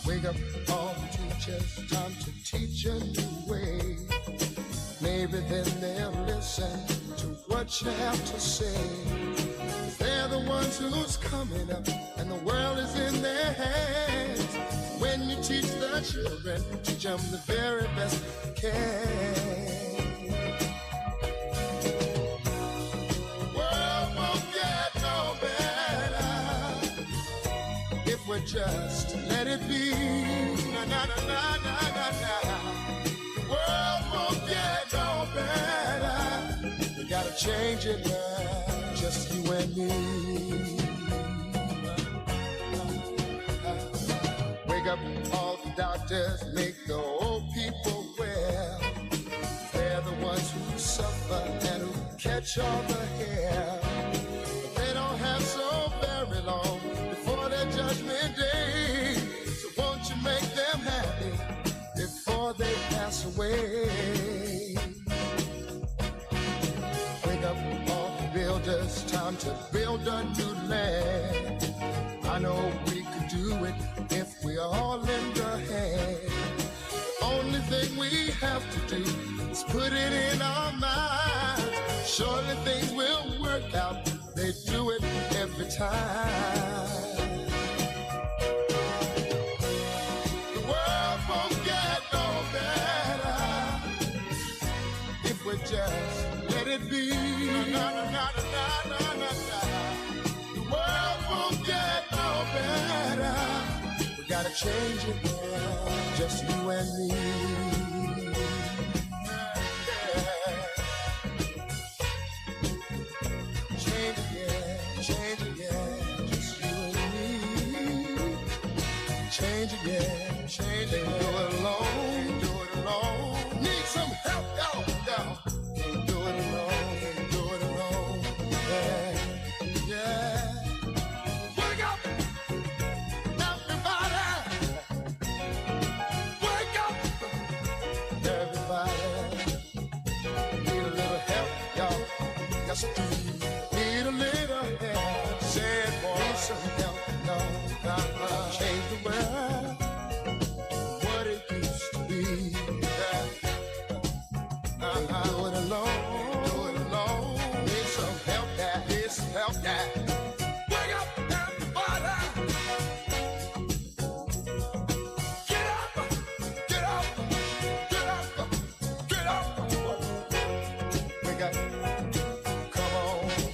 Wake up all the teachers, time to teach a new way. Maybe then they'll listen to what you have to say. They're the ones who's coming up, and the world is in their hands. When you teach the children, teach them the very best you can. The world won't get no better if we just let it be. Na na na na na na na. The world won't get no better. We gotta change it now, just you and me. Wake up all the doctors, make the old people well. They're the ones who suffer and who catch all the hair. But they don't have so very long before their judgment day. So won't you make them happy before they pass away? Wake up all the builders, time to build a new land. I know we could do it if we all lend a hand. The only thing we have to do is put it in our minds. Surely things will work out. They do it every time. The world won't get no better if we just let it be. Na, na, na, na, na, na, na. The world won't get no better. We gotta change it now, just you and me. Change it, yeah, change it, yeah, just you and me. Change it, yeah, change it. Can't do it alone, can't do it alone. Need some help, y'all, y'all. Can't do it alone, can't do it alone. Yeah, yeah. Wake up, everybody. Wake up, everybody. Need a little help, y'all. Yes, I do. Need a little help. Said boy, need some help, y'all. Change the world, what it used to be. Do it alone, do it alone. Need some help, that, need some help, that. Wake up, everybody. Get up, get up, get up, get up. Wake up, come on.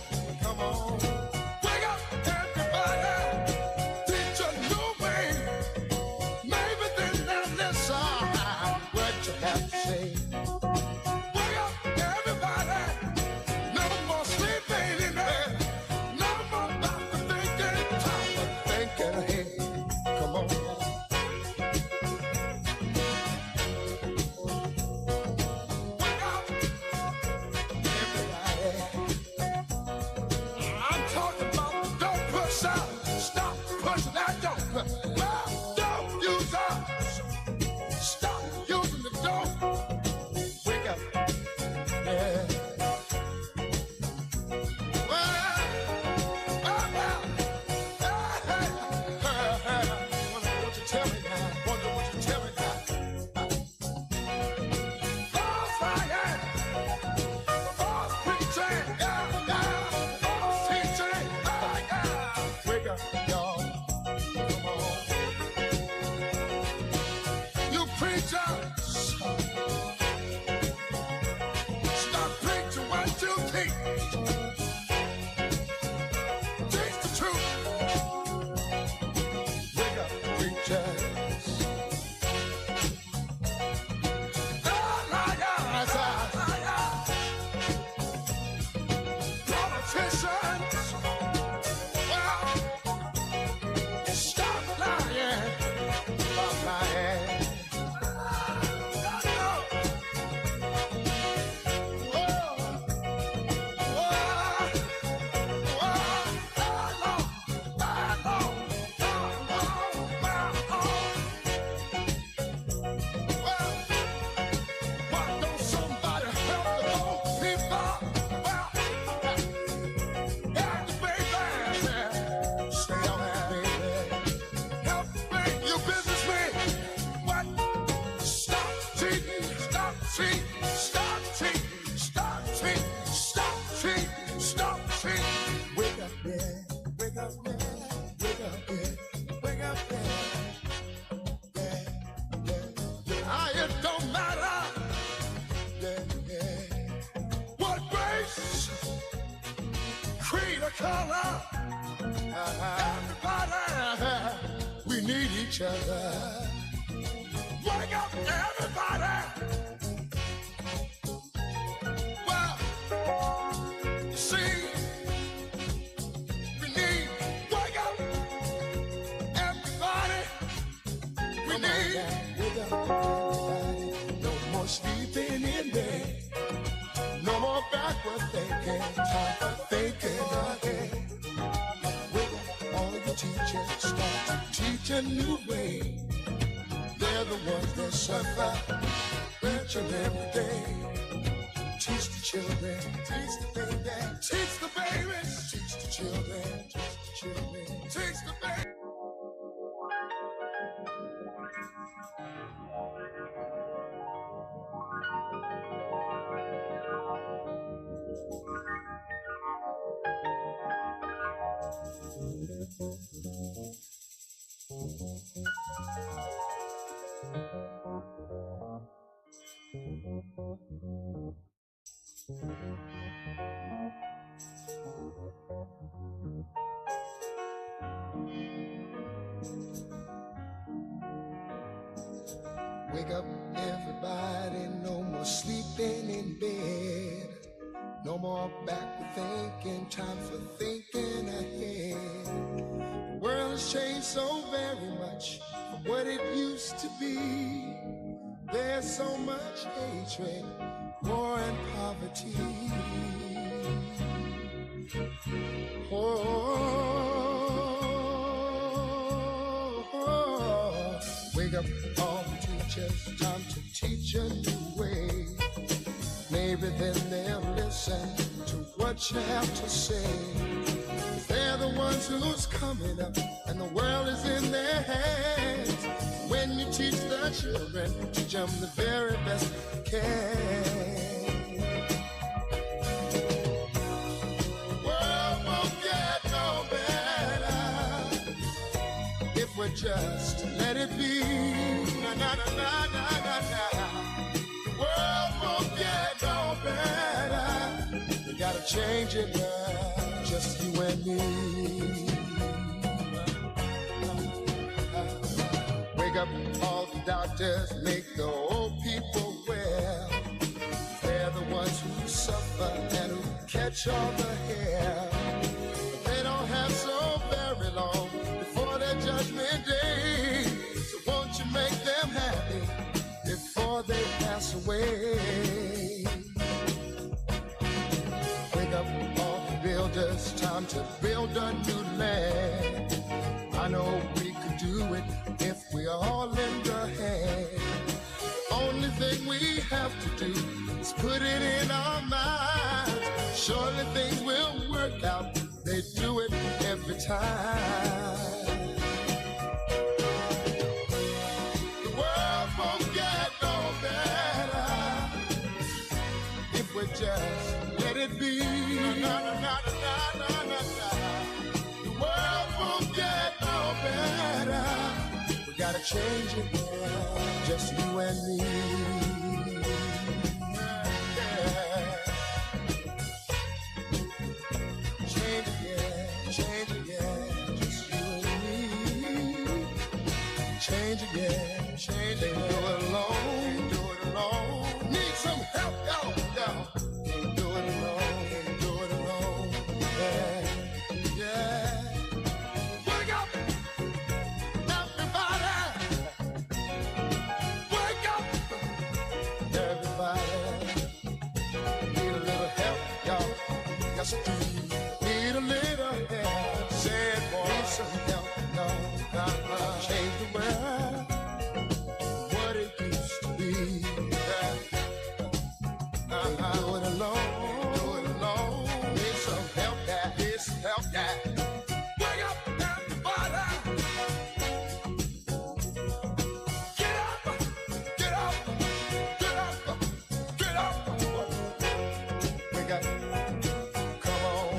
every color, everybody, we need each other. Wake up, everybody. Well, you see, we need, wake up, everybody. We need, wake up, everybody. No more sleeping in bed. No more backward thinking, time for thinking ahead. Wake up, all your teachers, start to teach a new way. They're the ones that suffer each and every day. Teach the children, teach the baby, teach the babies, teach the children, teach the children, teach the baby. Wake up, everybody, no more sleeping in bed. No more backward thinking, time for thinking ahead. The world has changed so very much from what it used to be. There's so much hatred, war and poverty. Wake up, all the teachers, time to teach a new way. Maybe then they'll listen to what you have to say. They're the ones who's coming up, and the world is in their hands. When you teach the children, teach them the very best you can. The world won't get no better if we just let it be. Na na na na na na na. The world won't get no better. We gotta change it now, just you and me. Wake up, all the doctors, make the old people well. They're the ones who suffer and who catch all the hair. They don't have so very long before their judgment day. So won't you make them happy before they pass away? Wake up, all the builders, time to build a new land. I know we could do it if we all lend a hand. Only thing we have to do is put it in our minds. Surely things will work out. They do it every time. The world won't get no better if we just let it be. Na, na, na, na, na, na, na. The world won't get no better. We gotta change it now, just you and me. Yeah. Change it, yeah, change it, yeah, just you and me. Change it, yeah, change it. Can't do it alone, can't do it alone. Need some help, y'all, y'all. Can't do it alone, can't do it alone. Yeah, yeah. Wake up, everybody. Wake up, everybody. Need a little help, y'all. Yes, we need a little help. Said boy, need some help, y'all. Change the world, what it used to be. Do it alone, do it alone. Need some help, guy. Need some help, guy. Wake up, everybody. Get up, get up, get up, get up. Wake up, come on,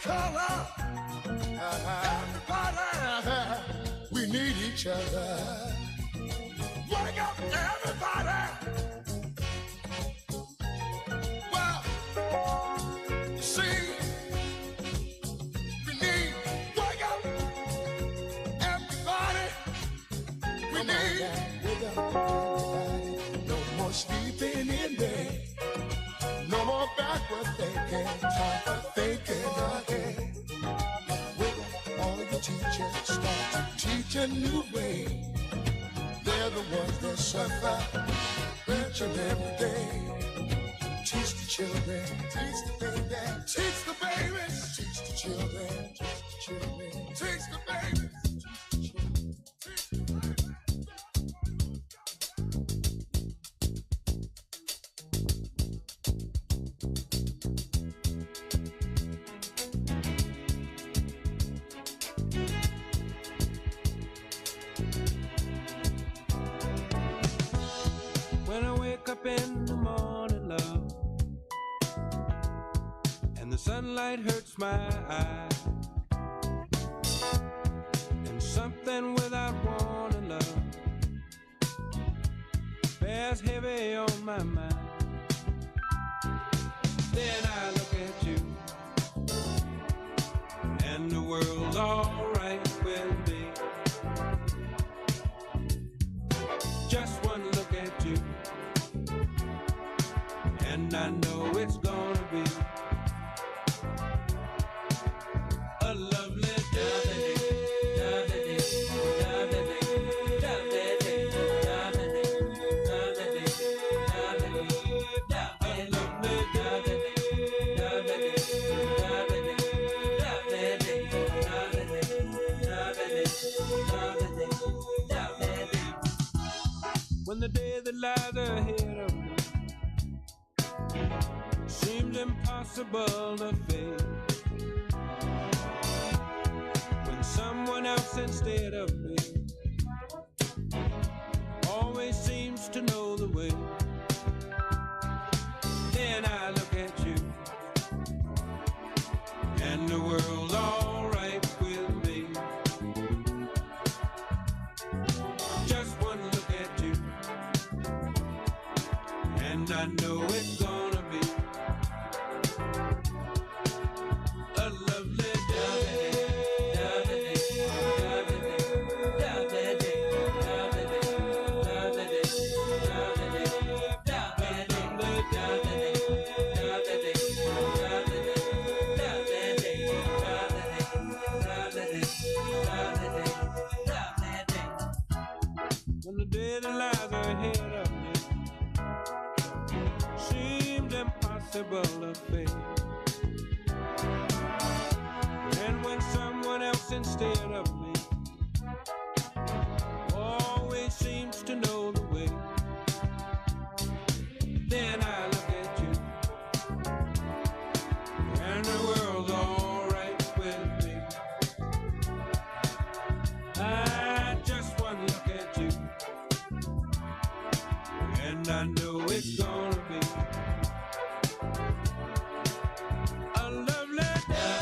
color. Everybody, we need each other. Wake up, everybody. Well, see, we need, wake up, everybody. We need, wake up, everybody. No more sleeping in bed. No more backward thinking, time for thinking ahead. Wake up, all of the teachers start to teach a new way. They're the ones that suffer each and every day. Teach the children, teach the baby, teach the babies, teach the children, teach the children, teach the babies. When I wake up in the morning, love, and the sunlight hurts my eyes, and something without warning, love, bears heavy on my mind. Then I look at you, and the world's alright with me. Just one look at you, and I know it's gonna be a lovely day. When the day that lies ahead of me seems impossible to face, when someone else instead of me always seems to know the way, then I look at you, and the world's alright with me. Just one look at you, and I know it's gonna be a lovely day. When the day that lies ahead of me seems impossible to face, and when someone else instead of me always seems to know the way, then I look at you, and the world's alright with me. I just one look at you, and I know it's gonna be a lovely day.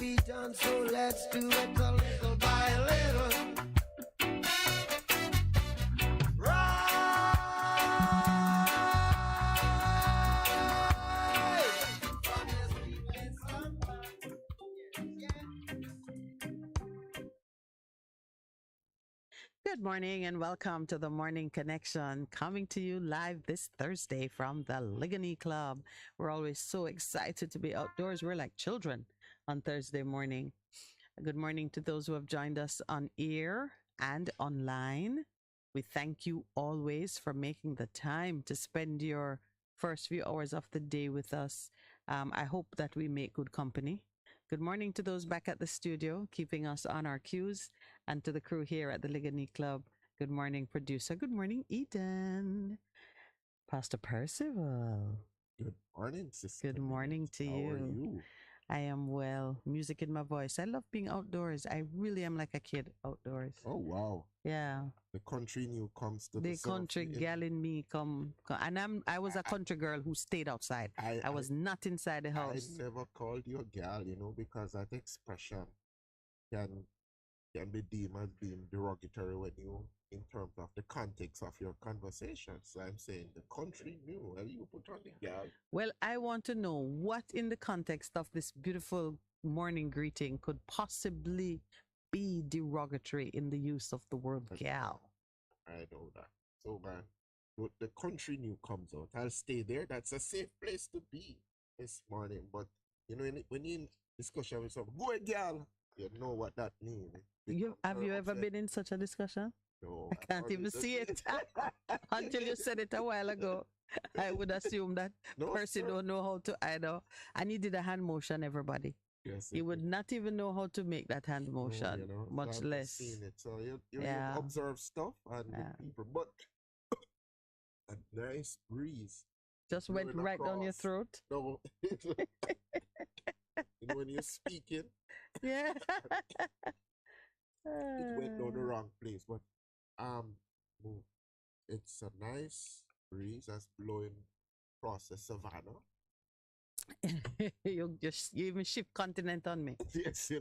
be done, so let's do it a little by little. Good morning and welcome to the Morning Connection, coming to you live this Thursday from the Ligony Club. We're always so excited to be outdoors. We're like children on Thursday morning. Good morning to those who have joined us on air and online. We thank you always for making the time to spend your first few hours of the day with us. I hope that we make good company. Good morning to those back at the studio, keeping us on our cues, and to the crew here at the Ligony Club. Good morning, producer. Good morning, Eden. Pastor Percival. Good morning, Sister. Good morning to How you. are you? I am well. Music in my voice. I love being outdoors. I really am like a kid outdoors. Oh, wow. Yeah. The country in you comes to The the country gal in me come, and I was a country girl who stayed outside. I was not inside the house. I never called you a gal, because that expression can be deemed as being derogatory when you, in terms of the context of your conversation. So I'm saying the country knew, and you put on the gal. Well, I want to know what in the context of this beautiful morning greeting could possibly be derogatory in the use of the word gal. I know that. So, man, the country new comes out. I'll stay there. That's a safe place to be this morning. But, when you're in discussion with someone, go gal, you know what that means. Have you ever been in such a discussion? No. I can't even see it. Until you said it a while ago. I would assume that person don't know how to either. And he did a hand motion, everybody. Yes, you would not even know how to make that hand motion, much so less. Seen it. So you observe stuff and people, but a nice breeze just went right down your throat. No, when you're speaking, yeah, it went down the wrong place. But it's a nice breeze that's blowing across the savannah. you even shift continent on me. Yes,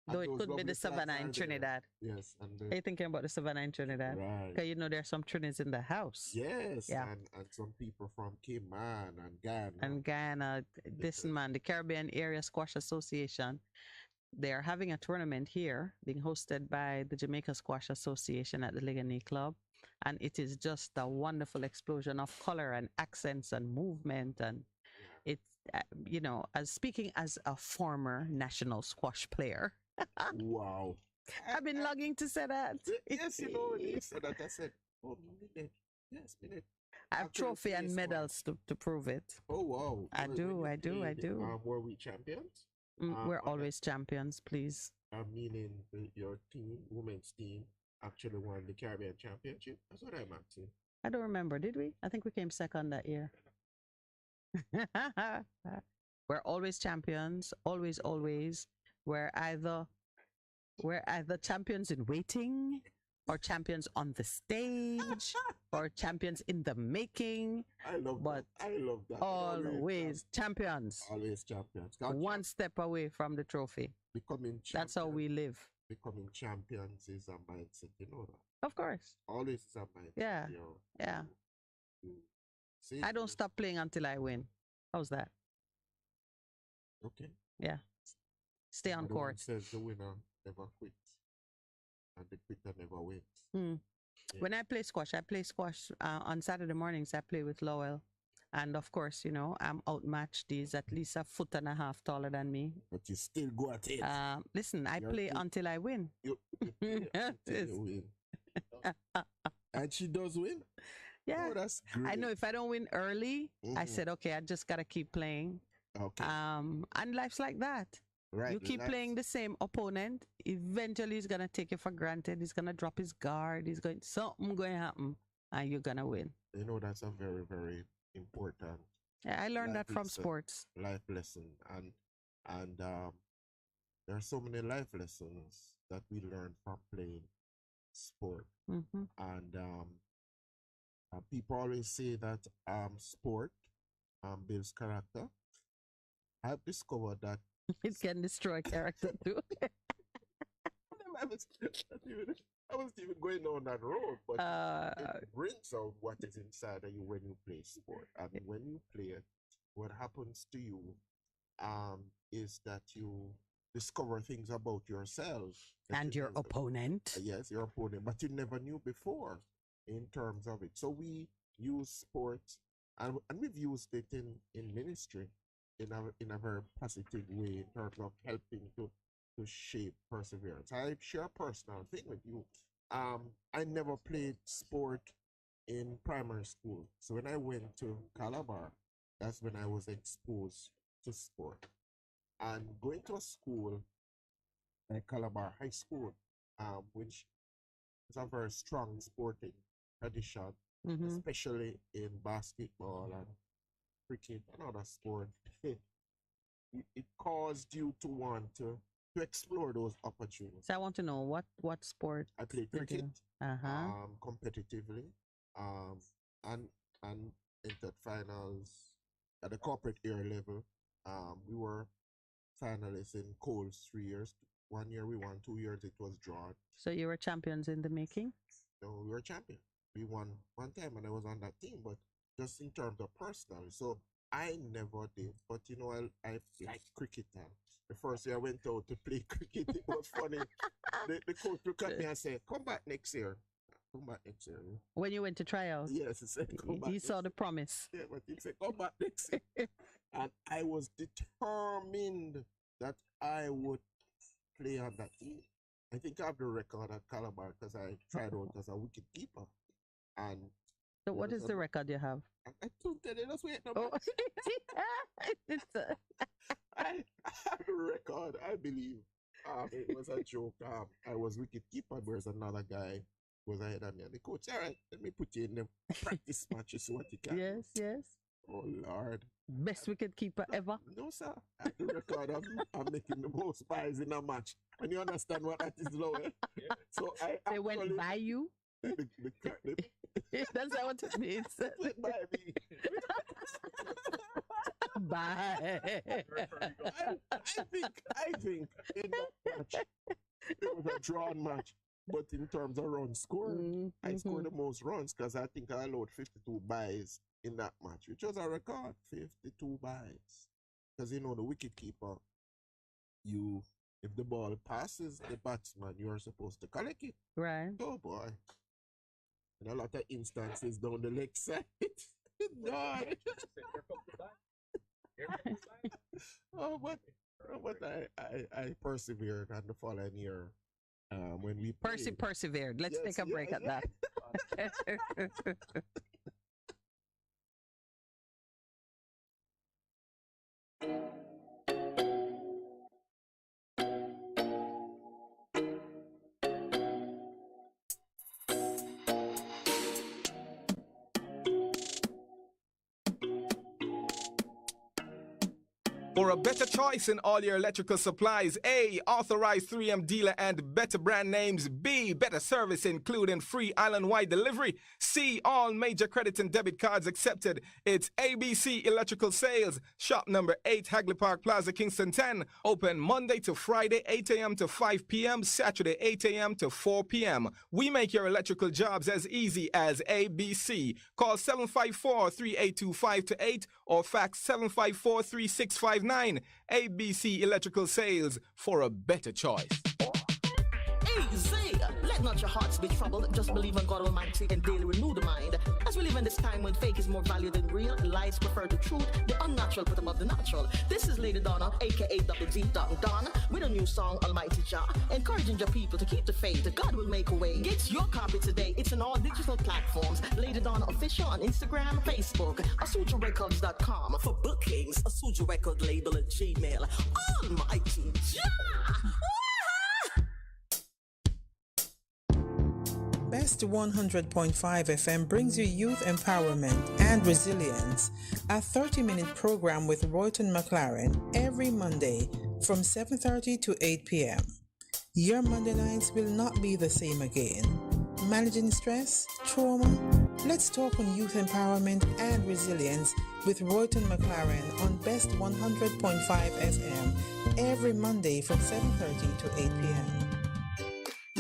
Though it could be the savannah in Trinidad. Yes. Are you thinking about the savannah in Trinidad? Right. Because there are some Trinids in the house. Yes. Yeah. And some people from Cayman and Ghana. And Ghana, the Caribbean Area Squash Association, they are having a tournament here being hosted by the Jamaica Squash Association at the Ligony Club. And it is just a wonderful explosion of color and accents and movement. And it's, as speaking as a former national squash player. Wow. I've been longing to say that. Yes, when you said that, I said, oh, Minett. Yes, Minett. I have trophy and medals to prove it. Oh, wow. I do. Were we champions? We're always champions, please. Meaning your team, women's team, actually won the Caribbean Championship? That's what I'm asking. I don't remember. Did we? I think we came second that year. We're always champions. Always. We're either champions in waiting, or champions on the stage, or champions in the making. I love that. Always champions. Always champions. One step away from the trophy. Becoming champions. That's how we live. Becoming champions is a mindset, you know that. Of course. Always is a mindset. Yeah. Yeah. See, I don't stop playing until I win. How's that? Okay. Yeah. Stay on court. Says the winner never quits, and the quitter never wins. Yeah. When I play squash on Saturday mornings. I play with Lowell, and of course, I'm outmatched. He's at least 1.5 feet taller than me. But you still go at it. Listen, I play until I win. You win. And she does win. Yeah, oh, that's great. I know if I don't win early, I said, okay, I just gotta keep playing. Okay. And life's like that. Right. You keep playing the same opponent, eventually he's gonna take you for granted. He's gonna drop his guard. Something going to happen, and you're gonna win. That's a very, very important. Yeah, I learned that from sports. Life lesson, and there are so many life lessons that we learn from playing sport. Mm-hmm. And people always say that sport builds character. I've discovered that It can destroy character too. I wasn't even going down that road, but it brings out what is inside of you when you play sport. And when you play it, what happens to you is that you discover things about yourself. And your opponent. Yes, your opponent, but you never knew before in terms of it. So we use sports, and we've used it in ministry in a very positive way in terms of helping to shape perseverance. I share a personal thing with you. I never played sport in primary school. So when I went to Calabar, that's when I was exposed to sport. And going to a school like Calabar High School, which is a very strong sporting tradition, especially in basketball and cricket and other sport, it caused you to want to explore those opportunities. So I want to know what sport I played cricket competitively, and entered finals at the corporate area level. We were finalists in Coles 3 years. 1 year we won, 2 years it was drawn. So you were champions in the making? No, we were champion. We won one time and I was on that team, but just in terms of personal. So I never did, but you know, I like cricket now. The first year I went out to play cricket, it was funny. The coach looked at me and said, come back next year. Come back next year. When you went to tryouts? Yes, he said, come back. He saw the promise. Yeah, but he said, come back next year. And I was determined that I would play on that team. I think I have the record at Calabar because I tried out as a wicket keeper. And so what is the record you have? I don't tell you, that's wait no. I have a record, I believe. It was a joke. I was wicket keeper, whereas another guy was ahead of me. And the coach, all right, let me put you in the practice matches so what you can. Yes, yes. Oh, Lord. Best wicket keeper ever? No, sir. I have the record of making the most buys in a match. And you understand what that is, low, eh? Yeah. So they went by you? That's not what it means. By me. Bye. I think in that match, it was a drawn match. But in terms of runs scored, I scored the most runs because I think I allowed 52 buys in that match, which was a record, 52 buys. Because, you know, the wicketkeeper, if the ball passes the batsman, you are supposed to collect it. Right. Oh, boy. In a lot of instances down the leg side. No. Oh, but I persevered and the following year when we persevered. Let's take a break at that. For a better choice in all your electrical supplies, A, authorized 3M dealer and better brand names. B, better service including free island-wide delivery. C, all major credit and debit cards accepted. It's ABC Electrical Sales. Shop number 8, Hagley Park Plaza, Kingston 10. Open Monday to Friday, 8 a.m. to 5 p.m. Saturday, 8 a.m. to 4 p.m. We make your electrical jobs as easy as ABC. Call 754-382-528 or fax 754-3659. ABC Electrical Sales, for a better choice. Easy! Let not your hearts be troubled. Just believe in God Almighty and daily renew the mind. As we live in this time when fake is more valued than real, and lies prefer the truth, the unnatural put above the natural. This is Lady Donna, aka Double D Donna, with a new song, Almighty Jah, encouraging your people to keep the faith. God will make a way. Get your copy today. It's on all digital platforms. Lady Donna Official on Instagram, Facebook, AsujaRecords.com. For bookings, Asuja Record label at Gmail. Almighty Jah! Bess100.5 FM brings you youth empowerment and resilience, a 30-minute program with Royton McLaren every Monday from 7:30 to 8 p.m. Your Monday nights will not be the same again. Managing stress, trauma, Let's talk on youth empowerment and resilience with Royton McLaren on Best 100.5 FM every Monday from 7:30 to 8 p.m.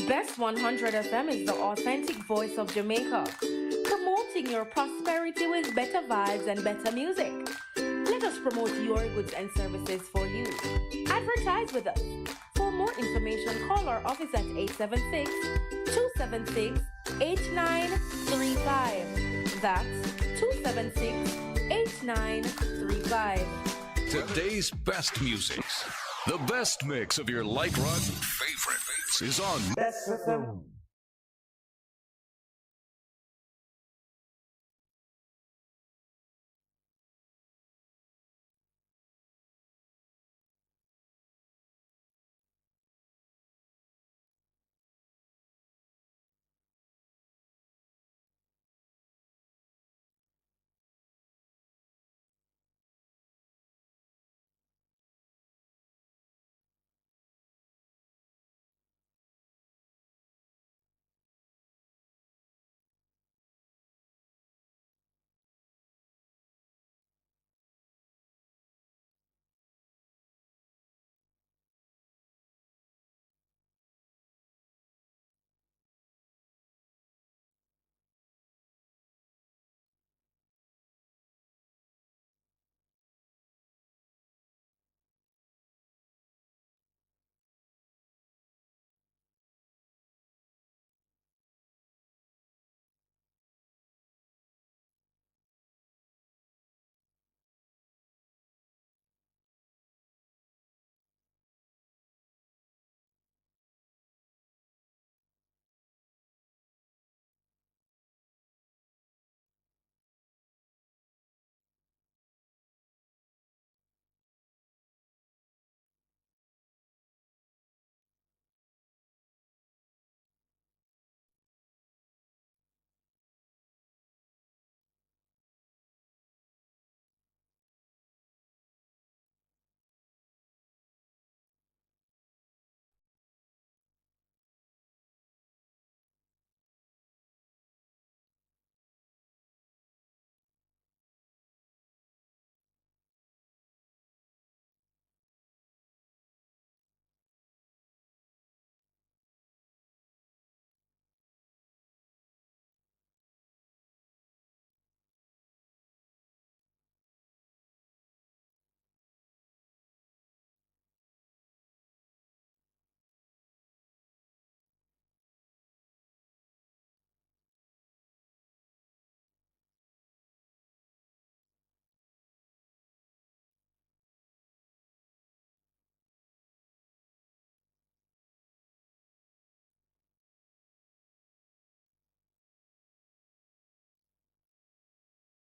Bess100 FM is the authentic voice of Jamaica, promoting your prosperity with better vibes and better music. Let us promote your goods and services for you. Advertise with us. For more information, call our office at 876-276-8935. That's 276-8935. Today's best musics. The best mix of your light run favorites is on Bess FM.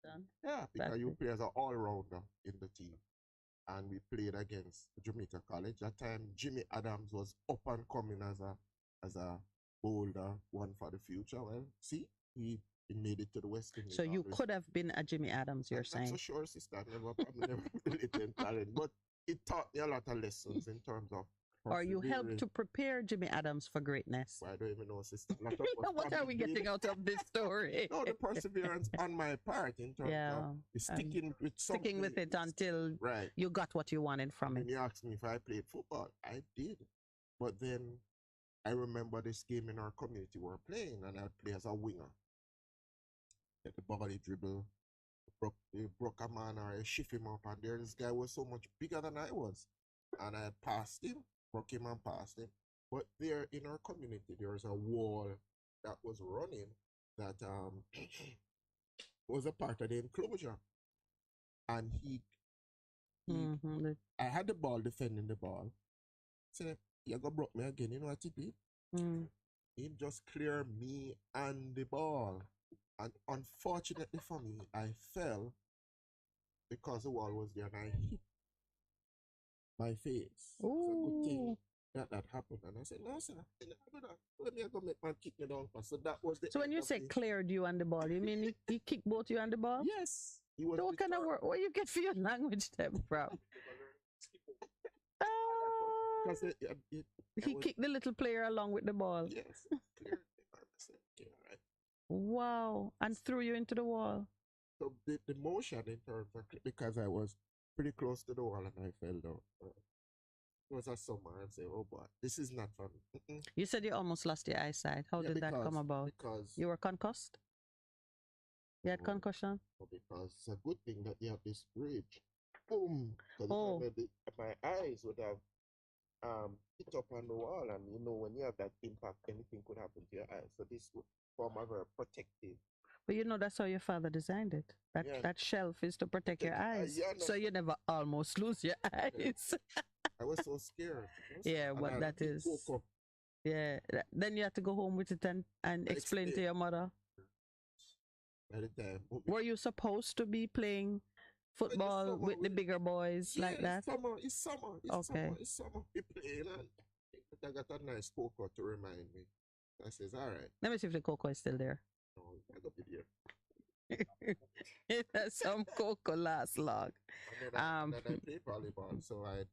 Done. Yeah, because That's you it. play as an all-rounder in the team. And we played against Jamaica College. That time, Jimmy Adams was up and coming as a bolder one for the future. Well, see, he made it to the West Indies. So you could have been a Jimmy Adams, you're I'm saying. not so sure, sister. I probably never really did talent, but it taught me a lot of lessons in terms of. Or you helped to prepare Jimmy Adams for greatness. Well, I don't even know, sister. A lot of us What are we probably getting out of this story? No, the perseverance on my part in terms of sticking with something. Sticking with it until right. you got what you wanted from it. And you asked me if I played football. I did. But then I remember this game in our community we were playing, and I'd play as a winger. Get the ball, dribble, broke a man, or I shift him up, and there this guy was so much bigger than I was. And I passed him, broke him and passed him. But there in our community, there was a wall that was running that was a part of the enclosure. And I had the ball, defending the ball. Said, you go broke me again, you know what he did? He just cleared me and the ball. And unfortunately for me, I fell because the wall was there and I hit my face. It's a good thing that happened. And I said, no, sir, let me go make my kick me down. So that was the. So when you say cleared you and the ball, you mean he kicked both you and the ball? Yes. He was so what kind of work? Where you get for your language then from? He kicked the little player along with the ball. Yes. Cleared. Okay, all right. Wow. And threw you into the wall. So the motion in terms of, because I was pretty close to the wall and I fell down. It was a summer and say, oh boy, this is not for me. You said you almost lost your eyesight. How did that come about? Because you were concussed? You had concussion? Because it's a good thing that you have this bridge. Boom! Oh. My eyes would have hit up on the wall, and you know when you have that impact, anything could happen to your eyes. So this would form a very protective. But you know that's how your father designed it. That shelf is to protect your eyes, so you never almost lose your eyes. I was so scared. Yeah, what that is. Yeah, then you have to go home with it and explain to your mother. By the time. Were you supposed to be playing football with the bigger boys like that? It's summer. It's summer. We playing, and I got a nice cocoa to remind me. I says, all right. Let me see if the cocoa is still there. No, I got it here. Some cocoa last long. And then I played volleyball, so I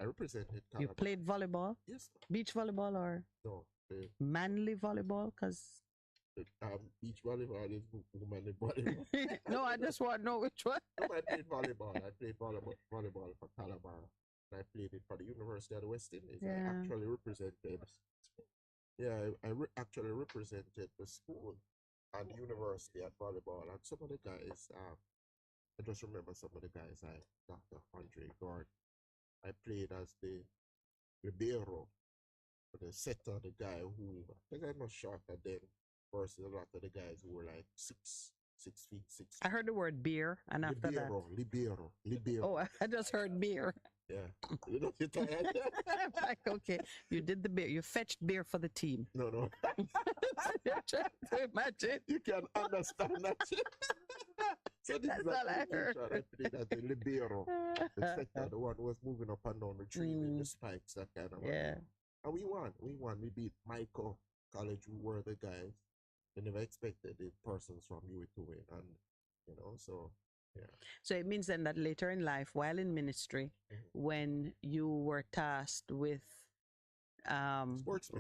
represented Calabar. You played volleyball? Yes. Beach volleyball or no? Manly volleyball? Because beach volleyball is womanly volleyball. No, I just want to know which one. No, I played volleyball. I played volleyball for Calabar. I played it for the University of the West Indies. Yeah. I actually represented. Yeah, I actually represented the school and the university at volleyball. And some of the guys, I just remember some of the guys, Dr. Andre Gord, I played as the libero, the setter, the guy who, I think I'm not shorter than versus a lot of the guys who were like 6 feet, 6 feet. I heard the word beer, and after that. Libero. Oh, I just heard beer. Yeah. You know, you're tired. Like, okay, you did the beer. You fetched beer for the team. No. You're trying to imagine. You can understand that. So this That's is all I heard. I played as the libero, the setter, the one who was moving up and down the tree with the spikes, that kind of. Yeah. And we won. We beat Michael College, who were the guys. They never expected the persons from UA to win, and you know, so yeah. So it means then that later in life, while in ministry, when you were tasked with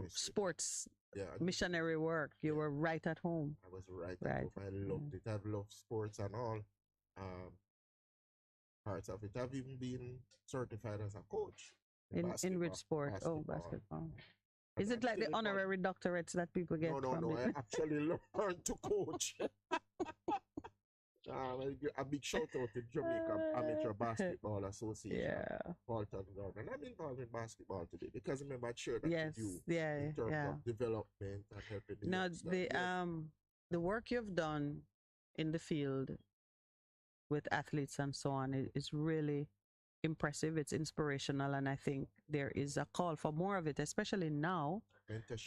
sports missionary work, you were right at home. I was right at home. I loved it. I've loved sports and all parts of it. I've even been certified as a coach in which sport? Basketball. Is it like the honorary doctorates that people get? No. I actually learned to coach. A big shout out to Jamaica Amateur Basketball Association. Yeah. Bolton Garden. I'm involved in basketball today because remember I shared that with you in terms of development and helping the youngsters. The work you've done in the field with athletes and so on is really impressive. It's inspirational, and I think there is a call for more of it, especially now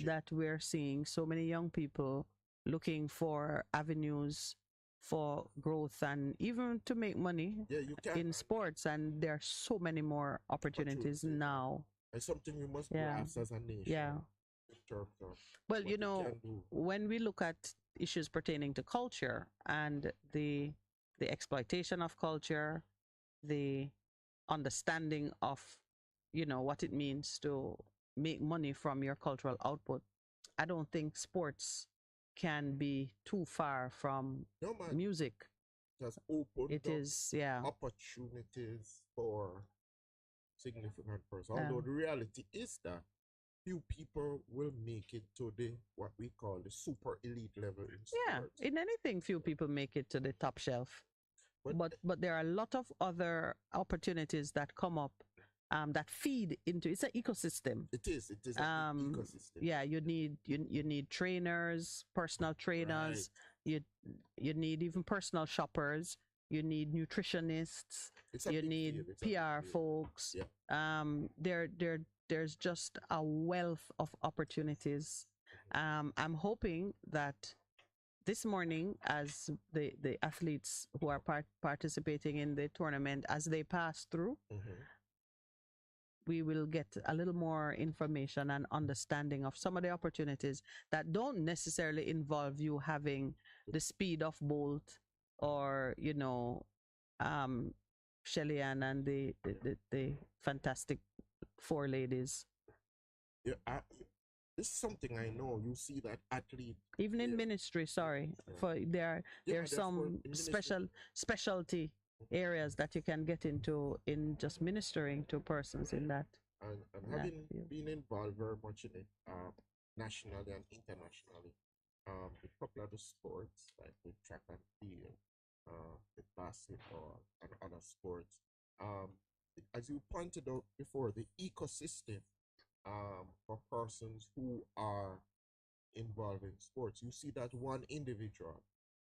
that we're seeing so many young people looking for avenues for growth and even to make money in sports, and there are so many more opportunities now. It's something we must grasp as a nation. Yeah. Well, you know, when we look at issues pertaining to culture and the exploitation of culture, the understanding of, you know, what it means to make money from your cultural output, I don't think sports can be too far from music. Just open opportunities for significant persons. Although the reality is that few people will make it to what we call the super elite level in sports. Yeah, in anything, few people make it to the top shelf. But there are a lot of other opportunities that come up that feed into it's an ecosystem. It is an ecosystem. Yeah, you need trainers, personal trainers. Right. You need even personal shoppers. You need nutritionists. You need PR folks. Yeah. There's just a wealth of opportunities. I'm hoping that this morning, as the athletes who are participating in the tournament, as they pass through, we will get a little more information and understanding of some of the opportunities that don't necessarily involve you having the speed of Bolt or, you know, Shelly Ann and the fantastic four ladies. Yeah, this is something I know. You see that athlete. Even in ministry, sorry, for there are some specialty areas that you can get into in just ministering to persons in that. And having been involved very much in it, nationally and internationally, with a couple of the sports like with track and field, with basketball and other sports. As you pointed out before, the ecosystem for persons who are involved in sports, you see that one individual,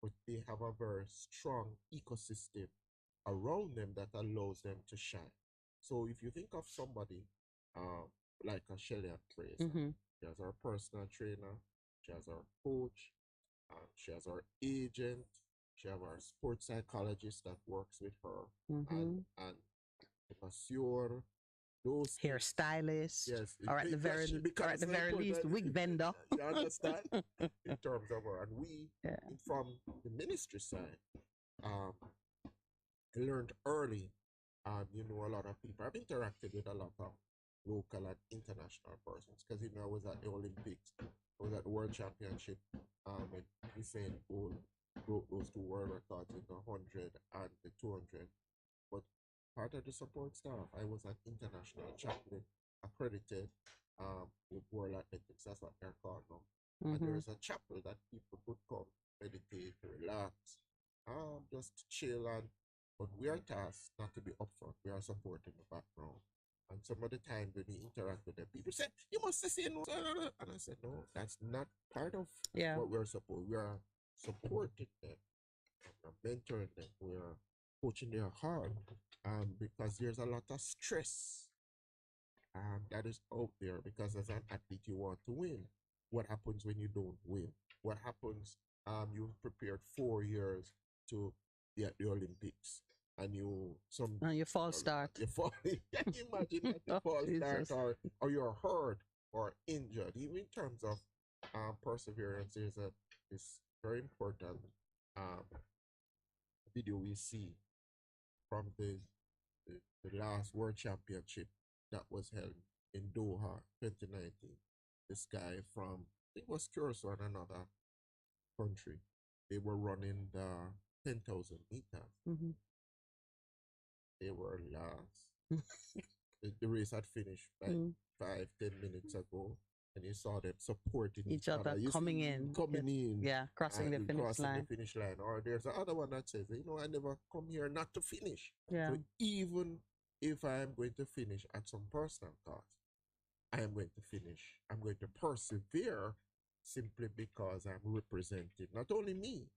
but they have a very strong ecosystem around them that allows them to shine. So if you think of somebody like a Shelly Fraser, she has our personal trainer, she has our coach, she has our agent, she has our sports psychologist that works with her, and the masseur, those hairstylist, yes, or at the very least, wig vendor. You understand? In terms of her, and we from the ministry side, learned early, you know, a lot of people. I've interacted with a lot of local and international persons because I was at the Olympics, I was at the World Championship, when Usain Bolt broke those two world records in the 100 and the 200. But part of the support staff, I was an international chaplain, accredited with World Athletics. That's what they're called now. And there's a chapel that people could come, meditate, relax, just chill. But we are tasked not to be upfront. We are supporting the background. And some of the time when we interact with them, people say, "You must say no." And I said, "No, that's not part of what we're supposed. We are supporting them, mentoring them. We are coaching their heart, because there's a lot of stress that is out there. Because as an athlete, you want to win. What happens when you don't win? What happens? You've prepared 4 years to be at the Olympics, and you fall start. You fall. Can you imagine that you fall start, or you're hurt or injured? Even in terms of perseverance, there's this very important video we see from the last World Championship that was held in Doha, 2019. This guy from, I think it was Curacao and another country, they were running the 10,000 meters. They were last. the race had finished like 5-10 minutes ago, and you saw them supporting each other, coming in, crossing the finish line. Or there's the other one that says, I never come here not to finish. Yeah. So even if I am going to finish at some personal cost, I am going to finish. I'm going to persevere simply because I'm representing not only me,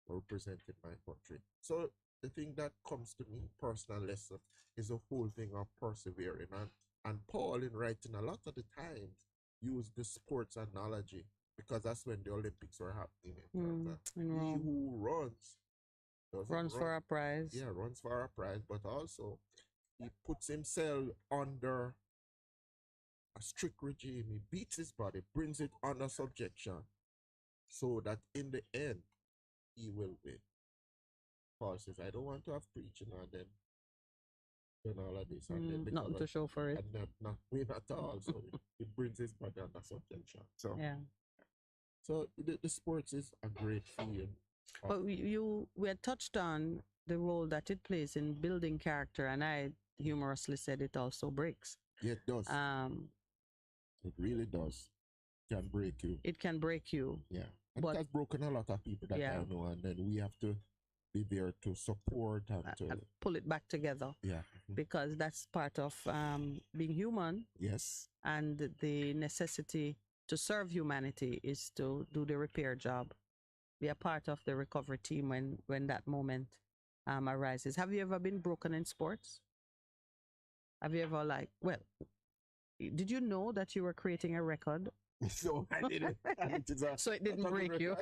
but representing my country. So the thing that comes to me, personal lesson, is the whole thing of persevering. And Paul, in writing a lot of the times, used the sports analogy because that's when the Olympics were happening. He who runs for a prize. Yeah, runs for a prize, but also he puts himself under a strict regime. He beats his body, brings it under subjection, so that in the end, he will win. Paul says, I don't want to have preaching and then all of this. And then nothing to show for it. And not win at all. So he brings his body under subjection. So, so the sports is a great field. But we had touched on the role that it plays in building character, and I humorously said it also breaks. Yeah, it does. It really does. It can break you. It can break you. Yeah. And it has broken a lot of people that I know, and then we have to be there to support and to pull it back together. Yeah. Because that's part of being human. Yes. And the necessity to serve humanity is to do the repair job. Be a part of the recovery team when that moment arises. Have you ever been broken in sports? Have you ever did you know that you were creating a record? So I didn't. So it didn't break you.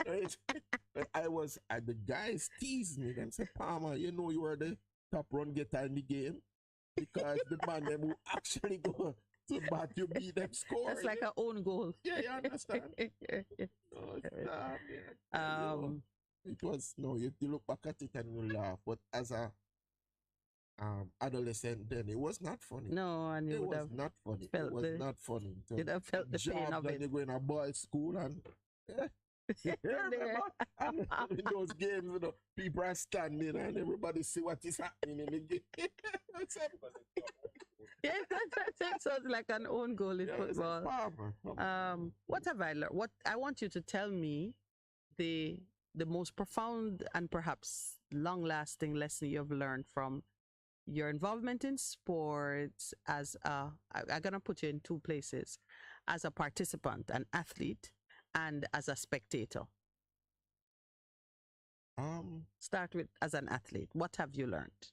The guys teased me and said, Palmer, you were the top run getter in the game because the man them who actually go to bat, you beat them score. It's like an own goal. Yeah, you understand? It was, you look back at it and you laugh, but as a adolescent, then it was not funny. No, and you It would was have not funny. felt It was the- not funny. you'd have felt the pain of and it. you go in a boys' school and remember, and in those games, you know, people are standing and everybody see what is happening in the game. Yeah, that sounds like an own goal in football. What have I learned? What I want you to tell me the most profound and perhaps long-lasting lesson you've learned from your involvement in sports as I'm gonna put you in two places: as a participant, an athlete, and as a spectator. Start with as an athlete. What have you learned?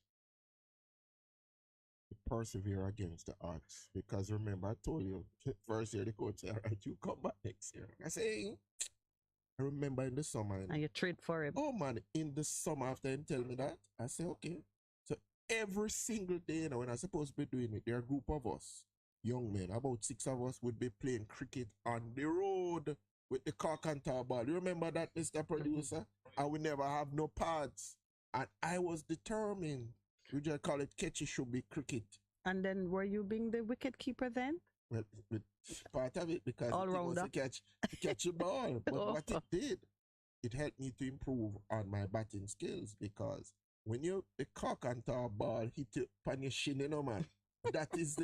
Persevere against the odds, because remember I told you first year the coach said, all right, you come back next year. I say, I remember in the summer, and you trade for him. Oh man, in the summer after him tell me that, I say okay. So every single day, you know, when I supposed to be doing it, there are a group of us, young men, about 6 of us would be playing cricket on the road with the cock and tar ball. You remember that, Mr. Producer? And we never have no pads. And I was determined. We just call it catchy should be cricket. And then were you being the wicket keeper then? Well, part of it, because all it was rounder. to catch the ball. But what it did, it helped me to improve on my batting skills, because when you the cock and tar ball hit you on your shin, you know, man, that is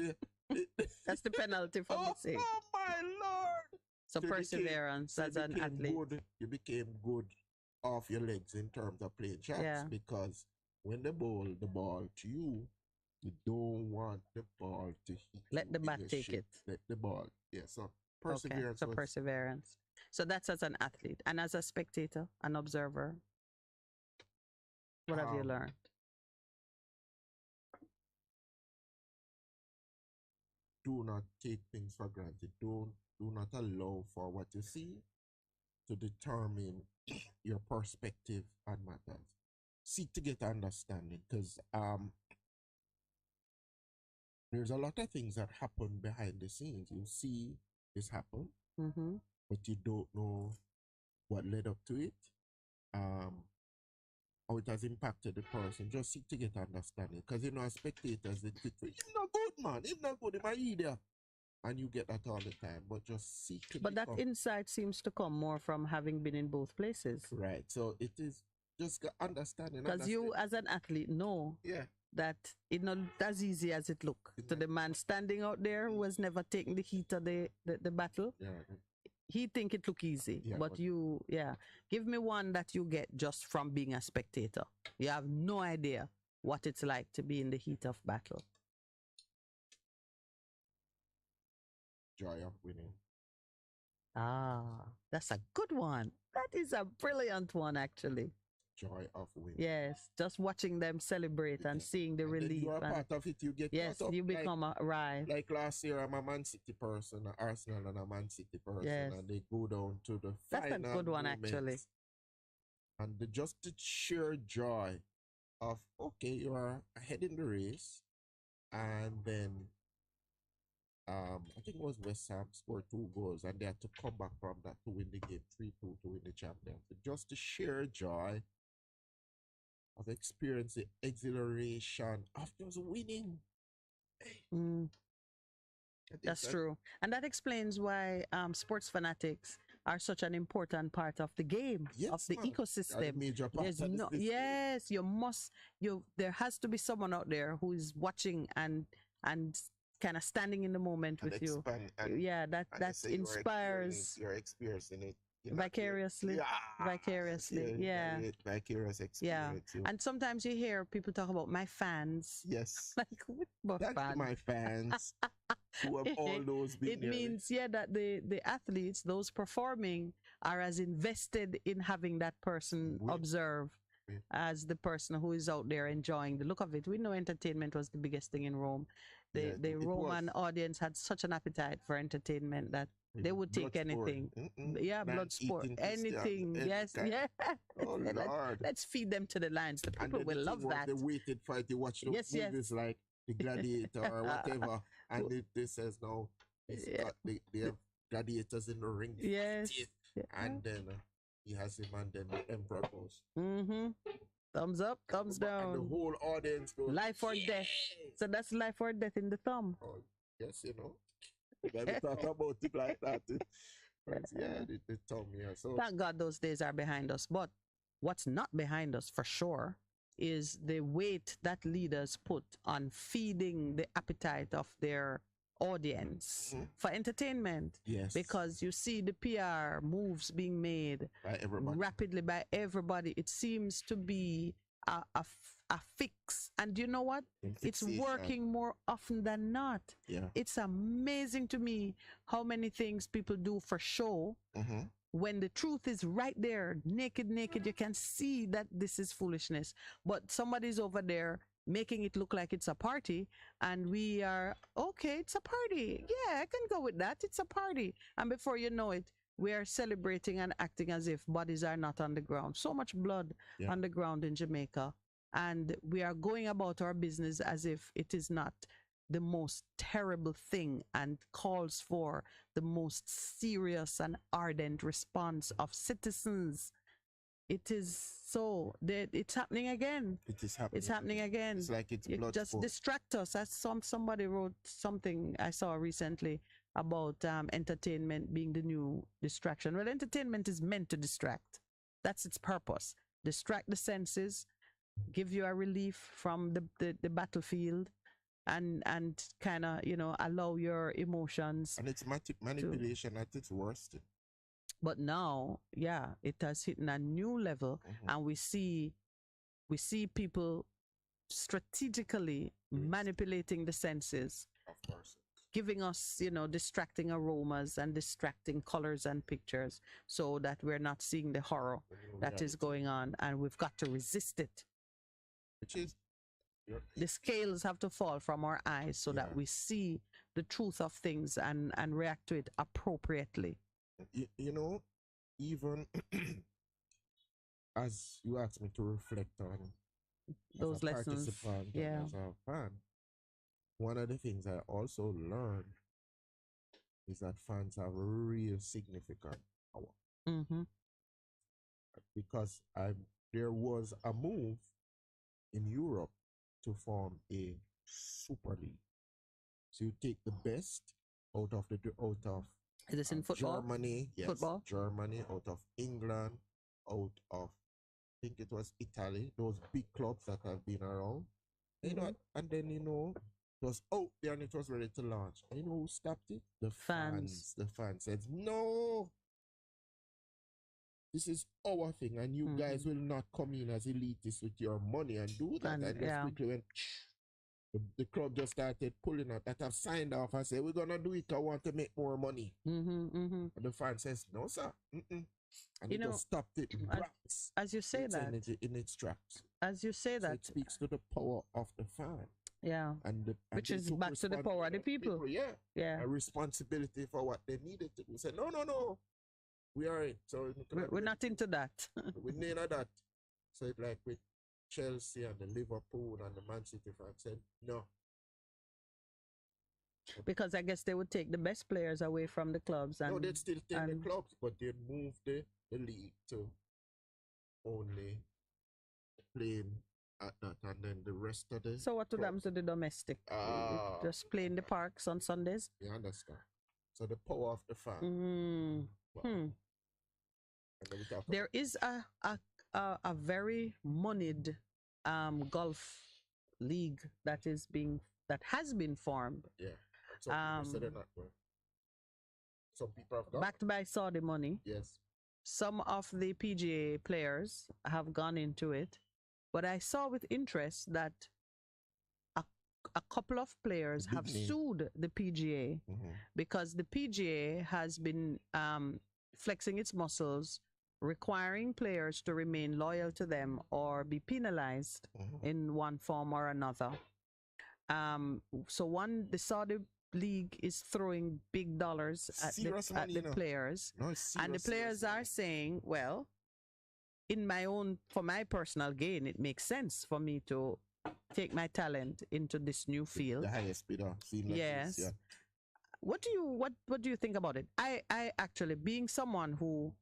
that's the penalty for missing. Oh my lord! So perseverance as an athlete. You became good off your legs in terms of playing shots, because when they bowl the ball to you, you don't want the ball to hit. Let the bat take it. Let the ball. Yeah. So perseverance. Okay, so perseverance. So that's as an athlete. And as a spectator, an observer, what have you learned? Do not take things for granted. Do not allow for what you see to determine your perspective on matters. Seek to get understanding, because there's a lot of things that happen behind the scenes. You see this happen, but you don't know what led up to it, how it has impacted the person. Just seek to get understanding, because you know, as spectators, they think, he's not good, man. He's not good. He's my idiot. And you get that all the time, but just seek to. But that insight seems to come more from having been in both places. Right. So it is just understanding. Because you, as an athlete, know that it's not as easy as it look to the man standing out there who has never taken the heat of the battle. Yeah. He think it look easy, but you, give me one that you get just from being a spectator. You have no idea what it's like to be in the heat of battle. Joy of winning. That's a good one. That is a brilliant one, actually. Joy of winning. Yes, just watching them celebrate and seeing the relief. You are part of it. You get you become a right. Like last year, I'm a Man City person, an Arsenal and a Man City person, and they go down to the final. That's a good one, actually. And just the sheer joy of, okay, you are ahead in the race, and then I think it was West Ham scored 2 goals, and they had to come back from that to win the game 3-2 to win the championship. Just the sheer joy of experiencing the exhilaration of just winning. That's true. And that explains why sports fanatics are such an important part of the game, of the ecosystem. There has to be someone out there who is watching and kind of standing in the moment with you. That inspires. You're experiencing it. Vicariously. Vicariously. Vicarious experience. And sometimes you hear people talk about my fans. Yes. Like, that's my fans who have all those been It means, that the athletes, those performing, are as invested in having that person observe as the person who is out there enjoying the look of it. We know entertainment was the biggest thing in Rome. The Roman audience had such an appetite for entertainment that they would take anything. Blood sport, anything. Yes. Oh, Lord. Let's feed them to the lions. The people will love that. They waited for it to watch the movies like The Gladiator or whatever. And it says now, they have gladiators in the ring. Yes. And then he has him, and then the emperor goes. Thumbs up, thumbs And the down. whole audience goes, Life or death. So that's life or death in the thumb. oh, yes, you know. When we talk about it like that, the thumb, yeah. So Thank God those days are behind us. But what's not behind us for sure is the weight that leaders put on feeding the appetite of their audience for entertainment. yes, Because you see the PR moves being made by everybody. rapidly by everybody. It seems to be a fix. And you know what? It's Fixation. working more often than not. Yeah. It's amazing to me how many things people do for show when the truth is right there, naked, you can see that this is foolishness. But somebody's over there making it look like it's a party, and we are, okay, it's a party. Yeah, I can go with that. It's a party. And before you know it, we are celebrating and acting as if bodies are not on the ground. So much blood on the ground in Jamaica. And we are going about our business as if it is not the most terrible thing and calls for the most serious and ardent response of citizens. It is so that it's happening again. It is happening. It's happening again. It's like it's You blood just sport. distract us. As somebody wrote something I saw recently about entertainment being the new distraction. Well, entertainment is meant to distract. That's its purpose. Distract the senses, give you a relief from the battlefield, and kind of, you know, allow your emotions. And it's manipulation at its worst. But now, yeah, it has hit a new level, and we see people strategically manipulating the senses, Of course. giving us, you know, distracting aromas and distracting colors and pictures, so that we're not seeing the horror that is going on, and we've got to resist it. Which is The scales have to fall from our eyes so that we see the truth of things and react to it appropriately. you know, even as you asked me to reflect on Those as a lessons, participant yeah. and as a fan, one of the things I also learned is that fans have a real significant power. Mm-hmm. Because there was a move in Europe to form a super league. So you take the best out of Is this in football? Germany, yes, Football? Germany, out of England, out of, I think it was Italy, those big clubs that have been around. You know, and then, you know, it was out there and it was ready to launch. And you know who stopped it? The fans. The fans said, no, this is our thing, and you guys will not come in as elitists with your money and do that. And just quickly went, the club just started pulling out that have signed off and said, we're going to do it. I want to make more money. And the fan says, no, sir. And You it know, just stopped it. as you say that, in its tracks. as you say So that, it speaks to the power of the fan. yeah, And which they is took back to the power of the people. Yeah. Yeah, A responsibility for what they needed to do. Say, no. We are in. So we're not into that. we need that. So it's like with Chelsea and the Liverpool and the Man City fans said, no. Because I guess they would take the best players away from the clubs. And, No, they'd still take the and- clubs, but they'd move the league to only playing at that, and then the rest of the. So what would happen to the domestic? Just play in the parks on Sundays? You understand? So the power of the fan. Mm. Wow. Hmm. And then we talk There is a very moneyed golf league that has been formed, yeah. Some people say they're not going. Some people have gone. backed by Saudi money. Yes. Some of the PGA players have gone into it, but I saw with interest that a couple of players have sued the PGA because the PGA has been flexing its muscles, requiring players to remain loyal to them or be penalized in one form or another. So the Saudi league is throwing big dollars at the players, and the players are saying, well, for my personal gain, it makes sense for me to take my talent into this new field. The highest bidder. Yes. Yeah. What do you think about it? I actually, being someone who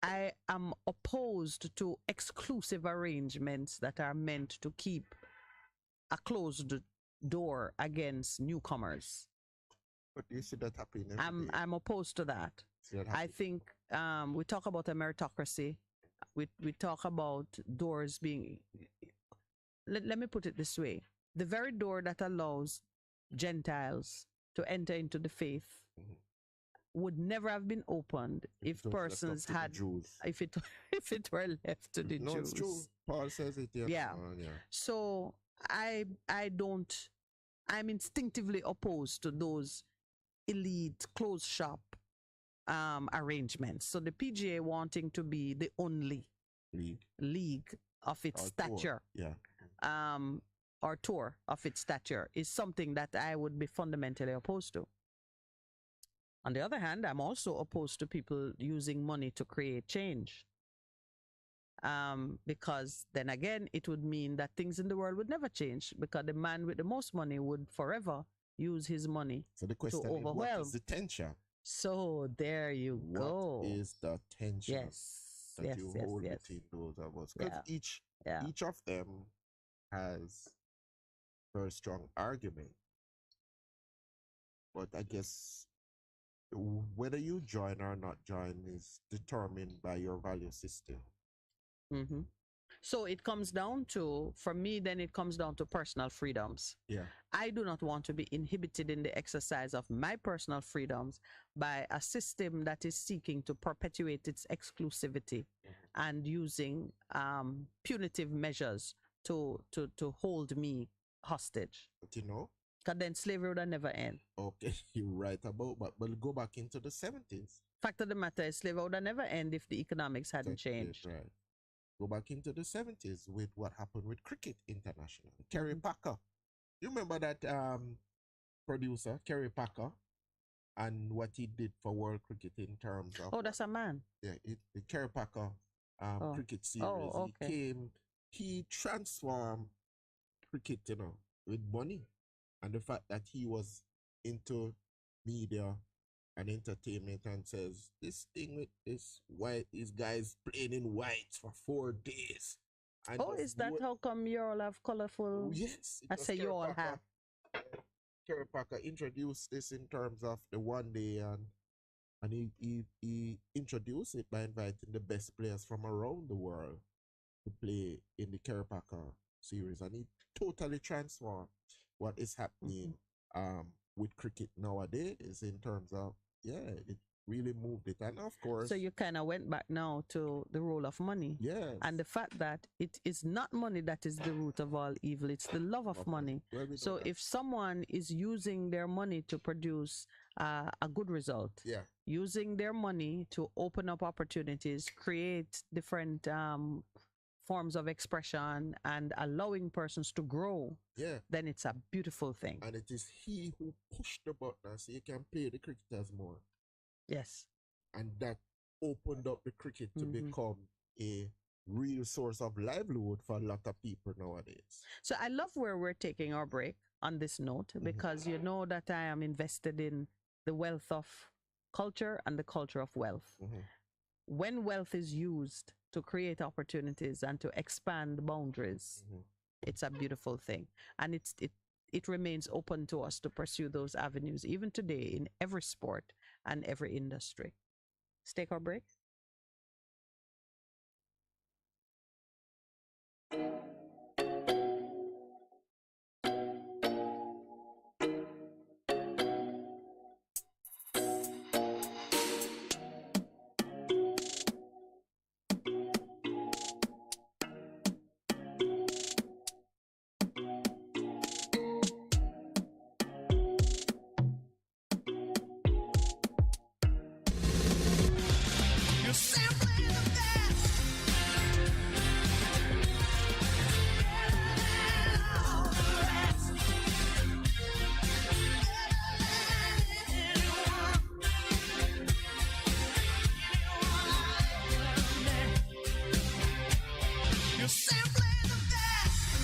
I am opposed to exclusive arrangements that are meant to keep a closed door against newcomers. But you see that happening every day. I'm opposed to that. I think we talk about a meritocracy. We talk about doors being. Let me put it this way: the very door that allows Gentiles to enter into the faith would never have been opened if persons had, if it were left to the Jews. It's true. Paul says it. Yeah. So I'm instinctively opposed to those elite closed shop arrangements. So the PGA wanting to be the only league of its stature, or tour of its stature, is something that I would be fundamentally opposed to. On the other hand, I'm also opposed to people using money to create change. Because then again, it would mean that things in the world would never change, because the man with the most money would forever use his money to overwhelm. What is the tension? So there you go. What is the tension that you hold between those of us? Because each of them has very strong argument. But I guess whether you join or not join is determined by your value system. Mm-hmm. So it comes down to, for me, then it comes down to personal freedoms. Yeah. I do not want to be inhibited in the exercise of my personal freedoms by a system that is seeking to perpetuate its exclusivity and using punitive measures to hold me hostage. But you know, because then slavery would never end. Okay, you're right about, but we'll go back into the 70s. Fact of the matter is, slavery would never end if the economics hadn't changed. Right. Go back into the 70s with what happened with Cricket International. Kerry Packer. You remember that producer, Kerry Packer, and what he did for world cricket in terms of... Oh, that's a man. Yeah, the Kerry Packer cricket series. Oh, okay. He transformed cricket, with money. And the fact that he was into media and entertainment and says, this thing with these guys playing in whites for 4 days. And is that how come you all have colorful? Yes. I say you all have. Kerry Packer introduced this in terms of the 1 day, and he introduced it by inviting the best players from around the world to play in the Kerry Packer series, and he totally transformed what is happening with cricket nowadays in terms of, it really moved it. And of course... So you kind of went back now to the role of money. Yes. And the fact that it is not money that is the root of all evil, it's the love of money. So if someone is using their money to produce a good result, using their money to open up opportunities, create different forms of expression, and allowing persons to grow, then it's a beautiful thing. And it is he who pushed the button so you can pay the cricketers more. Yes. And that opened up the cricket to become a real source of livelihood for a lot of people nowadays. So I love where we're taking our break on this note, because you know that I am invested in the wealth of culture and the culture of wealth. When wealth is used to create opportunities and to expand boundaries, it's a beautiful thing. And it remains open to us to pursue those avenues even today in every sport and every industry. Let's take our break.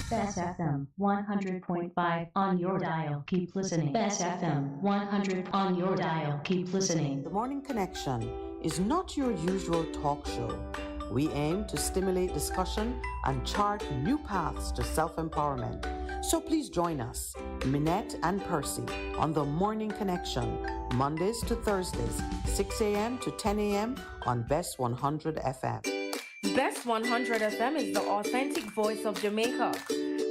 Bess FM 100.5 on your dial. Keep listening. Bess FM 100 on your dial. Keep listening. The Morning Connection is not your usual talk show. We aim to stimulate discussion and chart new paths to self-empowerment. So please join us, Minett and Percy, on The Morning Connection, Mondays to Thursdays, 6 a.m. to 10 a.m. on Bess100 FM. Bess100 FM is the authentic voice of Jamaica,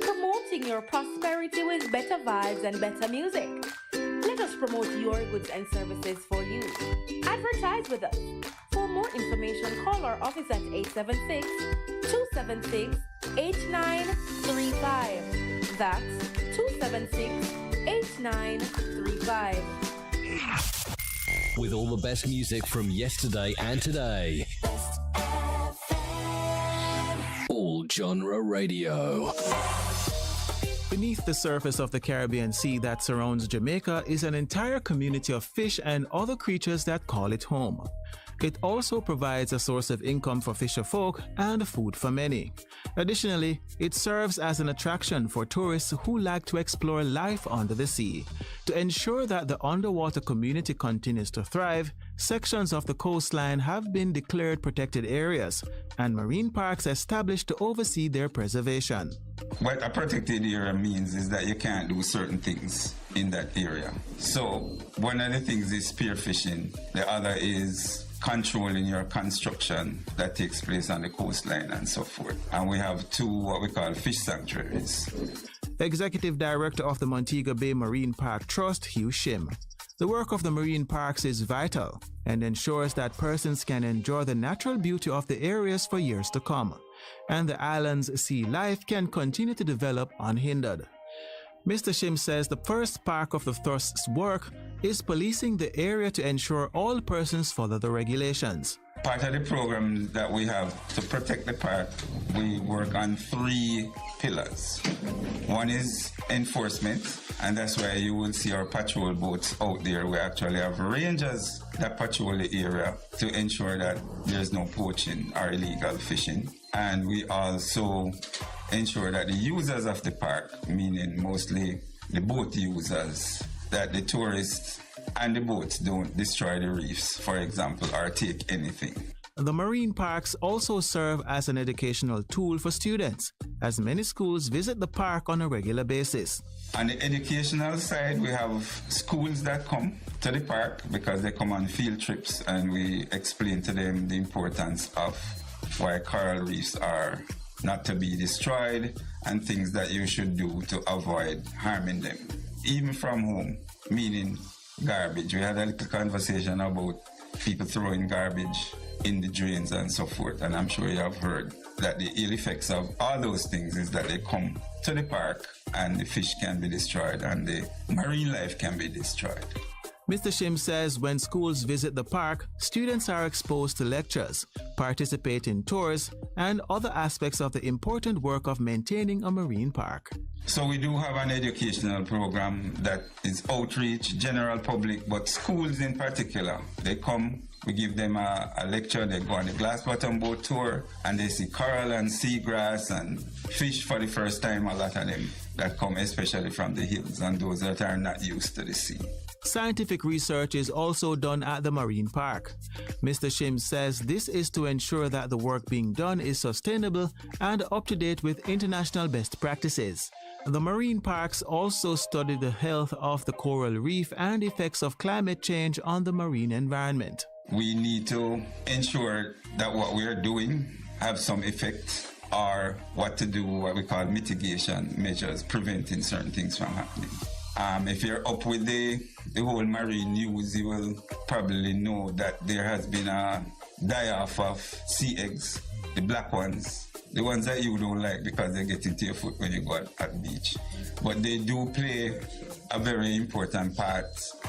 promoting your prosperity with better vibes and better music. Let us promote your goods and services for you. Advertise with us. For more information, call our office at 876-276-8935. That's 276-8935. With all the best music from yesterday and today. All genre radio. Beneath the surface of the Caribbean Sea that surrounds Jamaica is an entire community of fish and other creatures that call it home. It also provides a source of income for fisher folk and food for many. Additionally, it serves as an attraction for tourists who like to explore life under the sea. To ensure that the underwater community continues to thrive, sections of the coastline have been declared protected areas and marine parks established to oversee their preservation. What a protected area means is that you can't do certain things in that area. So one of the things is spearfishing, the other is controlling your construction that takes place on the coastline and so forth. And we have two what we call fish sanctuaries. Executive Director of the Montego Bay Marine Park Trust, Hugh Shim. The work of the marine parks is vital and ensures that persons can enjoy the natural beauty of the areas for years to come, and the island's sea life can continue to develop unhindered. Mr. Shim says the first part of the Trust's work is policing the area to ensure all persons follow the regulations. Part of the program that we have to protect the park, we work on 3 pillars. One is enforcement, and that's where you will see our patrol boats out there. We actually have rangers that patrol the area to ensure that there's no poaching or illegal fishing. And we also ensure that the users of the park, meaning mostly the boat users, that the tourists and the boats don't destroy the reefs, for example, or take anything. The marine parks also serve as an educational tool for students, as many schools visit the park on a regular basis. On the educational side, we have schools that come to the park because they come on field trips, and we explain to them the importance of why coral reefs are not to be destroyed and things that you should do to avoid harming them, even from home, meaning garbage. We had a little conversation about people throwing garbage in the drains and so forth, and I'm sure you have heard that the ill effects of all those things is that they come to the park and the fish can be destroyed and the marine life can be destroyed. Mr. Shim says when schools visit the park, students are exposed to lectures, participate in tours, and other aspects of the important work of maintaining a marine park. So we do have an educational program that is outreach, general public, but schools in particular. They come, we give them a lecture, they go on the glass bottom boat tour, and they see coral and seagrass and fish for the first time, a lot of them that come especially from the hills and those that are not used to the sea. Scientific research is also done at the marine park. Mr. Shim says this is to ensure that the work being done is sustainable and up to date with international best practices. The marine parks also study the health of the coral reef and effects of climate change on the marine environment. We need to ensure that what we are doing have some effect, or what to do, what we call mitigation measures, preventing certain things from happening. If you're up with the whole marine news, you will probably know that there has been a die-off of sea eggs, the black ones, the ones that you don't like because they get into your foot when you go at the beach. But they do play a very important part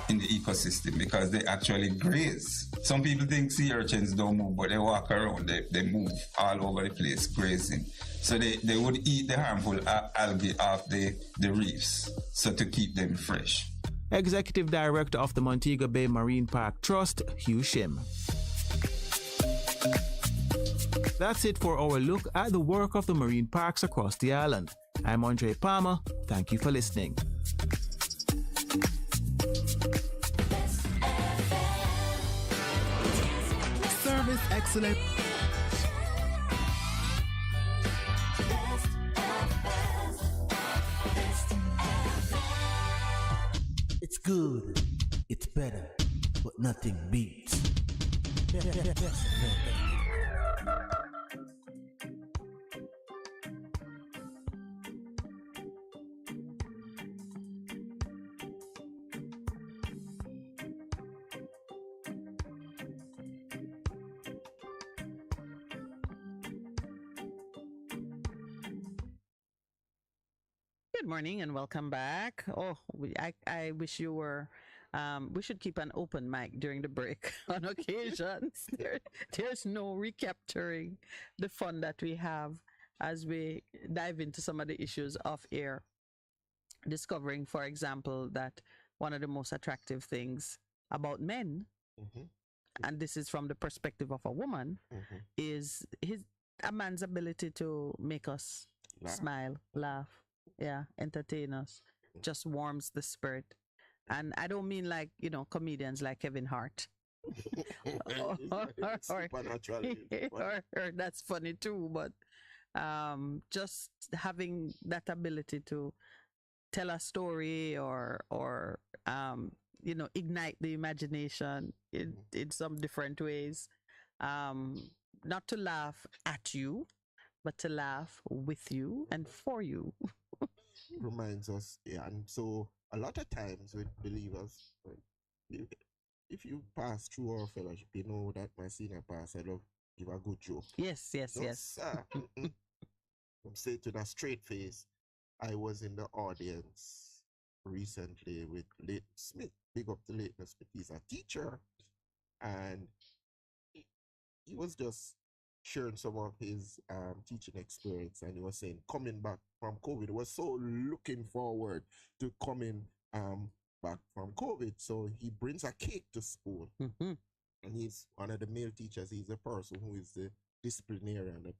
in the ecosystem because they actually graze. Some people think sea urchins don't move, but they walk around, they move all over the place grazing. So they would eat the harmful algae off the reefs, so to keep them fresh. Executive Director of the Montego Bay Marine Park Trust, Hugh Shim. That's it for our look at the work of the marine parks across the island. I'm Andre Palmer. Thank you for listening. excellent. It's good, it's better, but nothing beats. Good morning and welcome back. Oh, I wish you were. We should keep an open mic during the break on occasions. There's no recapturing the fun that we have as we dive into some of the issues off air. Discovering, for example, that one of the most attractive things about men, and this is from the perspective of a woman, is a man's ability to make us smile, laugh. Yeah, entertain us, just warms the spirit. And I don't mean like, comedians like Kevin Hart. or that's funny too, but just having that ability to tell a story or ignite the imagination in some different ways. Not to laugh at you, but to laugh with you and for you. Reminds us, and so a lot of times with believers, if you pass through our fellowship, you know that my senior pastor love give a good joke. Yes. I'm saying to that straight face, I was in the audience recently with Leighton Smith. Big up to Leighton Smith. He's a teacher, and he was just sharing some of his teaching experience, and he was saying coming back from COVID, he was so looking forward to coming back from COVID. So he brings a cake to school, and he's one of the male teachers. He's the person who is the disciplinarian.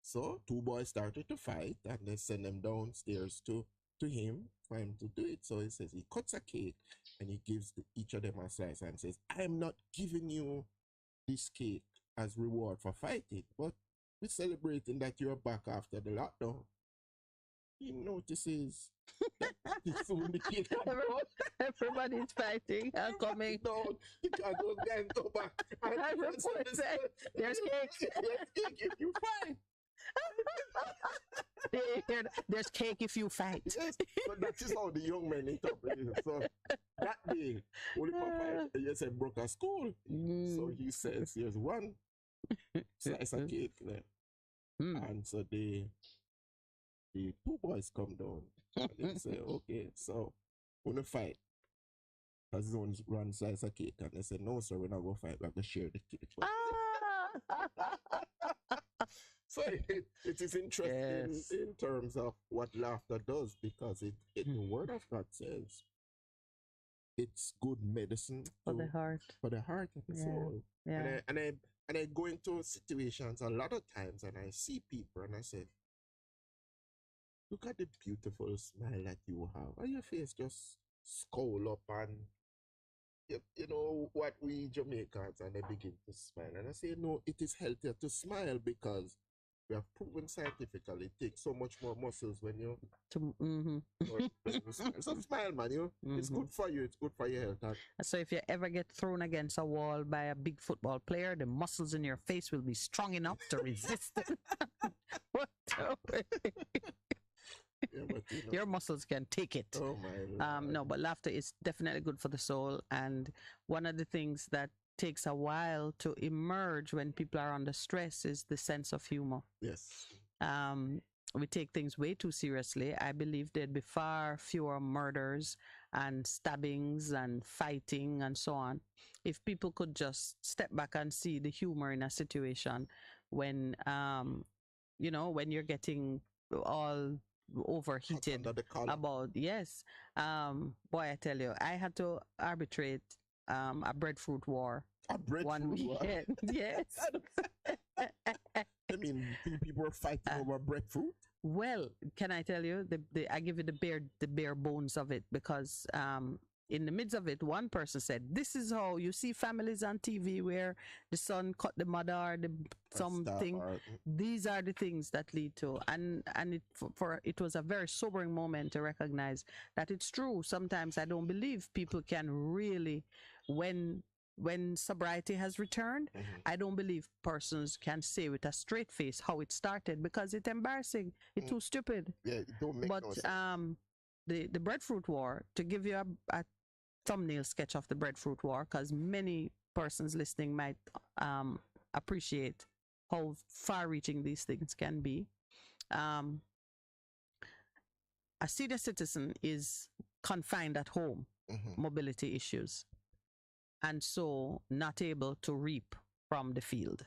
So two boys started to fight, and they send them downstairs to him for him to do it. So he says he cuts a cake and he gives each of them a slice and says, "I'm not giving you this cake as reward for fighting, but we're celebrating that you're back after the lockdown." He notices that soon the cake everybody's fighting and coming down because those guys go back. And there's cake. There's cake if you fight. There's cake if you fight. Yes, but that is how the young men interpret it. So that day, only for fight, yes, I broke a school. So he says, "Here's one slice of cake there." And so the two boys come down and they say, "Okay, so we're gonna fight. Because it's only one slice of cake." And they say, "No, sir, we're not gonna fight, we're gonna share the cake." So it is interesting in terms of what laughter does, because the Word of God says it's good medicine for the heart, and the soul. Yeah. And I go into situations a lot of times, and I see people, and I say, "Look at the beautiful smile that you have, and your face just scowl up, and you know what we Jamaicans," and they begin to smile, and I say, "No, it is healthier to smile, because we have proven scientifically it takes so much more muscles when you smile." So smile, man. It's good for you. It's good for your health. So if you ever get thrown against a wall by a big football player, the muscles in your face will be strong enough to resist it. Your muscles can take it. Oh my no, but laughter is definitely good for the soul. And one of the things that takes a while to emerge when people are under stress is the sense of humor. Yes. We take things way too seriously. I believe there'd be far fewer murders and stabbings and fighting and so on if people could just step back and see the humor in a situation when, when you're getting all overheated about, boy, I tell you, I had to arbitrate a breadfruit war. One weekend. Yes. I mean, people were fighting over breadfruit. Well, can I tell you, I give you the bare bones of it, because in the midst of it, one person said, "This is how you see families on TV where the son cut the mother or the something. These are the things that lead to." And it was a very sobering moment to recognize that it's true. Sometimes I don't believe people can really, when sobriety has returned, I don't believe persons can say with a straight face how it started, because it's embarrassing. It's too stupid. Yeah, it don't make no sense. The breadfruit war, to give you a thumbnail sketch of the breadfruit war, because many persons listening might appreciate how far-reaching these things can be. A senior citizen is confined at home, mobility issues, and so not able to reap from the field.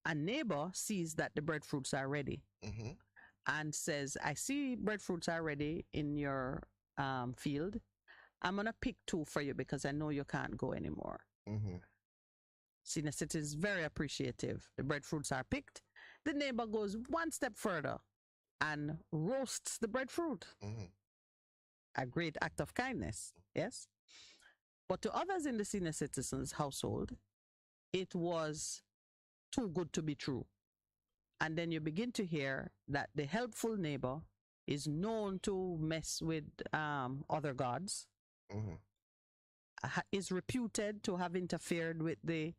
A neighbor sees that the breadfruits are ready and says, "I see breadfruits are ready in your field. I'm going to pick 2 for you because I know you can't go anymore." Senior citizen is very appreciative. The breadfruits are picked. The neighbor goes one step further and roasts the breadfruit. A great act of kindness, yes? But to others in the senior citizen's household, it was too good to be true. And then you begin to hear that the helpful neighbor is known to mess with other gods, is reputed to have interfered with the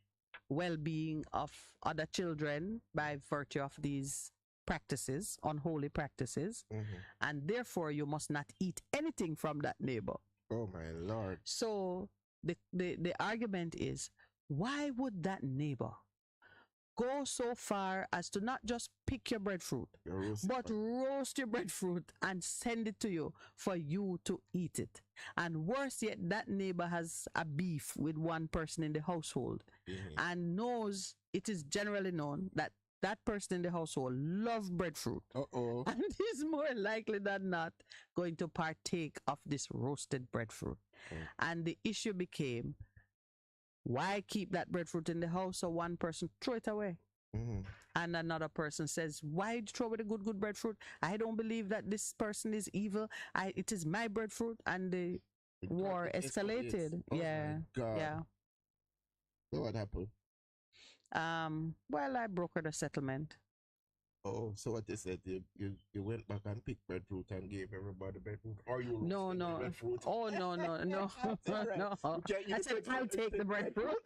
well-being of other children by virtue of these practices, unholy practices, and therefore you must not eat anything from that neighbor. Oh my Lord. So the argument is, why would that neighbor go so far as to not just pick your breadfruit, but roast your breadfruit and send it to you for you to eat it? And worse yet, that neighbor has a beef with one person in the household and knows, it is generally known that that person in the household loves breadfruit and is more likely than not going to partake of this roasted breadfruit. And the issue became, why keep that breadfruit in the house? So one person throw it away. And another person says, why throw away the good breadfruit? I don't believe that this person is evil. It is my breadfruit. And the war escalated. Oh my God. Yeah. So what happened? Well, I brokered a settlement. Oh, so what they said, you went back and picked breadfruit and gave everybody breadfruit, or you no breadfruit? Oh no Right. no I said I'll take the breadfruit.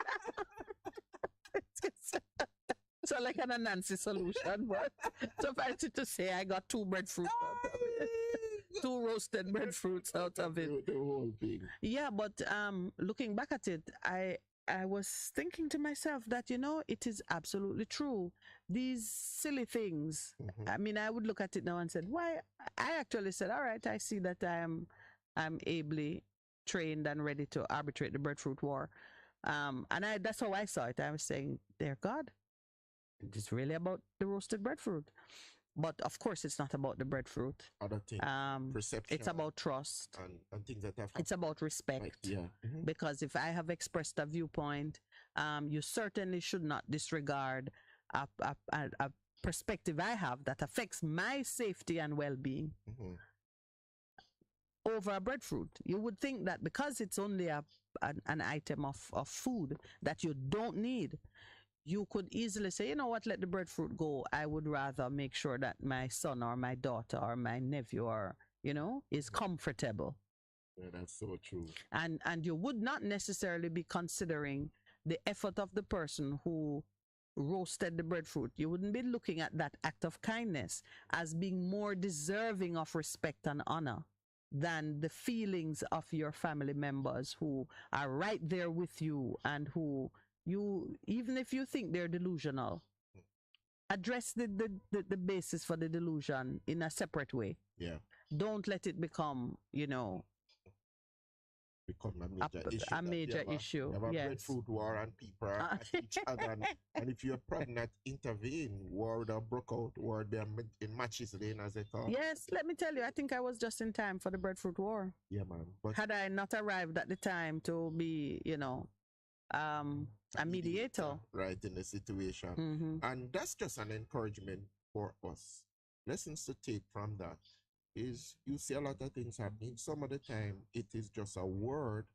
So like an Nancy solution, but suffice it to say, I got 2 breadfruits out of it. 2 roasted breadfruits out of it. The whole thing. Yeah, but looking back at it, I was thinking to myself that, it is absolutely true. These silly things, I mean, I would look at it now and said, why? I actually said, all right, I see that I'm ably trained and ready to arbitrate the breadfruit war. And that's how I saw it. I was saying, dear God, it's really about the roasted breadfruit. But of course, it's not about the breadfruit. Other things, perception. It's about trust. And things that have. It's about respect. Yeah. Because if I have expressed a viewpoint, you certainly should not disregard a perspective I have that affects my safety and well-being over a breadfruit. You would think that because it's only an item of food that you don't need, you could easily say, you know what, let the breadfruit go. I would rather make sure that my son or my daughter or my nephew is comfortable. Yeah, that's so true. And you would not necessarily be considering the effort of the person who roasted the breadfruit. You wouldn't be looking at that act of kindness as being more deserving of respect and honor than the feelings of your family members who are right there with you and who even if you think they're delusional, address the basis for the delusion in a separate way. Yeah. Don't let it become, a major issue. You have a yes. breadfruit war and people are at each other. And if you're pregnant, intervene. War would have broke out. War would be in matches then, as they call. Yes, let me tell you, I think I was just in time for the breadfruit war. Yeah, man. But had I not arrived at the time to be, a mediator. Right, in the situation. And that's just an encouragement for us. Lessons to take from that. is you see a lot of things happening. Some of the time, it is just a word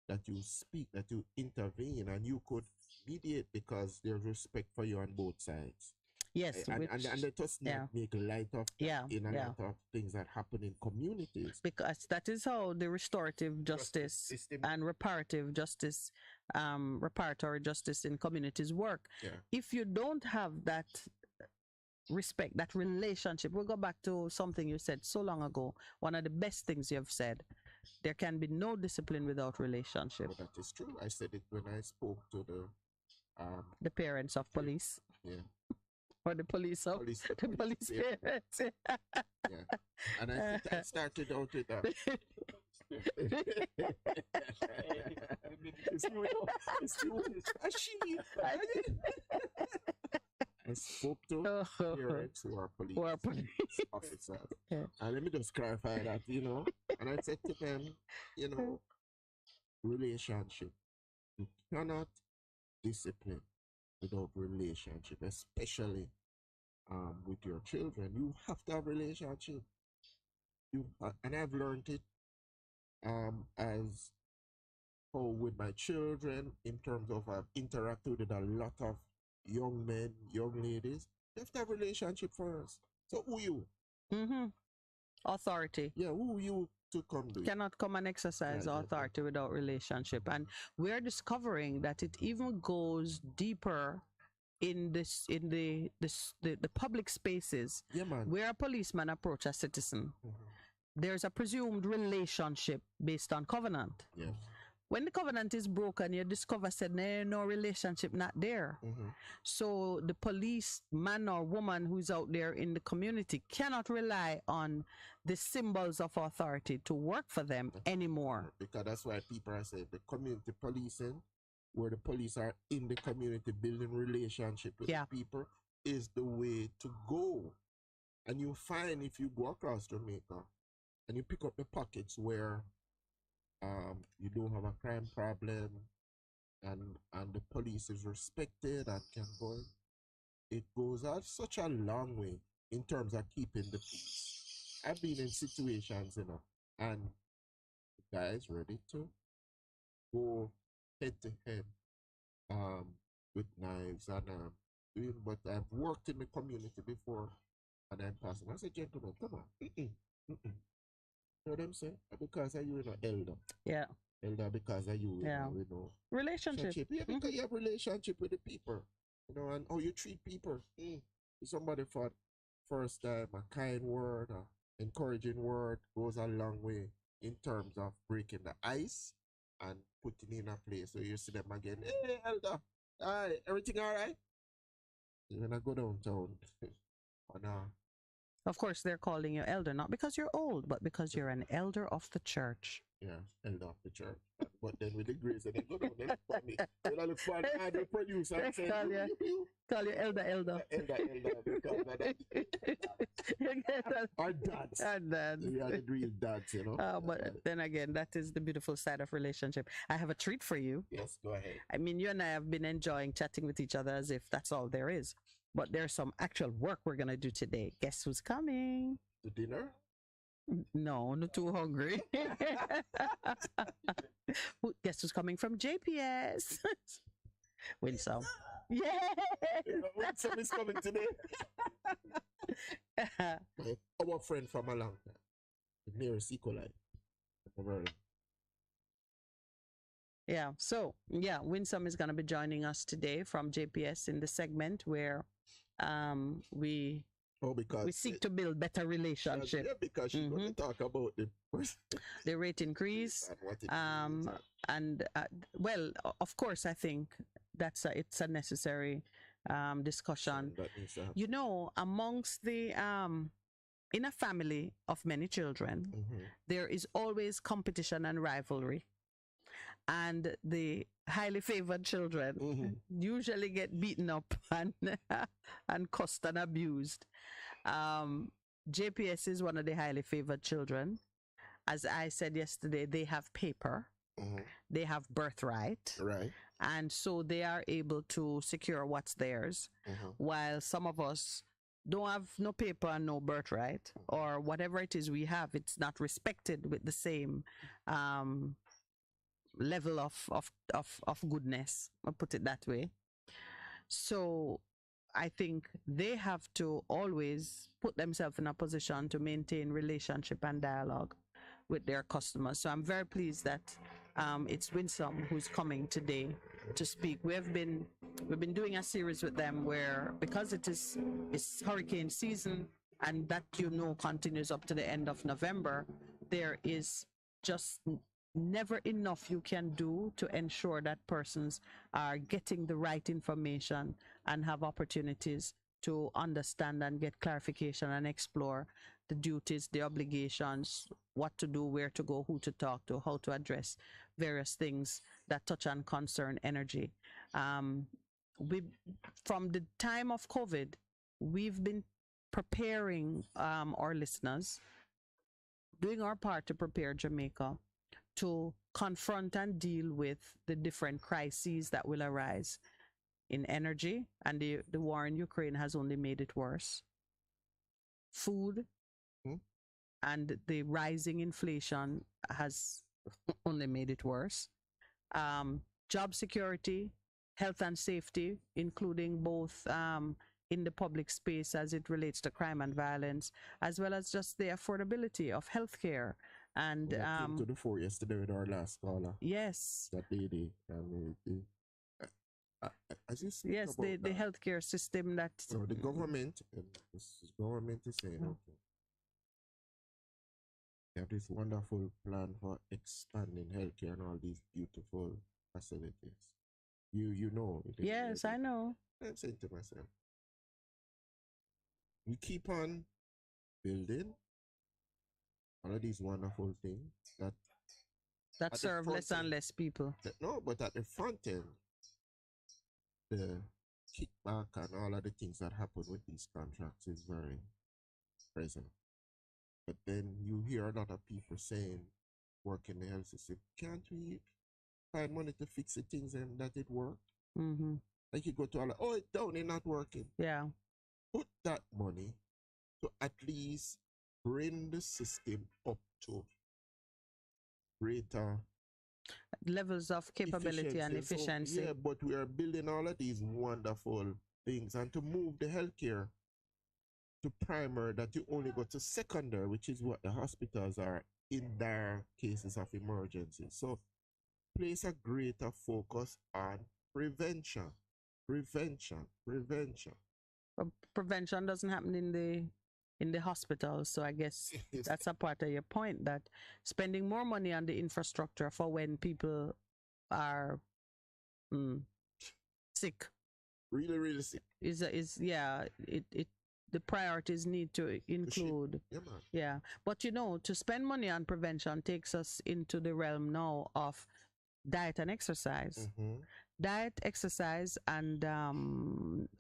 that you speak, that you intervene, and you could mediate because there's respect for you on both sides. Yes, and let us not make light of in a lot of things that happen in communities. Because that is how the restorative justice and reparative justice, reparatory justice in communities work. Yeah. If you don't have that respect, that relationship, we'll go back to something you said so long ago. One of the best things you have said, there can be no discipline without relationship. But that is true. I said it when I spoke to the parents of police. Yeah. Or the police of the police parents. Yeah. And I think I started out with that. I spoke to parents who are police officers. Yeah. And let me just clarify that, and I said to them, relationship. You cannot discipline without relationship, especially with your children. You have to have relationship. And I've learned it as with my children in terms of I've interacted with a lot of young men, young ladies. You have to have relationship first. So who you? Authority. Yeah, who you to come do? Cannot come and exercise authority without relationship. And we're discovering that it even goes deeper in the public spaces. Yeah, man. Where a policeman approach a citizen. There's a presumed relationship based on covenant. Yes. When the covenant is broken, you discover said no relationship not there. So the policeman or woman who's out there in the community cannot rely on the symbols of authority to work for them anymore. Because that's why people are saying the community policing, where the police are in the community building relationship with the people, is the way to go. And you find if you go across Jamaica and you pick up the pockets where you don't have a crime problem and the police is respected and can go, it goes out such a long way in terms of keeping the peace. I've been in situations, and the guys ready to go head to head with knives and but I've worked in the community before, and I'm passing. I said, gentlemen, come on. You know what I'm saying? Because of you, elder. Yeah. Elder because of you, Relationship. Yeah, because you have relationship with the people, and how you treat people. If somebody for first time, a kind word, a encouraging word goes a long way in terms of breaking the ice and putting in a place. So you see them again, hey, elder, hi, everything all right? You're going to go downtown. Of course, they're calling you elder, not because you're old, but because you're an elder of the church. Yeah, elder of the church. But then with the grace, they go down, they look for me. When I look for the producer and say, call you elder. Elder, because of that. Our dads. Our dads. We are the real dads, But then again, that is the beautiful side of relationship. I have a treat for you. Yes, go ahead. I mean, you and I have been enjoying chatting with each other as if that's all there is. But there's some actual work we're going to do today. Guess who's coming? To dinner? No, not too hungry. Guess who's coming from JPS? Winsome. Yeah! Winsome is coming today. Our friend from a long time. The nearest equalizer. Yeah, so, Winsome is going to be joining us today from JPS in the segment where we seek to build better relationship. Yeah, because she's going to talk about the rate increase. And well, of course, I think it's a necessary discussion. Amongst the in a family of many children, there is always competition and rivalry. And the highly favored children usually get beaten up and cussed and abused. JPS is one of the highly favored children. As I said yesterday, they have paper, they have birthright, right, and so they are able to secure what's theirs, while some of us don't have no paper and no birthright, or whatever it is we have, it's not respected with the same level of goodness, I'll put it that way. So I think they have to always put themselves in a position to maintain relationship and dialogue with their customers. So I'm very pleased that it's Winsome who's coming today to speak. We've been doing a series with them where, because it's hurricane season, and that continues up to the end of November, there is just never enough you can do to ensure that persons are getting the right information and have opportunities to understand and get clarification and explore the duties, the obligations, what to do, where to go, who to talk to, how to address various things that touch and concern energy. From the time of COVID, we've been preparing our listeners, doing our part to prepare Jamaica to confront and deal with the different crises that will arise in energy, and the war in Ukraine has only made it worse. Food and the rising inflation has only made it worse. Job security, health and safety, including both in the public space as it relates to crime and violence, as well as just the affordability of healthcare. And came to the fore yesterday with our last caller. Yes. That lady. As you speak yes, about the healthcare system that. So the government, and this government is saying, okay, they have this wonderful plan for expanding healthcare and all these beautiful facilities. You know. Yes, I know. I'm saying to myself, we keep on building all of these wonderful things that serve less and less people. But at the front end, the kickback and all of the things that happen with these contracts is very present. But then you hear a lot of people saying, work in the health system, can't we find money to fix the things and that it worked? Mm-hmm. Like you go to all, it's down, it's not working. Yeah. Put that money to at least bring the system up to greater levels of capability and efficiency. So, yeah, but we are building all of these wonderful things, and to move the healthcare to primary, that you only go to secondary, which is what the hospitals are in their cases of emergency. So place a greater focus on prevention. But prevention doesn't happen in the hospitals, so I guess that's a part of your point, that spending more money on the infrastructure for when people are sick, really sick, the priorities need to include. Yeah, but to spend money on prevention takes us into the realm now of diet and exercise. Mm-hmm. Diet, exercise, and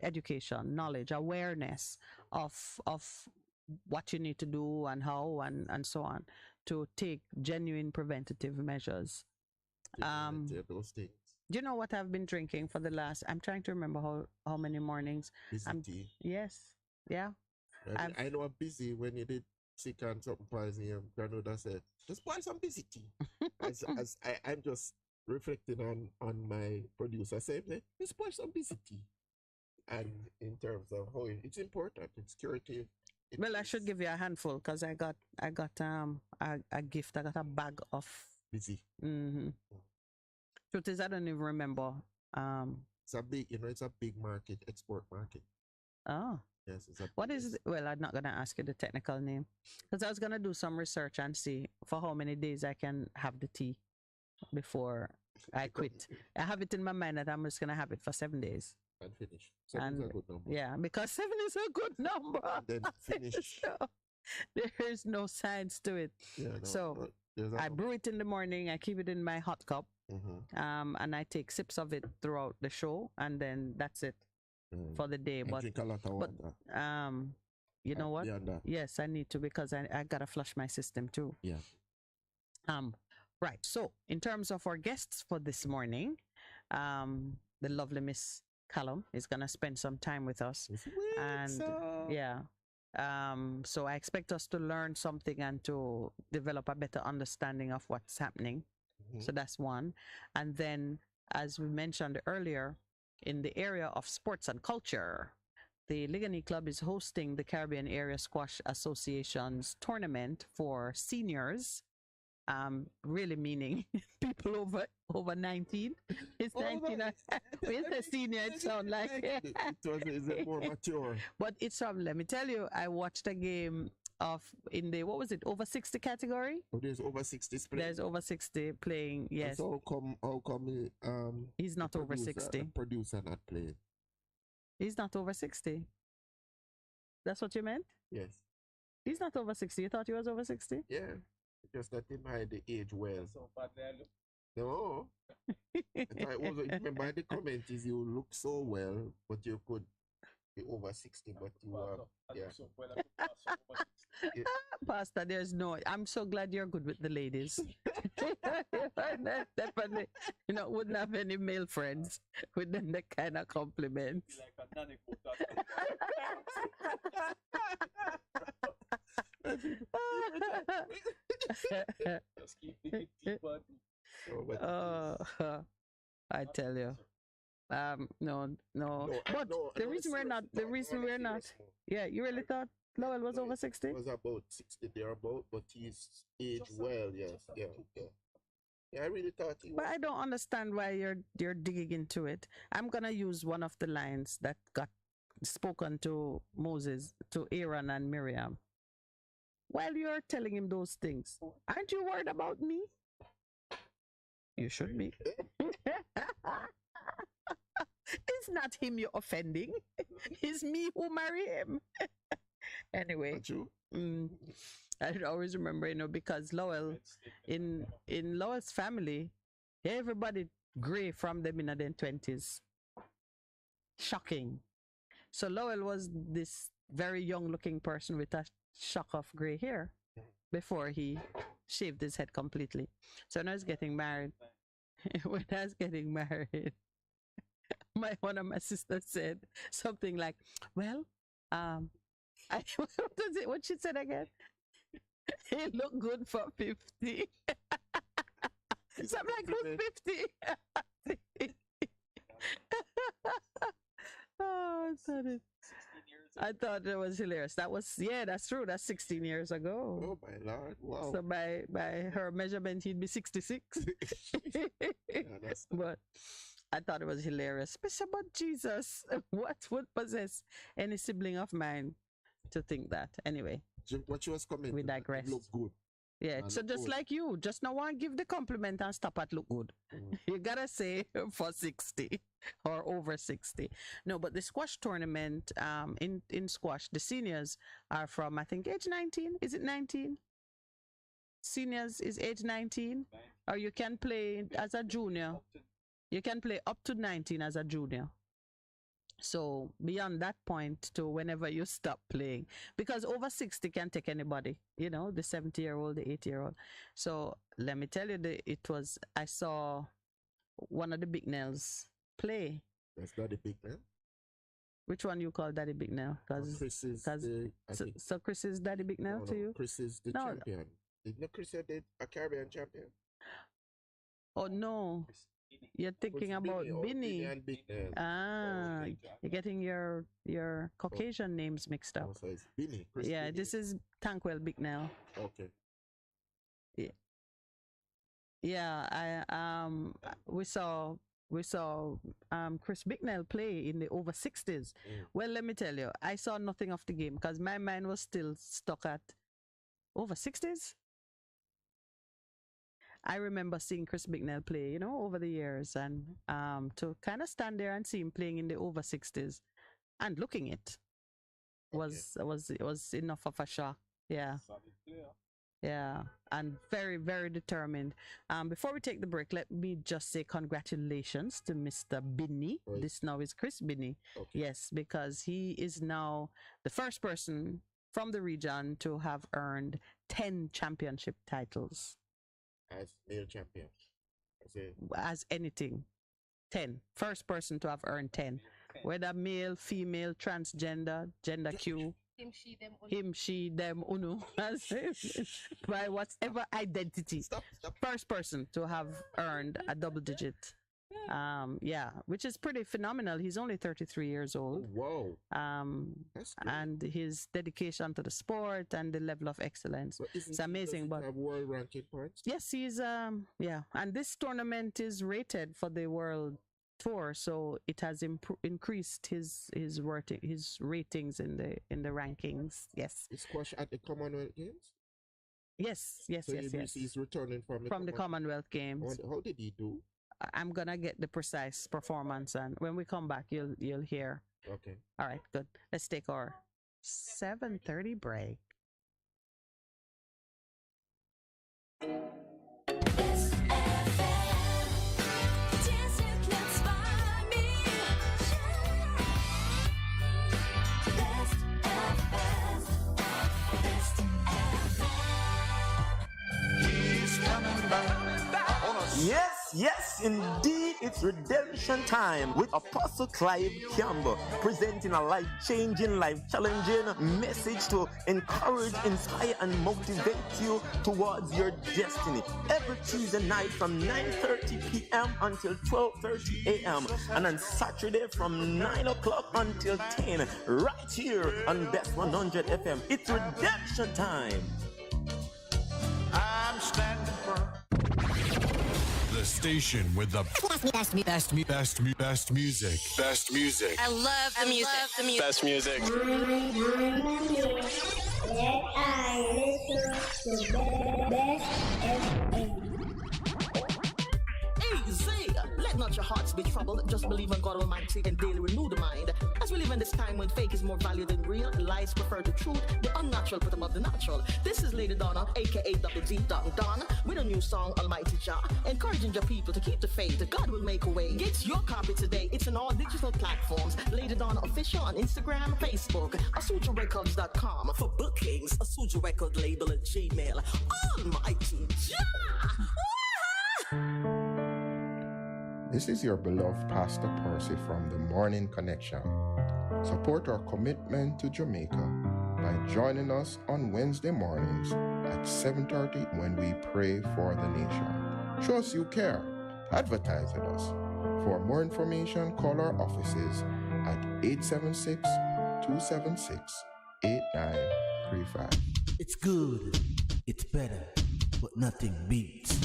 education, knowledge, awareness of what you need to do and how and so on to take genuine preventative measures. Those things. Do you know what I've been drinking for the last? I'm trying to remember how many mornings. Tea. Yes. Yeah. I know I'm busy when you did sick and something poison. Your grandmother said, just buy some busy tea. as I'm just reflecting on my producer saying, just buy some busy tea. And in terms of how it's important, it's curative. Well, I should give you a handful because I got a gift. I got a bag of busy. Mm-hmm. Truth is, I don't even remember. It's a big market, export market. Oh. Yes, what is it? Well, I'm not gonna ask you the technical name because I was gonna do some research and see for how many days I can have the tea before I quit. I have it in my mind that I'm just gonna have it for 7 days. And finish. 7 is a good number. Yeah, because 7 is a good number. And then finish. There's no science to it. Yeah, so I brew it in the morning. I keep it in my hot cup, and I take sips of it throughout the show, and then that's it for the day. But drink a lot of water. You know what? Yes, I need to because I gotta flush my system too. Yeah. Right. So in terms of our guests for this morning, the lovely Miss Callum is going to spend some time with us. And yeah. So I expect us to learn something and to develop a better understanding of what's happening. So that's one. And then, as we mentioned earlier, in the area of sports and culture, the Ligani Club is hosting the Caribbean Area Squash Association's tournament for seniors, really meaning people over 19. It's 19. It's a senior, it sounds like. Is it more mature? But it's let me tell you, I watched a game in the, what was it, over 60 category? Oh, there's over 60 playing. There's over 60 playing, yes. So how come he's not over 60? The producer not playing? He's not over 60. That's what you meant? Yes. He's not over 60. You thought he was over 60? Yeah. Just that him hide the age well. No. I thought it was, remember the comment is you look so well, but you could be over 60, but you are, yeah. Pastor, there's no, I'm so glad you're good with the ladies. Definitely, wouldn't have any male friends with them that kind of compliments. I tell you. No. But the reason we're not, yeah, you really thought Lowell was over 60? He was about 60 thereabout, but he's aged well, yes. Yeah. Yeah, I really thought he was. But I don't understand why you're digging into it. I'm gonna use one of the lines that got spoken to Moses, to Aaron and Miriam. While you're telling him those things, aren't you worried about me? You should be. It's not him you're offending. It's me who marry him. Anyway, I always remember, because Lowell, in Lowell's family, everybody gray from them in their 20s. Shocking. So Lowell was this very young-looking person with a shock of gray hair before he shaved his head completely. So when I was getting married, one of my sisters said something like, well, what she said again? He looked good for 50. So I'm like, who's 50? Oh, I thought it was hilarious. That's true. That's 16 years ago. Oh my Lord! Wow. So by her measurement, he'd be 66. But I thought it was hilarious. But Jesus, what would possess any sibling of mine to think that? Anyway, what you was commenting, we digress. Look good. Yeah, so just like you, just now want to give the compliment and stop at look good. You gotta say for 60 or over 60. No, but the squash tournament, in squash, the seniors are from, I think, age 19. Is it 19? Seniors is age 19, or you can play as a junior. You can play up to 19 as a junior. So beyond that point to whenever you stop playing, because over 60 can take anybody, the 70-year-old, the 80-year-old. So let me tell you, I saw one of the Big Nails play. That's Daddy Big Nail? Which one you call Daddy Big Nail? So Chris is Daddy Big Nail to you? Chris is the champion. Didn't Chris a Caribbean champion? Oh no. You're thinking about Binny. You're getting your Caucasian names mixed up. So it's Binny. Yeah, this is Tankwell Bicknell. Okay. Yeah, we saw Chris Bicknell play in the over 60s. Well, let me tell you, I saw nothing of the game because my mind was still stuck at over 60s. I remember seeing Chris Bicknell play, over the years, and to kind of stand there and see him playing in the over 60s and looking it was enough of a shock. Yeah. Yeah, and very, very determined. Before we take the break, let me just say congratulations to Mr. Binney. Right. This now is Chris Binney. Okay. Yes, because he is now the first person from the region to have earned 10 championship titles. As male champion? As anything. 10. First person to have earned 10. Whether male, female, transgender, gender Q, him, she, them, uno, by whatever identity. First person to have earned a double digit. Yeah, which is pretty phenomenal. He's only 33 years old. Whoa. And his dedication to the sport and the level of excellence. It's amazing. But have world ranking points? Yes, he's yeah. And this tournament is rated for the world tour, so it has increased his ratings in the rankings. Yes. Is squash at the Commonwealth Games? Yes. So he's returning from the Commonwealth Games. How did he do? I'm gonna get the precise performance, and when we come back, you'll hear. Okay. All right, good. Let's take our 7:30 break. Yes, indeed, it's redemption time with Apostle Clive Campbell, presenting a life-changing, life-challenging message to encourage, inspire, and motivate you towards your destiny. Every Tuesday night from 9:30 p.m. until 12:30 a.m. and on Saturday from 9 o'clock until 10, right here on Bess100 FM. It's redemption time. I'm standing firm. The station with the best music. Best music. I love the music. Best music. Let I listen to Bess FM. Easy. Let not your hearts be troubled. Just believe in God Almighty and daily renew the mind. As we live in this time when fake is more valued than real, lies prefer the truth, the unnatural put above the natural. This is Lady Donna, aka Double D Don, with a new song, Almighty Jah, encouraging your people to keep the faith. God will make a way. Get your copy today. It's on all digital platforms. Lady Donna Official on Instagram, Facebook, AsujaRecords.com. For bookings, Asuja Record label at Gmail. Almighty Jah. This is your beloved Pastor Percy from the Morning Connection. Support our commitment to Jamaica by joining us on Wednesday mornings at 7:30 when we pray for the nation. Show us you care. Advertise with us. For more information, call our offices at 876-276-8935. It's good, it's better, but nothing beats.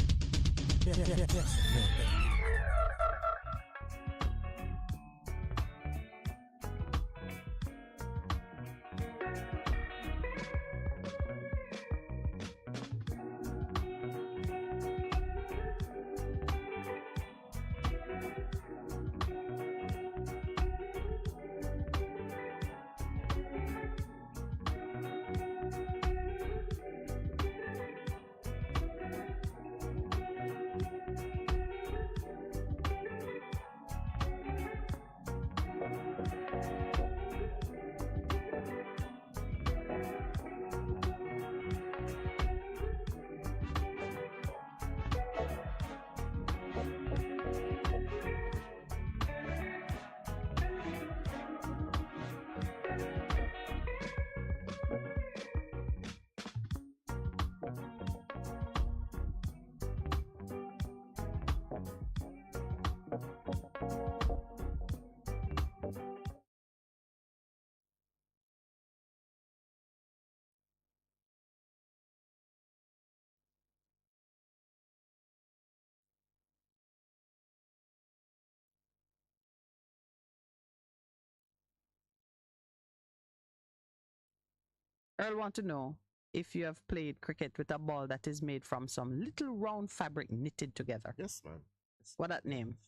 Earl want to know if you have played cricket with a ball that is made from some little round fabric knitted together. Yes, man. What that name?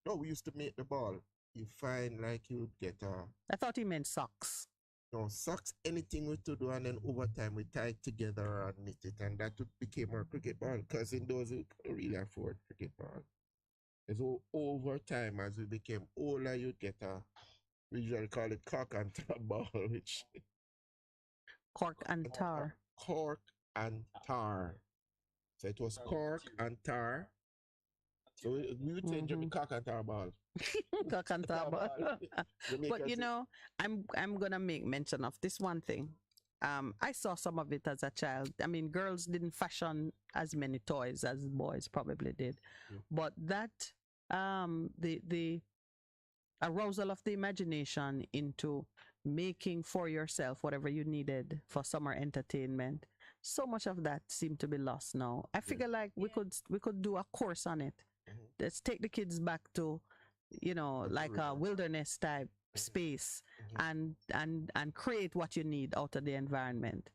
No, we used to make the ball. You find like you'd get a... I thought he meant socks. No, socks, anything we to do, and then over time we tie it together and knit it, and that became our cricket ball, because in those we couldn't really afford cricket ball. So over time, as we became older, you'd get a, we usually call it cork and tar ball, which... Cork and tar. Cork and tar. So it was cork and tar, So we would say cock and tar ball. Cock and tar ball. But you know, I'm gonna make mention of this one thing. I saw some of it as a child. I mean, girls didn't fashion as many toys as boys probably did, but that the arousal of the imagination into making for yourself whatever you needed for summer entertainment, so much of that seemed to be lost now. I figure like we could do a course on it. Let's take the kids back to, you know, like a wilderness type space and create what you need out of the environment,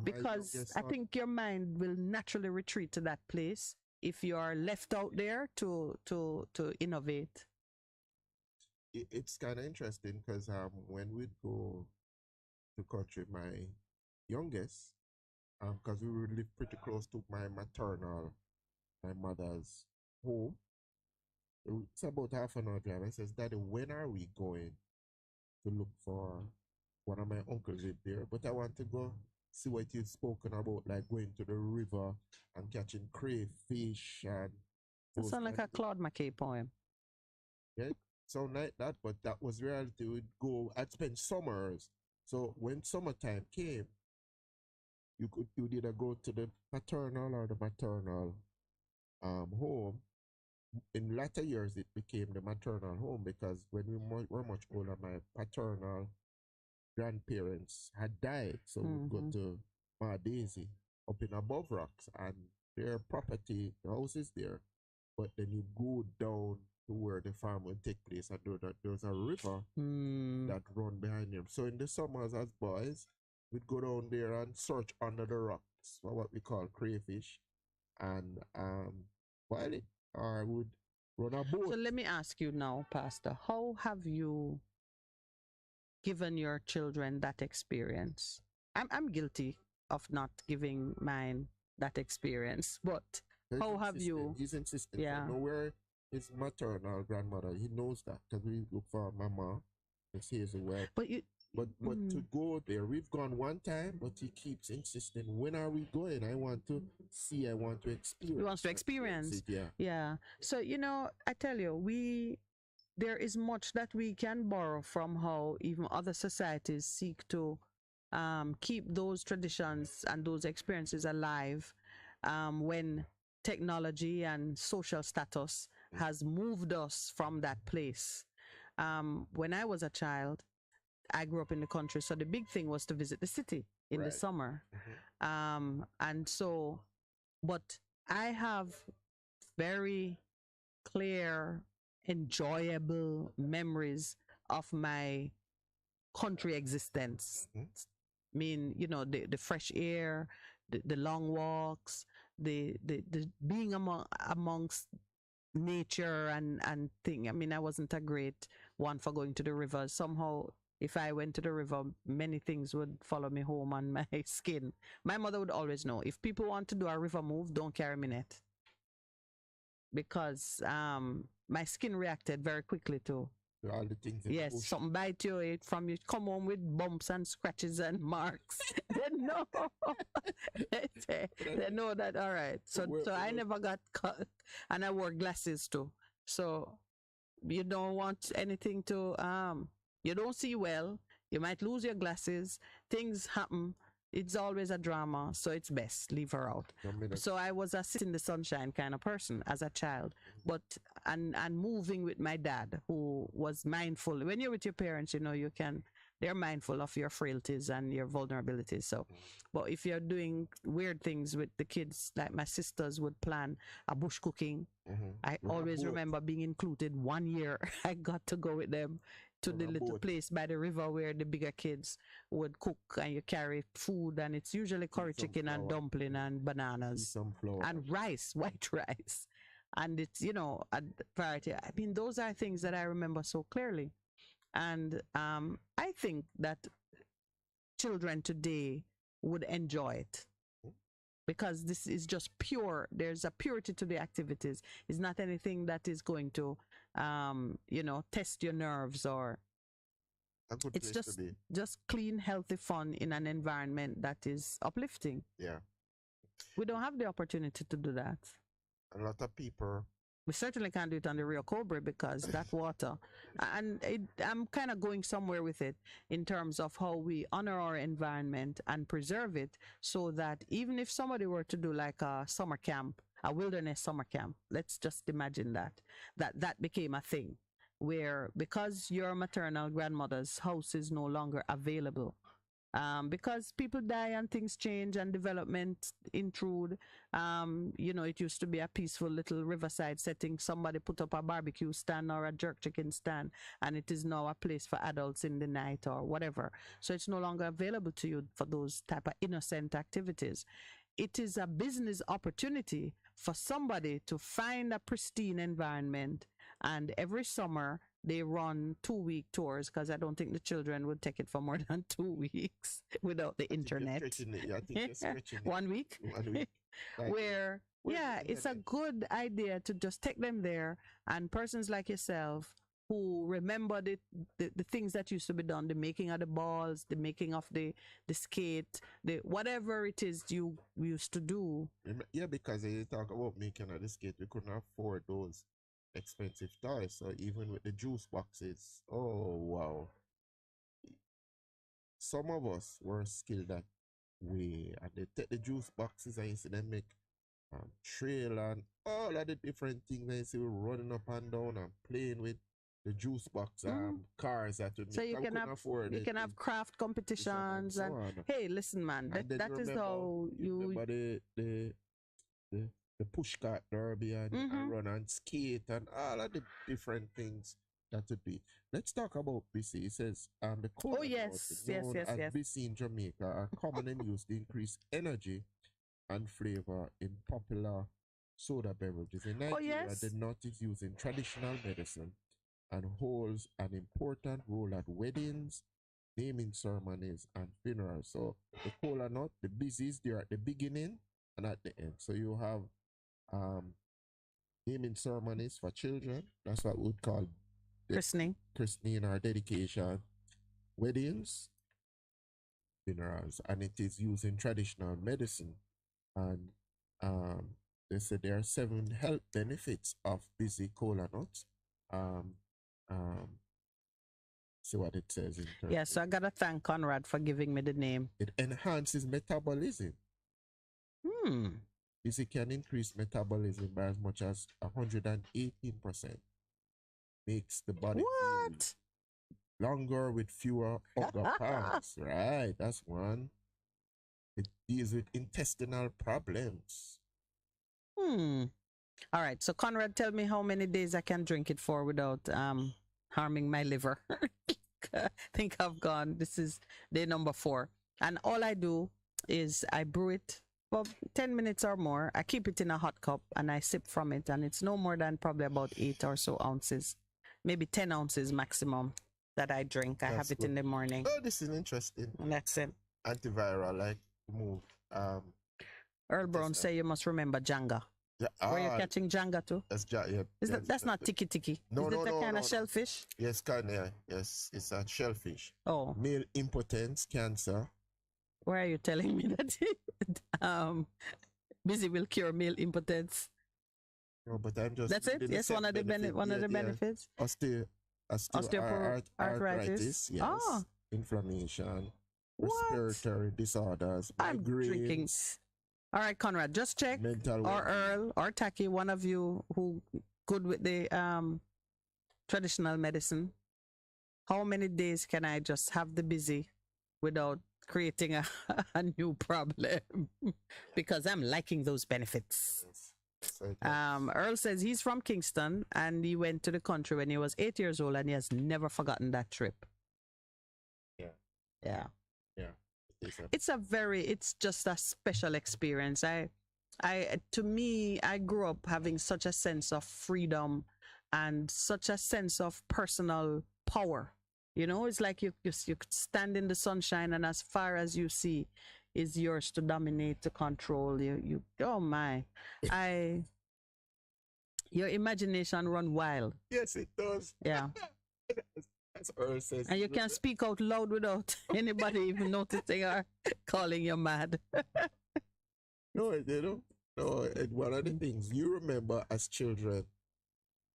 because I think your mind will naturally retreat to that place if you are left out there to innovate. It's kind of interesting because when we'd go to country, my youngest, because we would live pretty close to my mother's home. It's about half an hour drive. I says, Daddy, when are we going to look for one of my uncles live there? But I want to go see what you've spoken about, like going to the river and catching crayfish and. That sounds like a Claude McKay poem. Yeah, sound like that, but that was reality. We'd go. I'd spend summers. So when summertime came, you'd either go to the paternal or the maternal home. In latter years, it became the maternal home because when we were much older, my paternal grandparents had died. So we'd go to Ma Daisy up in Above Rocks, and their property, the house is there. But then you go down to where the farm would take place, and there's a river that run behind them. So in the summers as boys, we'd go down there and search under the rocks for what we call crayfish and boil it. Or would run a boat. So let me ask you now, Pastor, how have you given your children that experience? I'm guilty of not giving mine that experience, but how have you? He's insistent. Yeah. Know where his maternal grandmother, he knows that because we look for Mama. It's his way. But to go there, we've gone one time, but he keeps insisting, when are we going? I want to see, I want to experience. He wants to experience. Yeah. So, you know, I tell you, there is much that we can borrow from how even other societies seek to keep those traditions and those experiences alive when technology and social status has moved us from that place. When I was a child, I grew up in the country, so the big thing was to visit the city in the summer. And so, but I have very clear, enjoyable memories of my country existence. I mean, you know, the fresh air, the long walks, the being amongst nature and thing. I mean, I wasn't a great one for going to the river. Somehow, if I went to the river, many things would follow me home on my skin. My mother would always know, if people want to do a river move, don't carry Minett. Because my skin reacted very quickly to all the things. Yes, something bite you from you come home with bumps and scratches and marks. They know. they know that, all right. So I never got cut, and I wore glasses too. So you don't want anything to you don't see well, you might lose your glasses, things happen. It's always a drama, so it's best leave her out. So I was a sit in the sunshine kind of person as a child, but and moving with my dad, who was mindful. When you're with your parents, you know, they're mindful of your frailties and your vulnerabilities. So, but if you're doing weird things with the kids, like my sisters would plan a bush cooking. I always remember being included. 1 year I got to go with them to the little place by the river where the bigger kids would cook, and you carry food, and it's usually curry chicken and dumpling and bananas and rice, white rice. And it's, you know, a variety. I mean, those are things that I remember so clearly. And I think that children today would enjoy it, because this is just pure. There's a purity to the activities. It's not anything that is going to, you know, test your nerves, or it's just clean, healthy fun in an environment that is uplifting. Yeah. We don't have the opportunity to do that. A lot of people We certainly can't do it on the Rio Cobre because that water. And I'm kind of going somewhere with it in terms of how we honor our environment and preserve it so that even if somebody were to do like a summer camp, a wilderness summer camp, let's just imagine that became a thing where because your maternal grandmother's house is no longer available, because people die and things change and development intrude. It used to be a peaceful little riverside setting. Somebody put up a barbecue stand or a jerk chicken stand, and it is now a place for adults in the night or whatever. So it's no longer available to you for those type of innocent activities. It is a business opportunity for somebody to find a pristine environment, and every summer they run 2-week tours because I don't think the children would take it for more than 2 weeks without the internet. One week? 1 week. Where it's a good idea to just take them there, and persons like yourself who remember the things that used to be done, the making of the balls, the making of the skate, the whatever it is you used to do. Yeah, because you talk about making of the skate, we couldn't afford those expensive toys. So even with the juice boxes, oh wow. Some of us were skilled that way, and they take the juice boxes and you see them make trail and all of the different things that you see running up and down and playing with the juice box cars that would so you can have craft competitions and hey, listen, man, that is how you remember the push cart derby and run and skate and all of the different things that would be. Let's talk about BC. It says the cola yes. BC in Jamaica are common in use to increase energy and flavor in popular soda beverages. In Nigeria, the nut is used in traditional medicine and holds an important role at weddings, naming ceremonies, and funerals. So the cola nut, the busies, they're at the beginning and at the end. So you have naming ceremonies for children. That's what we would call christening or dedication, weddings, funerals, and it is used in traditional medicine. And they said there are 7 health benefits of busy cola nuts. See what it says in terms. Yeah, so I gotta thank Conrad for giving me the name. It enhances metabolism. Busy can increase metabolism by as much as 118%. Makes the body feel longer with fewer hunger pangs. Right, that's one. It deals with intestinal problems. All right, so Conrad, tell me how many days I can drink it for without harming my liver. I think I've gone. This is day number 4. And all I do is I brew it for 10 minutes or more. I keep it in a hot cup and I sip from it. And it's no more than probably about 8 or so ounces, maybe 10 ounces maximum that I drink. That's I have it good. In the morning. Oh, this is interesting. And that's it. Antiviral, like move. Earl Brown say you must remember Janga. Were you catching Janga too? That's yeah. That's not tiki tiki. No, is it a kind of shellfish? Yes, kind of. Yes, it's a shellfish. Oh. Male impotence, cancer. Why are you telling me that busy will cure male impotence? No, but I'm just. That's it. Yes, one of the benefits. Osteoarthritis. Yes. Oh. Inflammation. Respiratory disorders. I'm drinking. All right, Conrad, just check. Mental or Earl or Taki, one of you who good with the traditional medicine. How many days can I just have the busy without creating a new problem? Because I'm liking those benefits. Earl says he's from Kingston and he went to the country when he was 8 years old and he has never forgotten that trip. Yeah. It's just a special experience. To me, I grew up having such a sense of freedom and such a sense of personal power. You know, it's like you stand in the sunshine and as far as you see is yours to dominate, to control. You oh my. Your imagination run wild. Yes, it does. Yeah. As Earl says. And you can speak out loud without anybody even noticing or calling you mad. No, they don't. No, one of the things you remember as children,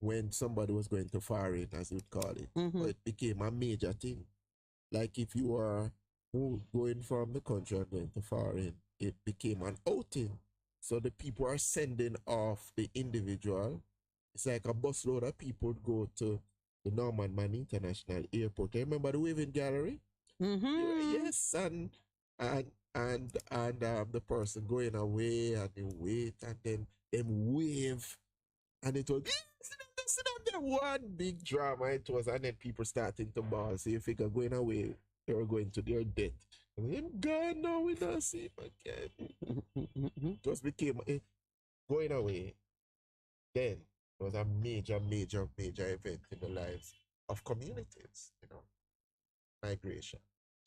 when somebody was going to foreign, as you'd call it. So it became a major thing. Like if you are going from the country and going to foreign, it became an outing. So the people are sending off the individual. It's like a busload of people go to the Norman Man International Airport. Remember the waving gallery? Yes, and the person going away and they wait and then them wave and it was sit down there. One big drama it was, and then people starting to ball. So you figure going away, they were going to their death. And then gone now, we don't see him again. Just became going away. Then it was a major event in the lives of communities, migration.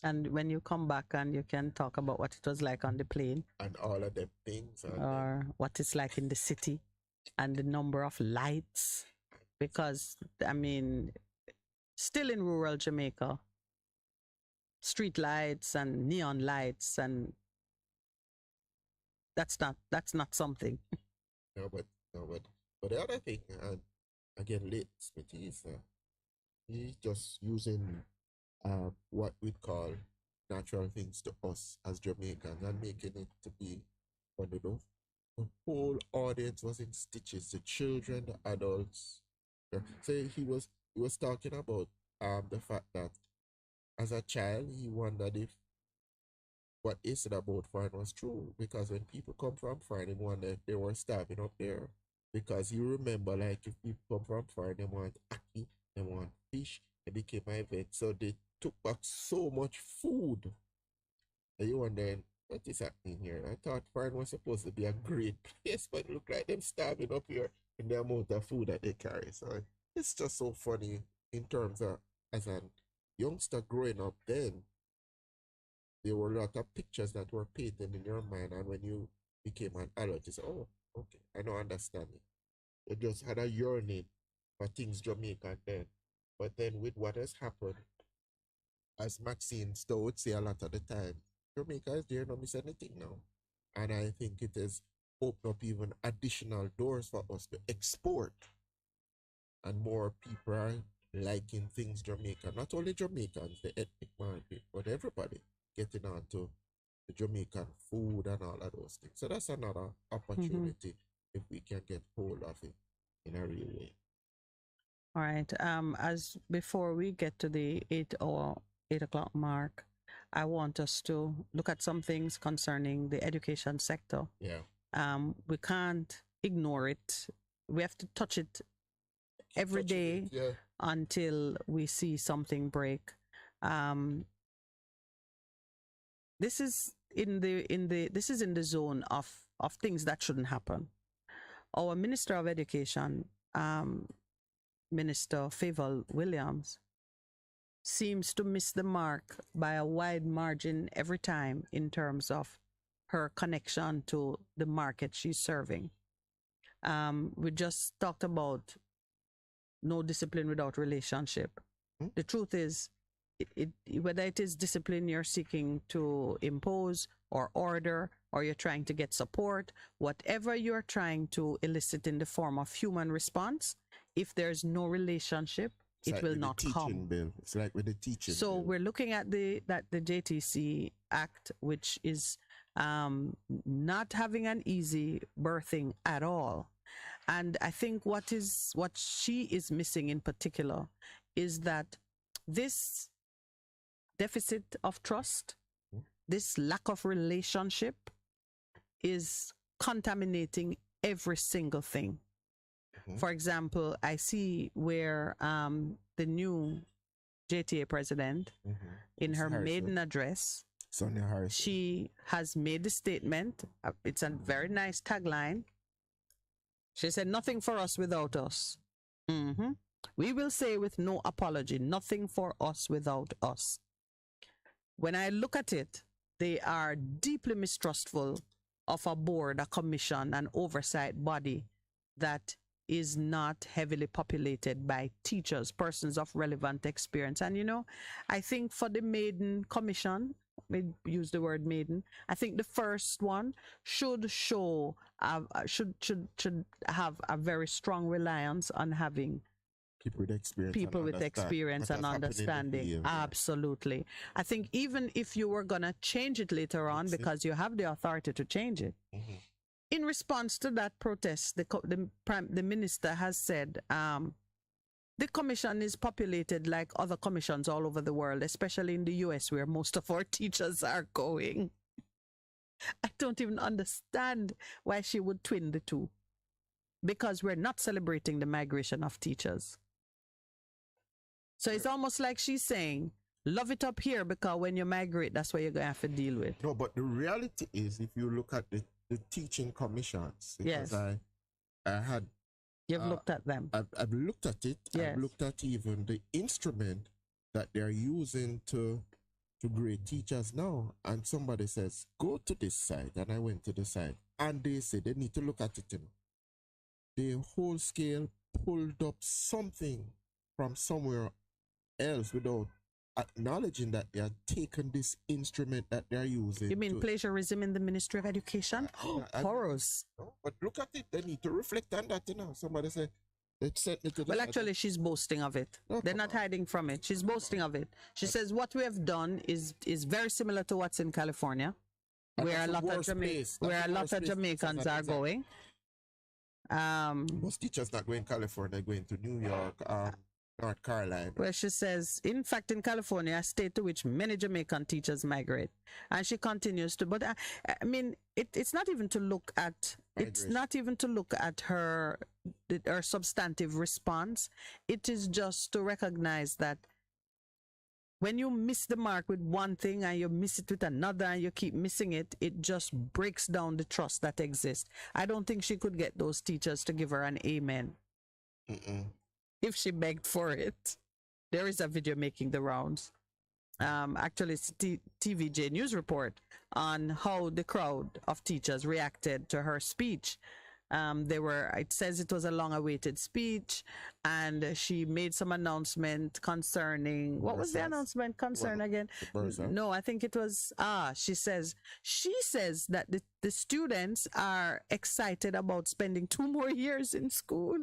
And when you come back and you can talk about what it was like on the plane. And all of them things. Or what it's like in the city. And the number of lights. Because, I mean, still in rural Jamaica, street lights and neon lights, and that's not something. No, but the other thing, and again, late Smithy is he's just using what we'd call natural things to us as Jamaicans and making it to be one of those. The whole audience was in stitches, the children, the adults. So he was talking about the fact that as a child he wondered if what he said about foreign was true, because when people come from foreign, he wondered if they were starving up there, because you remember, like, if people come from foreign, they want ackee, they want fish, it became an event, so they took back so much food. And you wondering, what is happening here? I thought foreign was supposed to be a great place, but it looked like them starving up here in the amount of food that they carry. So it's just so funny in terms of, as a youngster growing up then, there were a lot of pictures that were painted in your mind, and when you became an adult, you said, oh, okay, I don't understand it. You just had a yearning for things Jamaican then. But then with what has happened, as Maxine Stowe would say a lot of the time, Jamaica is there, not miss anything now. And I think it has opened up even additional doors for us to export. And more people are liking things Jamaican. Not only Jamaicans, the ethnic market, but everybody getting on to the Jamaican food and all of those things. So that's another opportunity if we can get hold of it in a real way. All right. As before we get to the 8 o'clock mark, I want us to look at some things concerning the education sector. Yeah. We can't ignore it. We have to touch it every day until we see something break. This is in the zone of things that shouldn't happen. Our Minister of Education, Minister Percival Williams, seems to miss the mark by a wide margin every time in terms of her connection to the market she's serving. We just talked about no discipline without relationship. The truth is, whether it is discipline you're seeking to impose or order, or you're trying to get support, whatever you're trying to elicit in the form of human response, if there's no relationship, it will not come. Bill. It's like with the teaching. So bill. we're looking at the JTC Act, which is not having an easy birthing at all. And I think what she is missing in particular is that this deficit of trust, this lack of relationship is contaminating every single thing. For example, I see where the new JTA president, in her maiden address, Sonia Harris, she has made the statement. It's a very nice tagline. She said, "Nothing for us without us." We will say with no apology, nothing for us without us. When I look at it, they are deeply mistrustful of a board, a commission, an oversight body that is not heavily populated by teachers, persons of relevant experience. And, I think for the maiden commission, we use the word maiden. I think the first one should show should have a very strong reliance on having people with experience and understanding. Absolutely. I think even if you were gonna change it later on, because you have the authority to change it. In response to that protest, the minister has said the commission is populated like other commissions all over the world, especially in the US, where most of our teachers are going. I don't even understand why she would twin the two, because we're not celebrating the migration of teachers. So it's almost like she's saying, love it up here, because when you migrate, that's what you're going to have to deal with. No, but the reality is, if you look at the teaching commissions, because I had... You've looked at them. I've looked at it. Yes. I've looked at even the instrument that they're using to grade teachers now. And somebody says, go to this side. And I went to the side. And they said they need to look at it. You know. The whole scale pulled up something from somewhere else without acknowledging that they are taking this instrument that they're using. You mean plagiarism in the Ministry of Education? Horrors. No, but look at it. They need to reflect on that, you know. Somebody said, they sent me to the... Well, actually, she's boasting of it. No, they're not hiding from it. She's boasting of it. She says what we have done is very similar to what's in California, where a lot of Jamaicans are going. Most teachers not going to California, going to New York, North Carolina. Where she says, in fact, in California, a state to which many Jamaican teachers migrate. And she continues to, but I mean, it's not even to look at, it's not even to look at her substantive response. It is just to recognize that when you miss the mark with one thing and you miss it with another and you keep missing it, it just breaks down the trust that exists. I don't think she could get those teachers to give her an amen. If she begged for it. There is a video making the rounds. Actually, it's a TVJ news report on how the crowd of teachers reacted to her speech. It says it was a long-awaited speech, and she made some announcement concerning, what was the announcement concern again? No, I think it was, she says that the students are excited about spending 2 more years in school.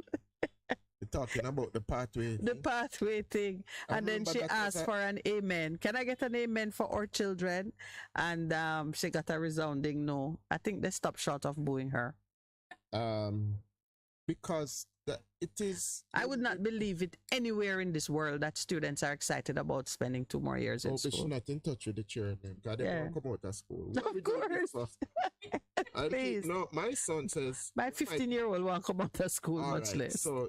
Talking about the pathway thing. The pathway thing. And then she asked for an amen. Can I get an amen for our children? And she got a resounding no. I think they stopped short of booing her. Because it is... I would not believe it anywhere in this world that students are excited about spending 2 more years in school. But she's not in touch with the children. God, they won't come out of school. Of course. Please. No, my son says... My 15-year-old won't come out of school, much less. So,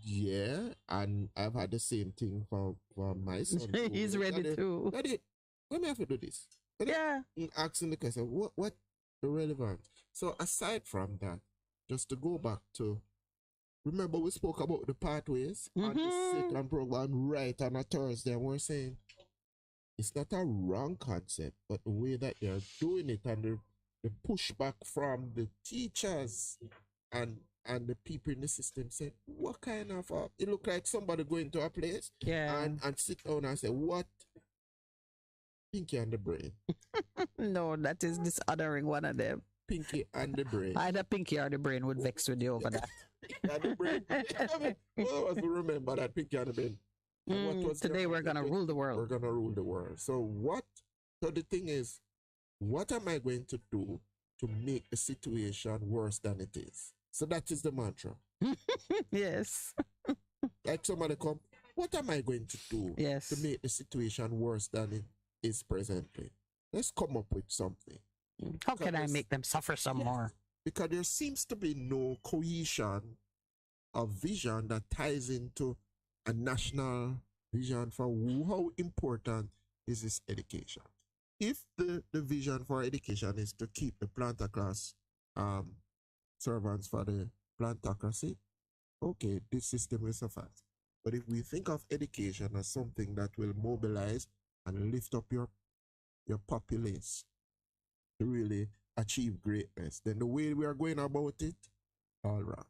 yeah, and I've had the same thing for my son. He's ready too. Daddy, when do I have to do this? Yeah. Asking the question, what the relevant? So aside from that, just to go back to, remember we spoke about the pathways on the second program right on a Thursday, and we're saying it's not a wrong concept, but the way that they're doing it and the pushback from the teachers and the people in the system said, what kind of it looked like somebody going to a place and sit down and say, what? Pinky and the brain. No, that is dishonoring one of them. Pinky and the brain. Either Pinky or the brain would vex with you over that. And the brain. All of us will remember that Pinky and the brain. Today we're going to rule the world. We're going to rule the world. So the thing is, what am I going to do to make the situation worse than it is? So that is the mantra. Yes. Like somebody come, what am I going to do to make the situation worse than it is presently? Let's come up with something. How can I make them suffer some more? Because there seems to be no cohesion of vision that ties into a national vision for how important is this education. If the vision for education is to keep the planter class servants for the plantocracy, okay, this system will suffice. But if we think of education as something that will mobilize and lift up your populace to really achieve greatness, then the way we are going about it, all wrong.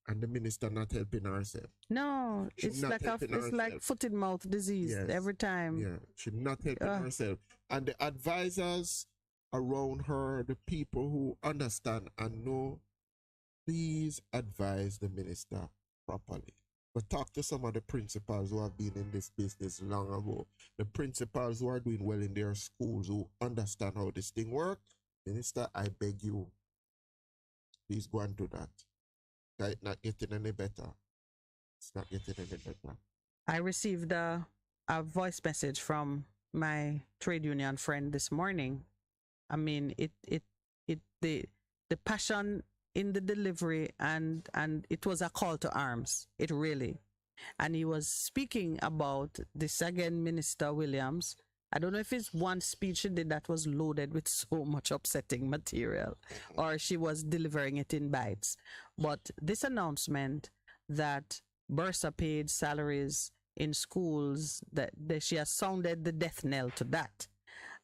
and the minister not helping herself. No, it's like foot and mouth disease every time. Yeah, she's not helping herself. And the advisors around her, the people who understand and know, please advise the minister properly. But talk to some of the principals who have been in this business long ago. The principals who are doing well in their schools, who understand how this thing works. Minister, I beg you, please go and do that. It's not getting any better. It's not getting any better. I received a voice message from my trade union friend this morning. I mean, the passion in the delivery and it was a call to arms. It really. And he was speaking about this again, Minister Williams. I don't know if it's one speech she did that was loaded with so much upsetting material, or she was delivering it in bites. But this announcement that Bursa paid salaries in schools, that she has sounded the death knell to that.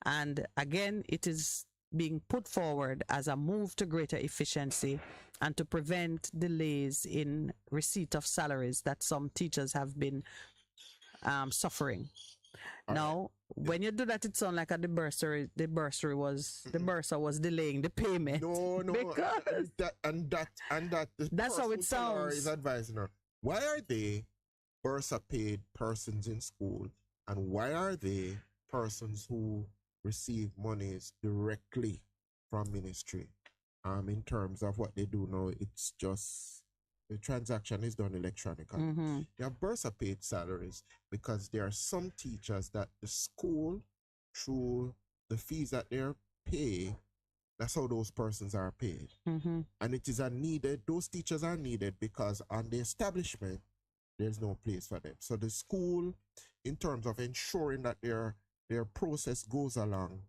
And again, it is being put forward as a move to greater efficiency and to prevent delays in receipt of salaries that some teachers have been suffering. Now, when you do that, it sounds like the bursary was delaying the payment. No, because that's how it sounds. Is advising her. Why are they Bursa paid persons in school, and why are they persons who receive monies directly from ministry? In terms of what they do now, it's just the transaction is done electronically. They have Bursa paid salaries because there are some teachers that the school, through the fees that they pay, that's how those persons are paid. And it is needed, those teachers are needed because on the establishment, there's no place for them. So the school, in terms of ensuring that their process goes along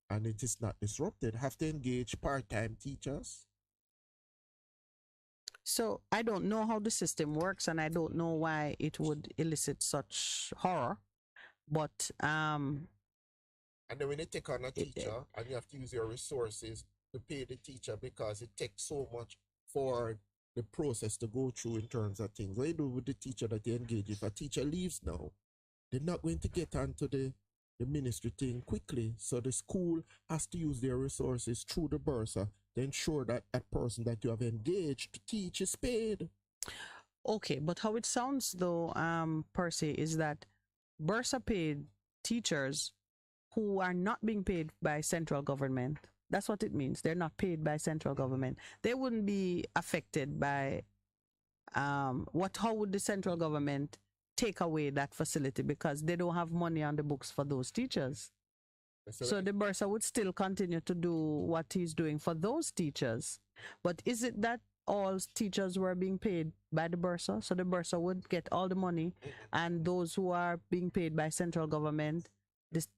and it is not disrupted, have to engage part-time teachers. So I don't know how the system works, and I don't know why it would elicit such horror. But and then when you take on a teacher and you have to use your resources to pay the teacher because it takes so much for the process to go through in terms of things. What you do with the teacher that you engage? If a teacher leaves now, they're not going to get onto the ministry thing quickly. So the school has to use their resources through the Bursa to ensure that that person that you have engaged to teach is paid. Okay, but how it sounds though, Percy, is that Bursa paid teachers who are not being paid by central government. That's what it means. They're not paid by central government. They wouldn't be affected by how would the central government take away that facility because they don't have money on the books for those teachers. So the Bursa would still continue to do what he's doing for those teachers. But is it that all teachers were being paid by the Bursa? So the Bursa would get all the money, and those who are being paid by central government,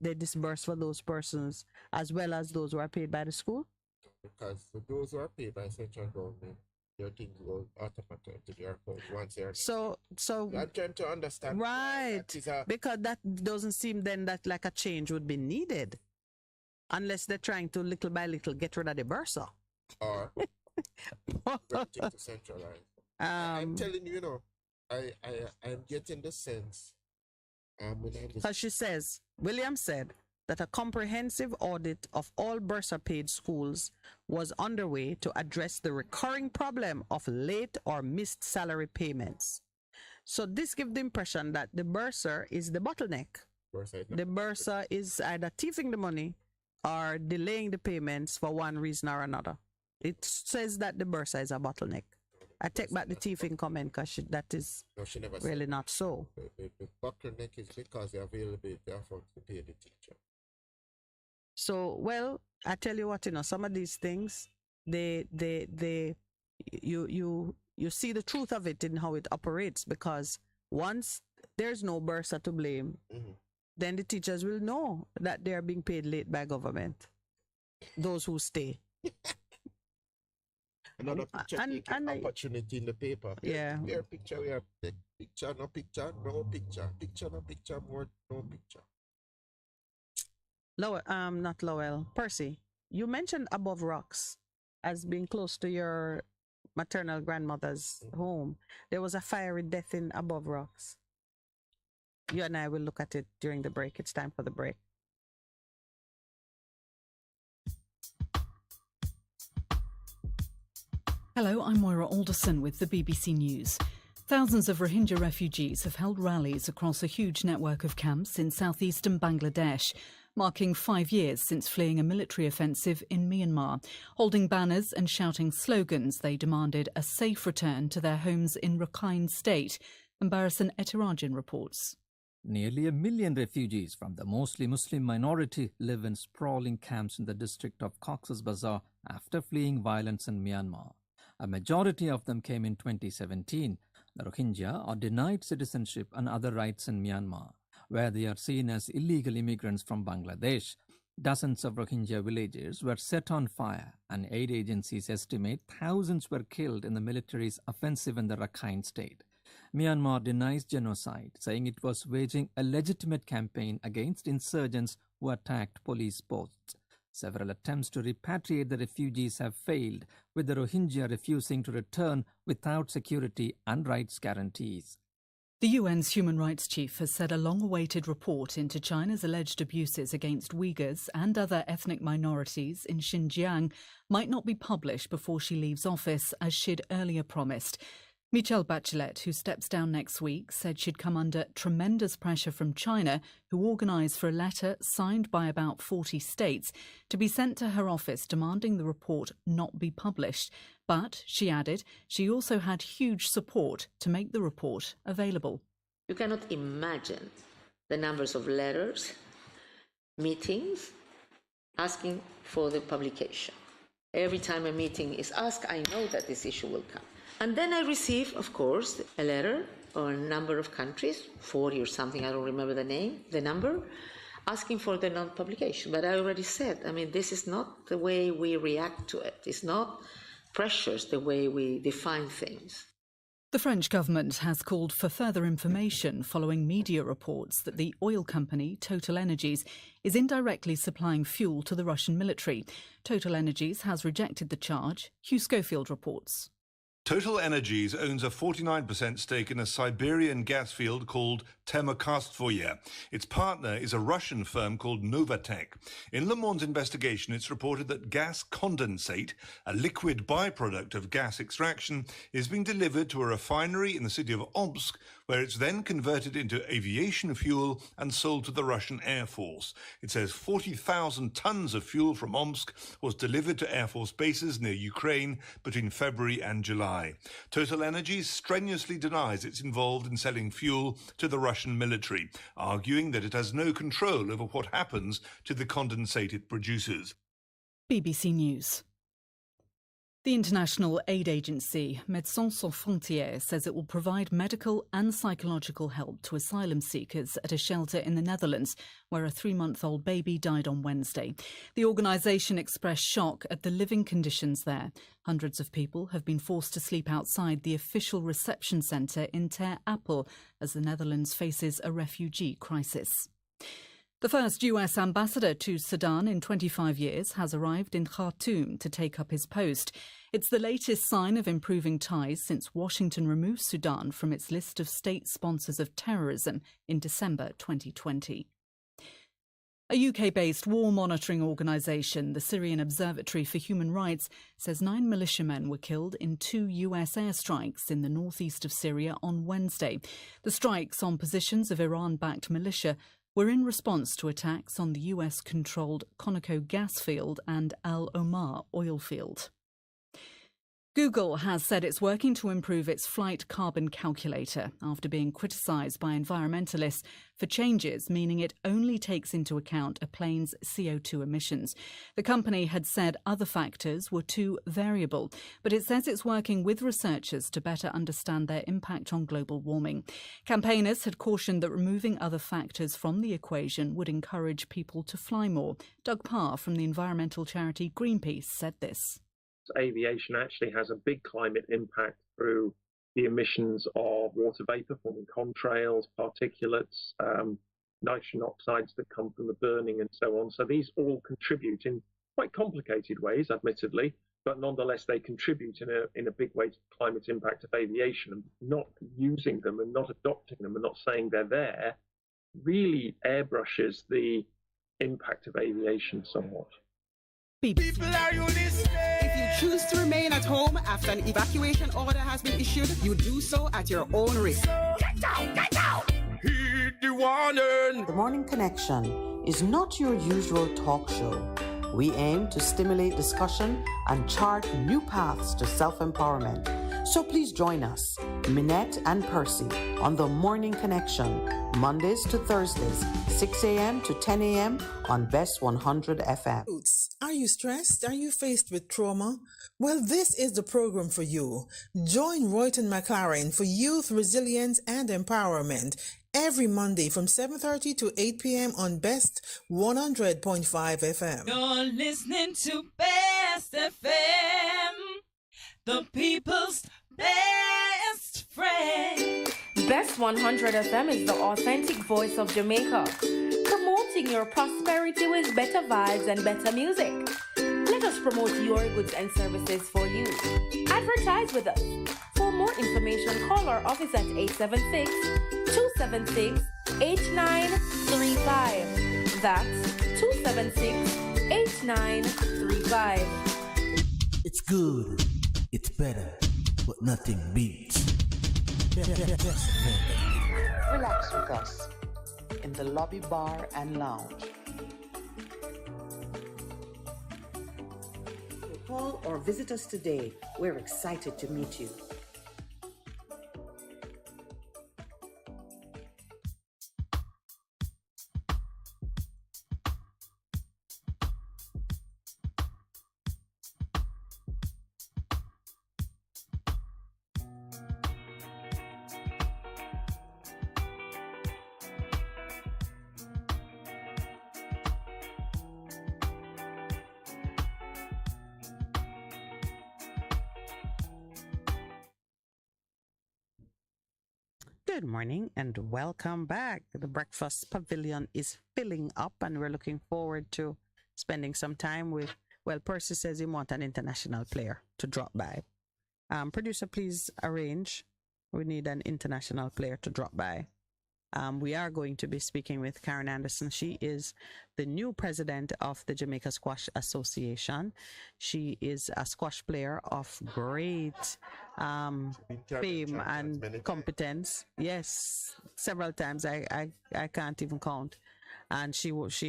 they disburse for those persons as well as those who are paid by the school? Because for those who are paid by central government, their things go automatically to their account once they're so I'm trying to understand, right? Because that doesn't seem then that like a change would be needed, unless they're trying to little by little get rid of the Bursa or everything to centralize. I'm telling you, I'm getting the sense. Because William said that a comprehensive audit of all Bursa paid schools was underway to address the recurring problem of late or missed salary payments. So this gives the impression that the Bursa is the bottleneck. The Bursa is either thieving the money or delaying the payments for one reason or another. It says that the Bursa is a bottleneck. I take back the thieving comment because that is really not so. The bottleneck is because the availability of funds to pay the teacher. So, well, I tell you what, some of these things, you see the truth of it in how it operates, because once there's no Bursa to blame, then the teachers will know that they're being paid late by government. Those who stay. Another picture opportunity in the paper. Yeah. Their picture, we have picture, no picture, no picture. Picture, no picture, more, no picture. Not Lowell. Percy, you mentioned Above Rocks as being close to your maternal grandmother's home, there was a fiery death in Above Rocks. You and I will look at it during the break. It's time for the break. Hello, I'm Moira Alderson with the BBC News. Thousands of Rohingya refugees have held rallies across a huge network of camps in southeastern Bangladesh, marking 5 years since fleeing a military offensive in Myanmar. Holding banners and shouting slogans, they demanded a safe return to their homes in Rakhine State. Bess100 Etirajan reports. Nearly 1 million refugees from the mostly Muslim minority live in sprawling camps in the district of Cox's Bazar after fleeing violence in Myanmar. A majority of them came in 2017. The Rohingya are denied citizenship and other rights in Myanmar, where they are seen as illegal immigrants from Bangladesh. Dozens of Rohingya villages were set on fire, and aid agencies estimate thousands were killed in the military's offensive in the Rakhine State. Myanmar denies genocide, saying it was waging a legitimate campaign against insurgents who attacked police posts. Several attempts to repatriate the refugees have failed, with the Rohingya refusing to return without security and rights guarantees. The UN's human rights chief has said a long-awaited report into China's alleged abuses against Uyghurs and other ethnic minorities in Xinjiang might not be published before she leaves office, as she'd earlier promised. Michelle Bachelet, who steps down next week, said she'd come under tremendous pressure from China, who organised for a letter signed by about 40 states to be sent to her office demanding the report not be published. But, she added, she also had huge support to make the report available. You cannot imagine the numbers of letters, meetings, asking for the publication. Every time a meeting is asked, I know that this issue will come. And then I receive, of course, a letter or a number of countries, 40 or something, I don't remember the number, asking for the non-publication. But I already said, this is not the way we react to it. It's not pressures the way we define things. The French government has called for further information following media reports that the oil company TotalEnergies is indirectly supplying fuel to the Russian military. TotalEnergies has rejected the charge. Hugh Schofield reports. TotalEnergies owns a 49% stake in a Siberian gas field called Termokarstvoye. Its partner is a Russian firm called Novatek. In Le Monde's investigation, it's reported that gas condensate, a liquid byproduct of gas extraction, is being delivered to a refinery in the city of Omsk, where it's then converted into aviation fuel and sold to the Russian Air Force. It says 40,000 tons of fuel from Omsk was delivered to Air Force bases near Ukraine between February and July. TotalEnergies strenuously denies it's involved in selling fuel to the Russian military, arguing that it has no control over what happens to the condensate it produces. BBC News. The international aid agency Médecins Sans Frontières says it will provide medical and psychological help to asylum seekers at a shelter in the Netherlands, where a 3-month-old baby died on Wednesday. The organisation expressed shock at the living conditions there. Hundreds of people have been forced to sleep outside the official reception centre in Ter Apel as the Netherlands faces a refugee crisis. The first US ambassador to Sudan in 25 years has arrived in Khartoum to take up his post. It's the latest sign of improving ties since Washington removed Sudan from its list of state sponsors of terrorism in December 2020. A UK-based war monitoring organisation, the Syrian Observatory for Human Rights, says 9 militiamen were killed in 2 US airstrikes in the northeast of Syria on Wednesday. The strikes on positions of Iran-backed militia were in response to attacks on the US-controlled Conoco gas field and Al Omar oil field. Google has said it's working to improve its flight carbon calculator after being criticised by environmentalists for changes meaning it only takes into account a plane's CO2 emissions. The company had said other factors were too variable, but it says it's working with researchers to better understand their impact on global warming. Campaigners had cautioned that removing other factors from the equation would encourage people to fly more. Doug Parr from the environmental charity Greenpeace said this. Aviation actually has a big climate impact through the emissions of water vapour forming contrails, particulates, nitrogen oxides that come from the burning and so on. So these all contribute in quite complicated ways, admittedly, but nonetheless they contribute in a big way to the climate impact of aviation. And not using them and not adopting them and not saying they're there really airbrushes the impact of aviation somewhat. People, are you listening? If you choose to remain at home after an evacuation order has been issued, you do so at your own risk. Get out! Get out! Heed the warning! The Morning Connection is not your usual talk show. We aim to stimulate discussion and chart new paths to self-empowerment. So please join us, Minett and Percy, on The Morning Connection, Mondays to Thursdays, 6 a.m. to 10 a.m. on Bess100 FM. Are you stressed? Are you faced with trauma? Well, this is the program for you. Join Royton McLaren for youth resilience and empowerment every Monday from 7:30 to 8 p.m. on Best 100.5 FM. You're listening to Best FM, the people's best friend. Bess 100 FM is the authentic voice of Jamaica, promoting your prosperity with better vibes and better music. Let us promote your goods and services for you. Advertise with us. For more information, call our office at 876-276-8935. That's 276-8935. It's good, it's better, but nothing beats. Relax with us in the lobby bar and lounge. Call or visit us today. We're excited to meet you. Good morning and welcome back. The breakfast pavilion is filling up and we're looking forward to spending some time with, well, Percy says he wants an international player to drop by. Producer, please arrange. We need an international player to drop by. We are going to be speaking with Karen Anderson. She is the new president of the Jamaica Squash Association. She is a squash player of great fame and competence. Yes, several times. I can't even count. And she was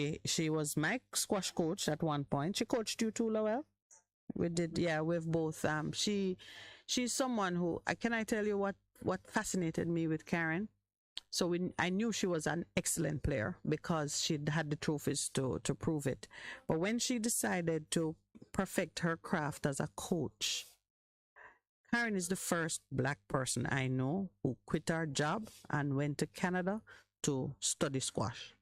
my squash coach at one point. She coached you too, Lowell? We did, yeah, we've both. She's someone who, can I tell you what fascinated me with Karen? So I knew she was an excellent player because she'd had the trophies to prove it. But when she decided to perfect her craft as a coach, Karen is the first black person I know who quit her job and went to Canada to study squash,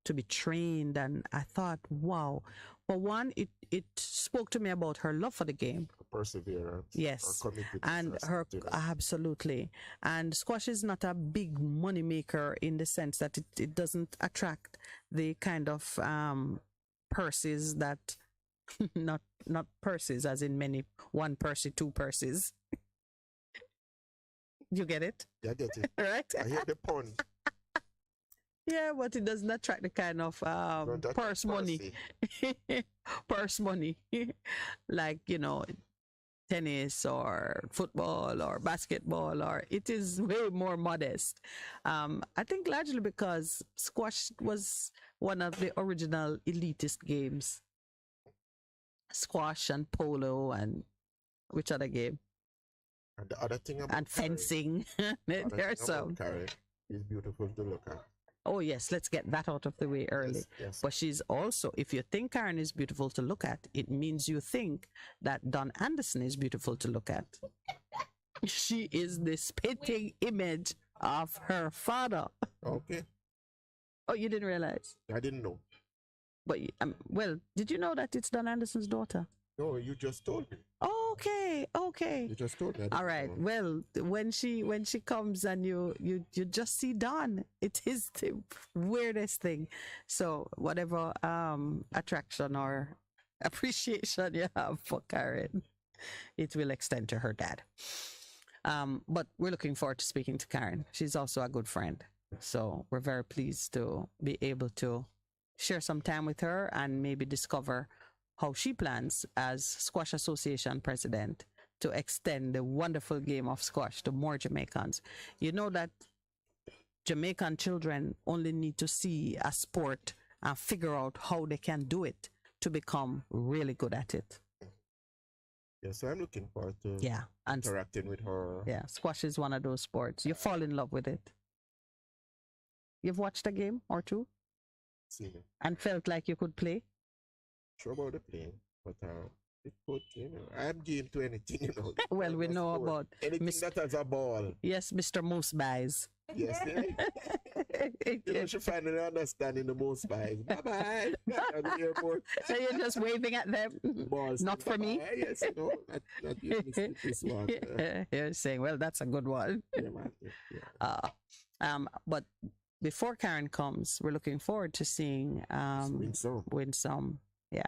to be trained. And I thought, wow. For one, it spoke to me about her love for the game. Perseverance. Yes. And her, absolutely. And squash is not a big money maker in the sense that it doesn't attract the kind of purses that, not purses as in many, one Percy, two purses. You get it? Yeah, I get it. Right? I hear the pun. Yeah, but it doesn't attract the kind of purse money. Purse money. Like, tennis or football or basketball, or it is way more modest. I think largely because squash was one of the original elitist games. Squash and polo and which other game? And the other thing about and fencing. There's some. Karen is beautiful to look at. Oh, yes, let's get that out of the way early. Yes. But she's also, if you think Karen is beautiful to look at, it means you think that Don Anderson is beautiful to look at. She is the spitting image of her father. Okay. Oh, you didn't realize? I didn't know. But, well, did you know that it's Don Anderson's daughter? No, you just told me. Okay. You just told me. All right. Well, when she comes and you just see Don, it is the weirdest thing. So whatever attraction or appreciation you have for Karen, it will extend to her dad. But we're looking forward to speaking to Karen. She's also a good friend. So we're very pleased to be able to share some time with her and maybe discover how she plans as Squash Association president to extend the wonderful game of squash to more Jamaicans. You know that Jamaican children only need to see a sport and figure out how they can do it to become really good at it. Yeah, so I'm looking forward to and interacting with her. Yeah, squash is one of those sports. You fall in love with it. You've watched a game or two? Seen it. And felt like you could play? Sure about the playing, but it could, I'm game to anything, Well, we know about anything that has a ball. Yes, Mr. Moose Buys. Yes, you should finally understand in the most buys. Bye-bye. At the airport. So you're just waving at them? Balls. Not for me? Yes, not you missed this one. You're saying, well, that's a good one. Yeah, man. Yeah. But before Karen comes, we're looking forward to seeing win some. Yeah.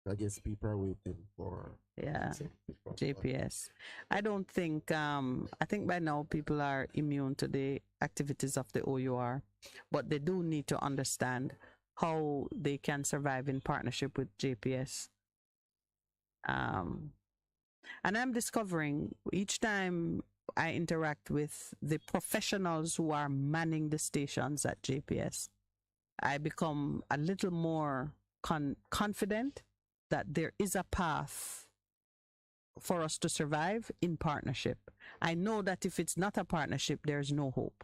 I guess people are waiting for JPS. I don't think I think by now people are immune to the activities of the OUR, but they do need to understand how they can survive in partnership with JPS. And I'm discovering each time I interact with the professionals who are manning the stations at JPS, I become a little more confident that there is a path for us to survive in partnership. I know that if it's not a partnership, there's no hope.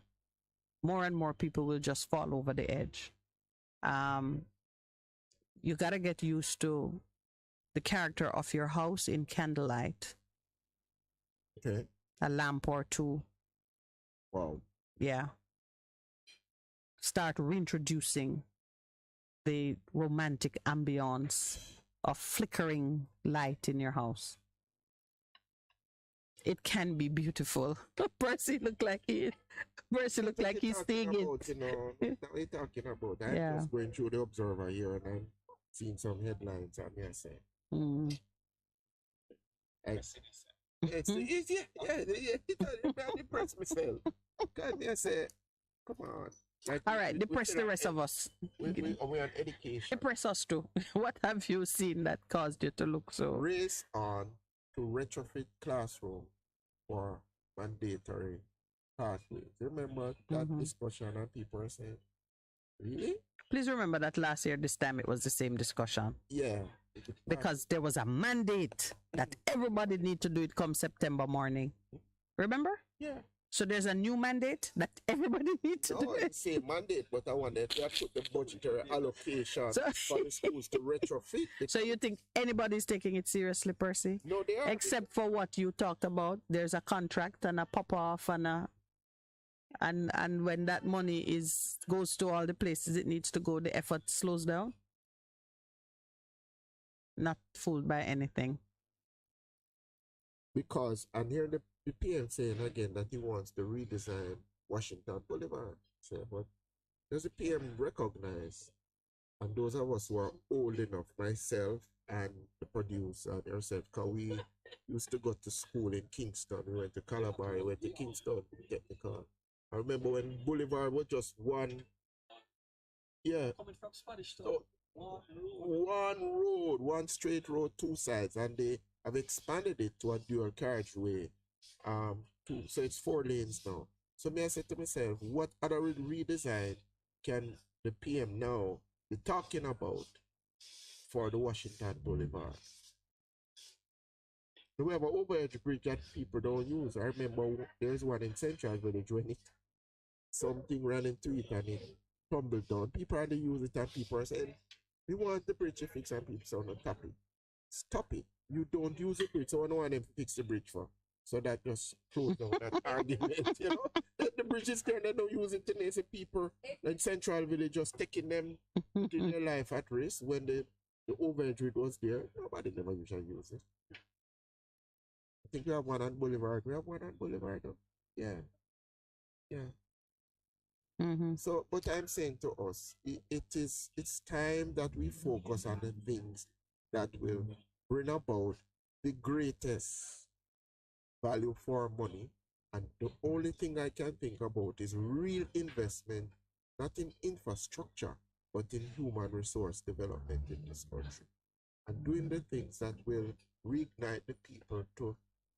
More and more people will just fall over the edge. You got to get used to the character of your house in candlelight. Okay. A lamp or two. Wow. Yeah. Start reintroducing the romantic ambience of flickering light in your house. It can be beautiful. Percy look like he's seeing it. What are you talking about? I'm just going through the Observer here and I'm seeing some headlines on me. I say. It's depress myself. I say, come on. All right, depress the rest of us. We're on education. Depress us too. What have you seen that caused you to look so? Race on to retrofit classroom for mandatory pathways. Remember that discussion and people are saying, really? Please remember that last year, this time, it was the same discussion. Yeah. Because there was a mandate that everybody need to do it come September morning. Remember? Yeah. So there's a new mandate that everybody needs to do. No, it's the same mandate, but I want to put the budgetary allocation for the schools to retrofit. So you think anybody's taking it seriously, Percy? No, they are. Except for what you talked about. There's a contract and a pop-off and when that money goes to all the places it needs to go, the effort slows down. Not fooled by anything. Because, and here the PM saying again that he wants to redesign Washington Boulevard. So, but does the PM recognize, and those of us who are old enough, myself and the producer and yourself, because we used to go to school in Kingston. We went to Calabar, we went to Kingston Technical. I remember when Boulevard was just one. Yeah. Coming from Spanish Town. So, one road, one straight road, two sides, and they have expanded it to a dual carriageway. So it's 4 lanes now. So I said to myself, what other redesign can the PM now be talking about for the Washington Boulevard? So we have an overhead bridge that people don't use. I remember there's one in Central Village when something ran into it and it tumbled down. People had to use it and people are saying, we want the bridge to fix and people say, no, tap it. Stop it. You don't use the bridge, so I don't want them to fix the bridge for. So that just closed down that argument, The bridge is there, they don't use it today. So people in Central Village just taking them, putting their life at risk when the overhead was there. Nobody never usually use it. I think we have one on Boulevard. We have one on Boulevard, though. Yeah. So, but I'm saying to us, it's time that we focus on the things that will bring about the greatest value for money. And the only thing I can think about is real investment, not in infrastructure, but in human resource development in this country. And doing the things that will reignite the people to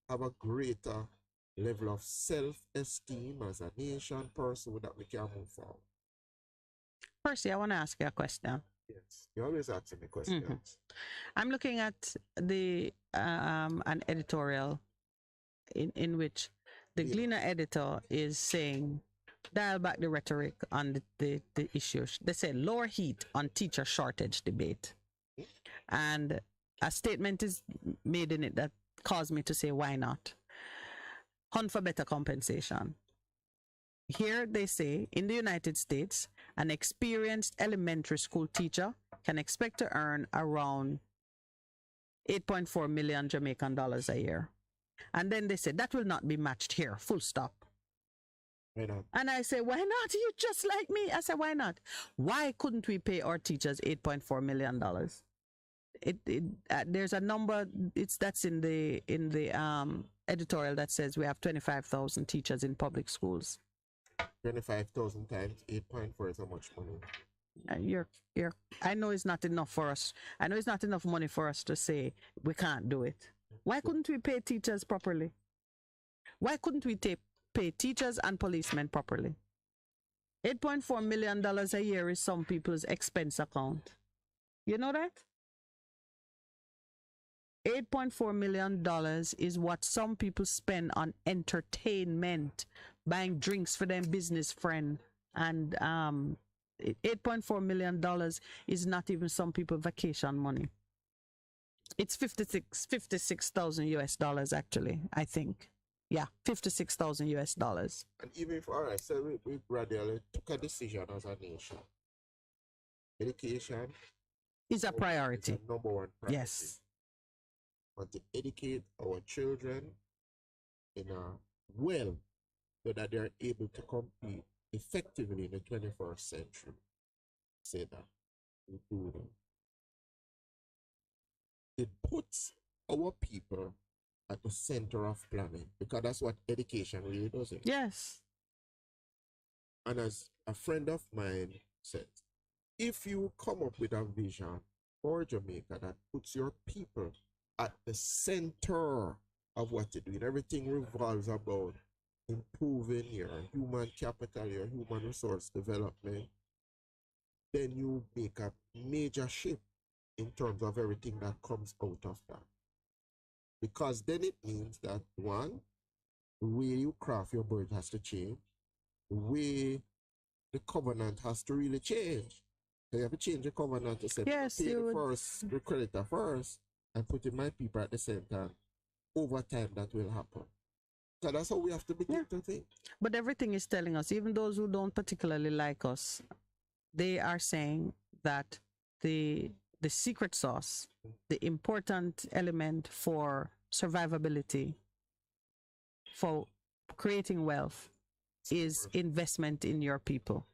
have a greater level of self-esteem as a nation person that we can move forward. Percy, I want to ask you a question. Yes, you always asking me questions. I'm looking at the an editorial in which the Gleaner editor is saying, dial back the rhetoric on the issues. They say lower heat on teacher shortage debate. And a statement is made in it that caused me to say, why not? Hunt for better compensation. Here they say, in the United States, an experienced elementary school teacher can expect to earn around 8.4 million Jamaican dollars a year. And then they say, that will not be matched here, full stop. Why not? And I say, why not? You just like me. I said, why not? Why couldn't we pay our teachers $8.4 million? There's a number, that's in the editorial that says we have 25,000 teachers in public schools. 25,000 times 8.4 is how much money? I know it's not enough for us. I know it's not enough money for us to say we can't do it. Why couldn't we pay teachers properly? Why couldn't we pay teachers and policemen properly? $8.4 million a year is some people's expense account. You know that? $8.4 million is what some people spend on entertainment, buying drinks for them business friend. And $8.4 million is not even some people vacation money. It's 56,000 US dollars actually, I think. Yeah, 56,000 US dollars. And even if, all right, so we gradually took a decision as a nation. Education is a priority. Is a number one priority. Yes. Want to educate our children in a well so that they're able to compete effectively in the 21st century. Say that. We do that. It puts our people at the center of planning because that's what education really does. Yes. And as a friend of mine said, if you come up with a vision for Jamaica that puts your people at the center of what you're doing, everything revolves about improving your human capital, your human resource development, then you make a major shift in terms of everything that comes out of that. Because then it means that, one, the way you craft your bird has to change, the way the covenant has to really change. So you have to change the covenant to say, yes, pay the creditor first, and putting my people at the center. Over time, that will happen. So that's how we have to begin to think. But everything is telling us, even those who don't particularly like us, they are saying that the secret sauce, the important element for survivability, for creating wealth, is investment in your people.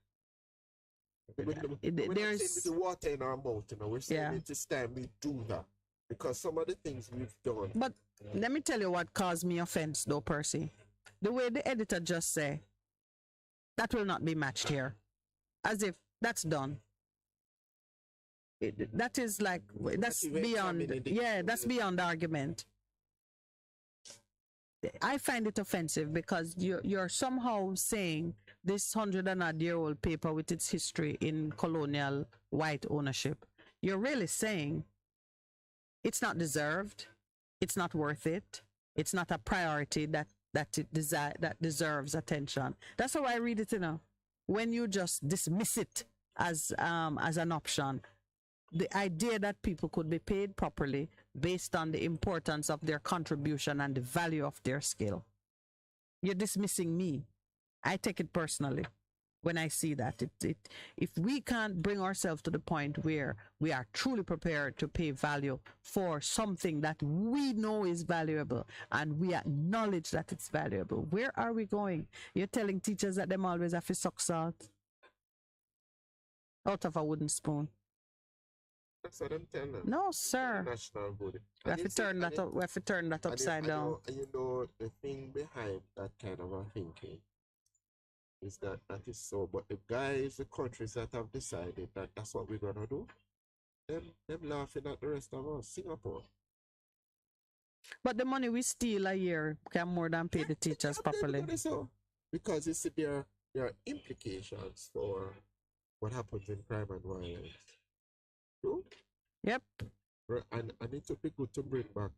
We're not saying with the water in our mouth, we're saying it is time we do that. Because some of the things we've done. But let me tell you what caused me offense, though, Percy. The way the editor just said, that will not be matched here. As if that's done. That is like, that's beyond, that's beyond argument. I find it offensive because you're somehow saying this 100-and-odd-year-old paper with its history in colonial white ownership, you're really saying it's not deserved, it's not worth it, it's not a priority that deserves attention. That's how I read it, when you just dismiss it as an option. The idea that people could be paid properly based on the importance of their contribution and the value of their skill. You're dismissing me. I take it personally when I see that. If we can't bring ourselves to the point where we are truly prepared to pay value for something that we know is valuable and we acknowledge that it's valuable, where are we going? You're telling teachers that them always have to suck salt. out of a wooden spoon. That's what I'm telling them. No, sir. National good. We have to turn that up. We have to turn that upside down. And you know the thing behind that kind of a thinking is that is so. But the guys, the countries that have decided that that's what we're gonna do, them laughing at the rest of us. Singapore. But the money we steal a year can more than pay the teachers properly. So, because you see, there are implications for what happens in crime and violence. True? Yep. And it would be good to bring back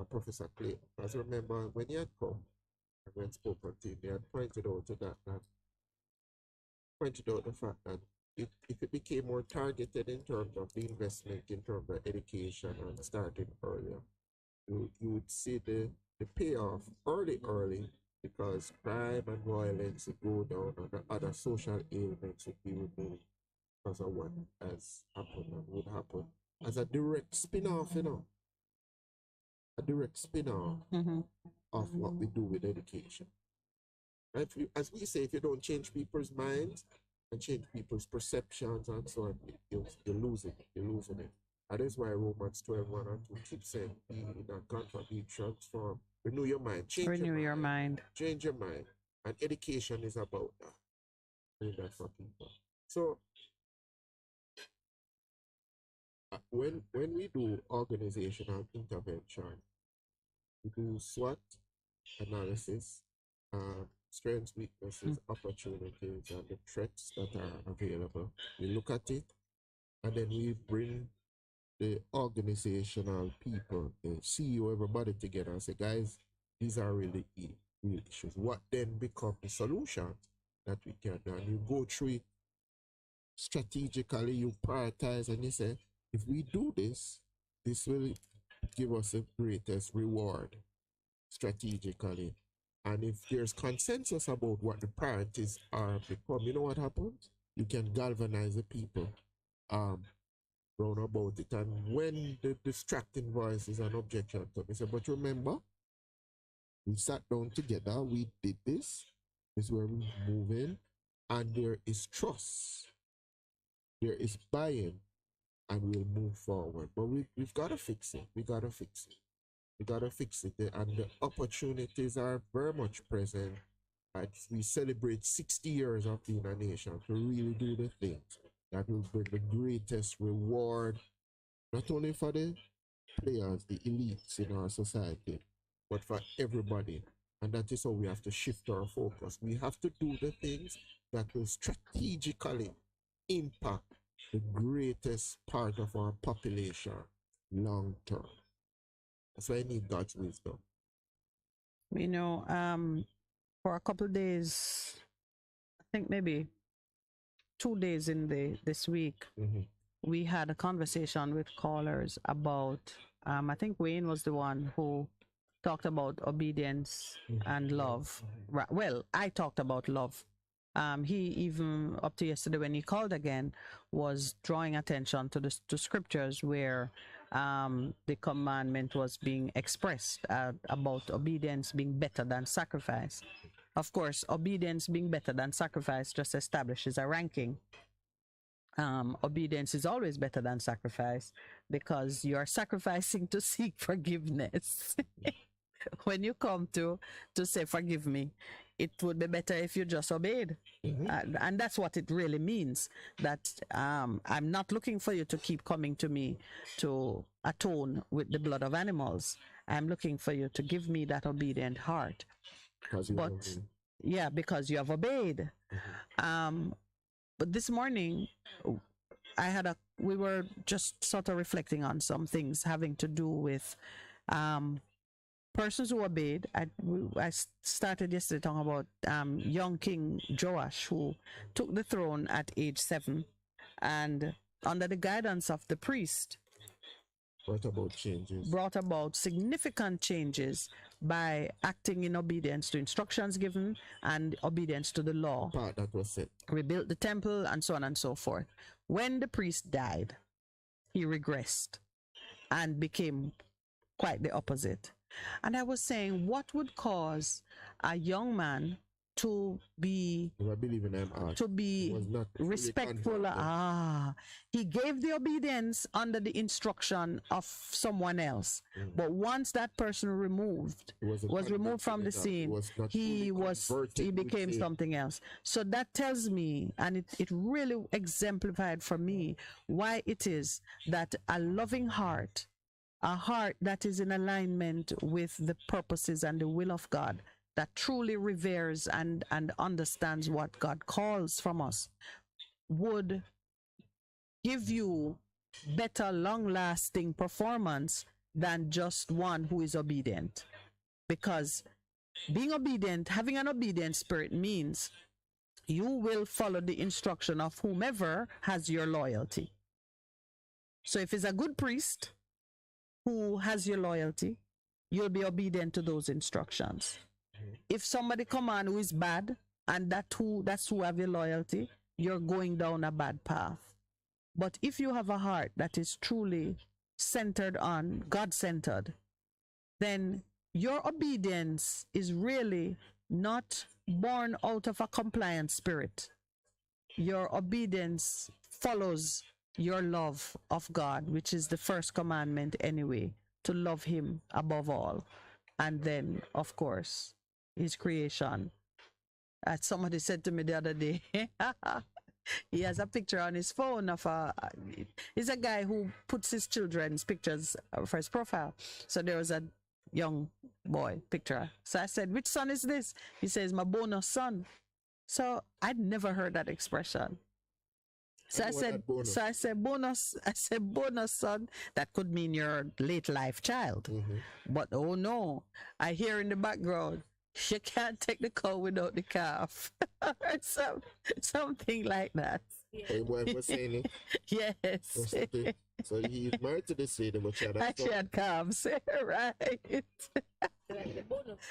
Professor Clay. As I remember when he had come and when spoke on TV, they had pointed out the fact that if it became more targeted in terms of the investment, in terms of education and starting earlier, you would see the payoff early, because crime and violence would go down and the other social ailments would be removed because of what has happened and would happen as a direct spin-off, a direct spin-off of what we do with education. Right? As we say, if you don't change people's minds and change people's perceptions and so on, you're losing it. That is why Romans 12:1 and 2 keeps saying, be not conformed, be transformed. Renew your mind. Renew your mind. Change your mind. And education is about that. Doing that for people. So, when we do organizational intervention, we do SWOT analysis, strengths, weaknesses, opportunities, and the threats that are available. We look at it, and then we bring the organizational people, the CEO, everybody together and say, guys, these are really real issues. What then become the solutions that we can do? And you go through it strategically, you prioritize, and you say, if we do this, this will give us the greatest reward strategically. And if there's consensus about what the priorities are become, you know what happens? You can galvanize the people round about it. And when the distracting voice is an objection to me, say, but remember, we sat down together, we did this is where we move in, and there is trust, there is buy-in, and we'll move forward. But we've got to fix it. We got to fix it. And the opportunities are very much present as we celebrate 60 years of being a nation to really do the things that will bring the greatest reward, not only for the players, the elites in our society, but for everybody. And that is how we have to shift our focus. We have to do the things that will strategically impact the greatest part of our population long term. That's why I need God's wisdom. You know, for a couple of days, I think maybe 2 days in this week, we had a conversation with callers about, I think Wayne was the one who talked about obedience and love. Well, I talked about love. He even, up to yesterday when he called again, was drawing attention to the scriptures where the commandment was being expressed about obedience being better than sacrifice. Of course, obedience being better than sacrifice just establishes a ranking. Obedience is always better than sacrifice because you are sacrificing to seek forgiveness. When you come to say, forgive me, it would be better if you just obeyed. And that's what it really means, that I'm not looking for you to keep coming to me to atone with the blood of animals. I'm looking for you to give me that obedient heart. But yeah, because you have obeyed. But this morning, we were just sort of reflecting on some things having to do with persons who obeyed. I started yesterday talking about young King Joash, who took the throne at age 7, and under the guidance of the priest, brought about significant changes by acting in obedience to instructions given and obedience to the law. That was it. Rebuilt the temple and so on and so forth. When the priest died, he regressed and became quite the opposite. And I was saying, what would cause a young man to be I believe in them art. to be Was not fully respectful. converted. He gave the obedience under the instruction of someone else. But once that person was removed from the scene, he became something else. So that tells me, and it really exemplified for me why it is that a loving heart, a heart that is in alignment with the purposes and the will of God, that truly reveres and understands what God calls from us, would give you better long-lasting performance than just one who is obedient. Because being obedient, having an obedient spirit, means you will follow the instruction of whomever has your loyalty. So if it's a good priest who has your loyalty, you'll be obedient to those instructions. If somebody come on who is bad, and that's who have your loyalty, you're going down a bad path. But if you have a heart that is truly centered on God-centered, then your obedience is really not born out of a compliant spirit. Your obedience follows your love of God, which is the first commandment anyway, to love him above all. And then, of course, his creation. As somebody said to me the other day, he has a picture on his phone of he's a guy who puts his children's pictures for his profile. So there was a young boy picture. So I said, which son is this? He says, my bonus son. So I'd never heard that expression. So I said, bonus son. That could mean your late life child. But oh no, I hear in the background, you can't take the cow without the calf. Or something like that. Hey, boy was saying it. Yes. So he's married to this lady, but she had calves, right?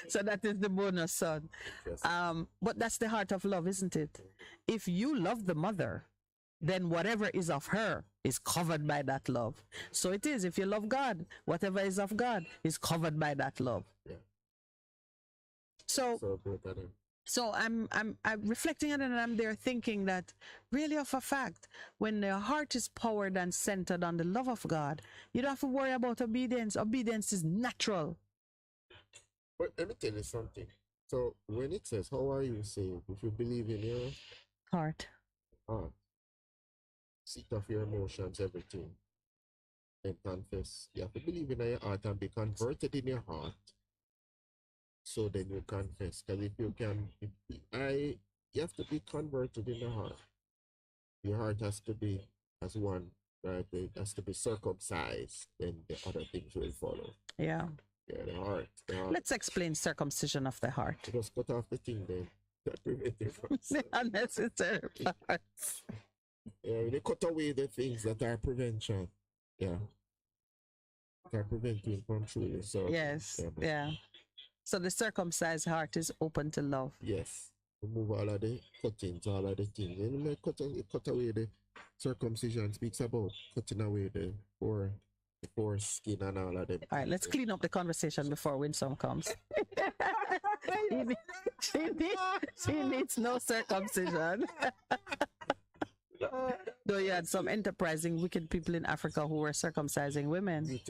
So that is the bonus son. But that's the heart of love, isn't it? If you love the mother, then whatever is of her is covered by that love. So it is, if you love God, whatever is of God is covered by that love. Yeah. So I'm reflecting on it, and I'm there thinking that really, of a fact, when the heart is powered and centered on the love of God, you don't have to worry about obedience. Obedience is natural. But let me tell you something. So when it says, how are you saved? If you believe in your heart, seat of your emotions, everything, then confess. You have to believe in your heart and be converted in your heart. So then you confess. Because if you can, you have to be converted in the heart. Your heart has to be as one, right? It has to be circumcised. Then the other things will follow. Yeah. Yeah, the heart. Let's explain circumcision of the heart. Just cut off the thing then. That prevent it from the unnecessary parts. Yeah, they cut away the things that are prevention. Yeah. That are preventing from truly. So yes. Yeah. So the circumcised heart is open to love. Yes. Remove all of the cuttings, all of the things. And you cut away the circumcision speaks about cutting away the poor skin and all of them. All right, let's clean up the conversation before Winsome comes. she needs no circumcision. Though you had some enterprising, wicked people in Africa who were circumcising women,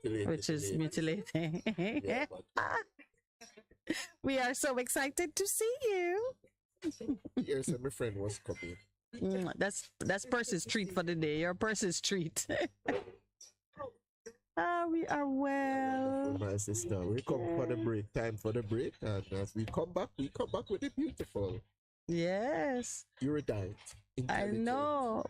which is mutilating. Yeah, we are so excited to see you. Yes, my friend was coming. That's Percy's treat for the day. Your Percy's treat. We are well. My sister, we come for the break. Time for the break, and as we come back with the beautiful. Yes. Erudite. I know.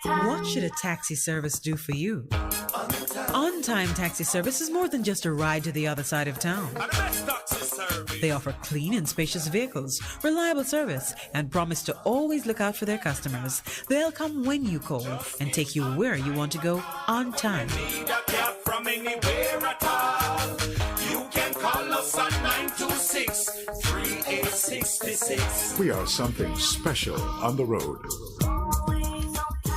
What should a taxi service do for you? On-time taxi service is more than just a ride to the other side of town. They offer clean and spacious vehicles, reliable service, and promise to always look out for their customers. They'll come when you call and take you where you want to go on time. Need a cab from anywhere at all. You can call us at 926-3866. We are something special on the road.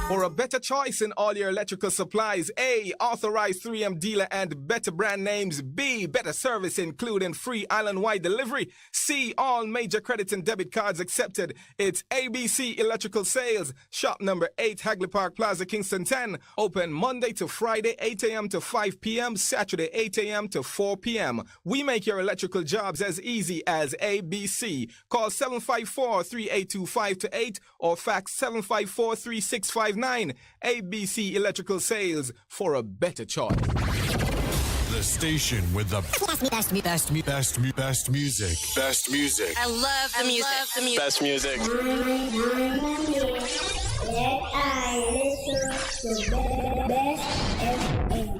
For a better choice in all your electrical supplies, A, authorized 3M dealer and better brand names. B, better service including free island-wide delivery. C, all major credit and debit cards accepted. It's ABC Electrical Sales. Shop number 8, Hagley Park Plaza, Kingston 10. Open Monday to Friday, 8 a.m. to 5 p.m., Saturday, 8 a.m. to 4 p.m. We make your electrical jobs as easy as ABC. Call 754-3825-8 or fax 754-3659. ABC Electrical Sales, for a better choice. The station with the best music. Best music. I love the music. Best music. Let I listen to Bess FM.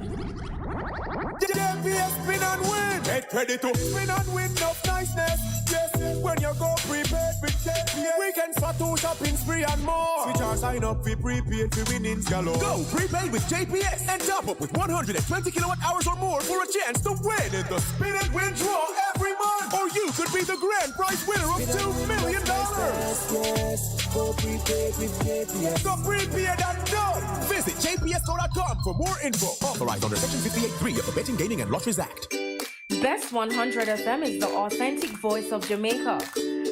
JPS spin and win. Get ready to spin and win of niceness. Yes, when you go prepared with JPS, we can start to shopping spree and more. Switch our sign up for prepaid for winnings galore. Go prepaid with JPS and top up with 120 kilowatt hours or more for a chance to win in the spin and win draw every month. Or you could be the grand prize winner of $2 million. Yes, go prepaid with JPS. Go prepaid and done. Visit jpsco.com for more info. Authorized under Section 58.3 of the Betting, Gaming and Lotteries Act. Bess100 FM is the authentic voice of Jamaica,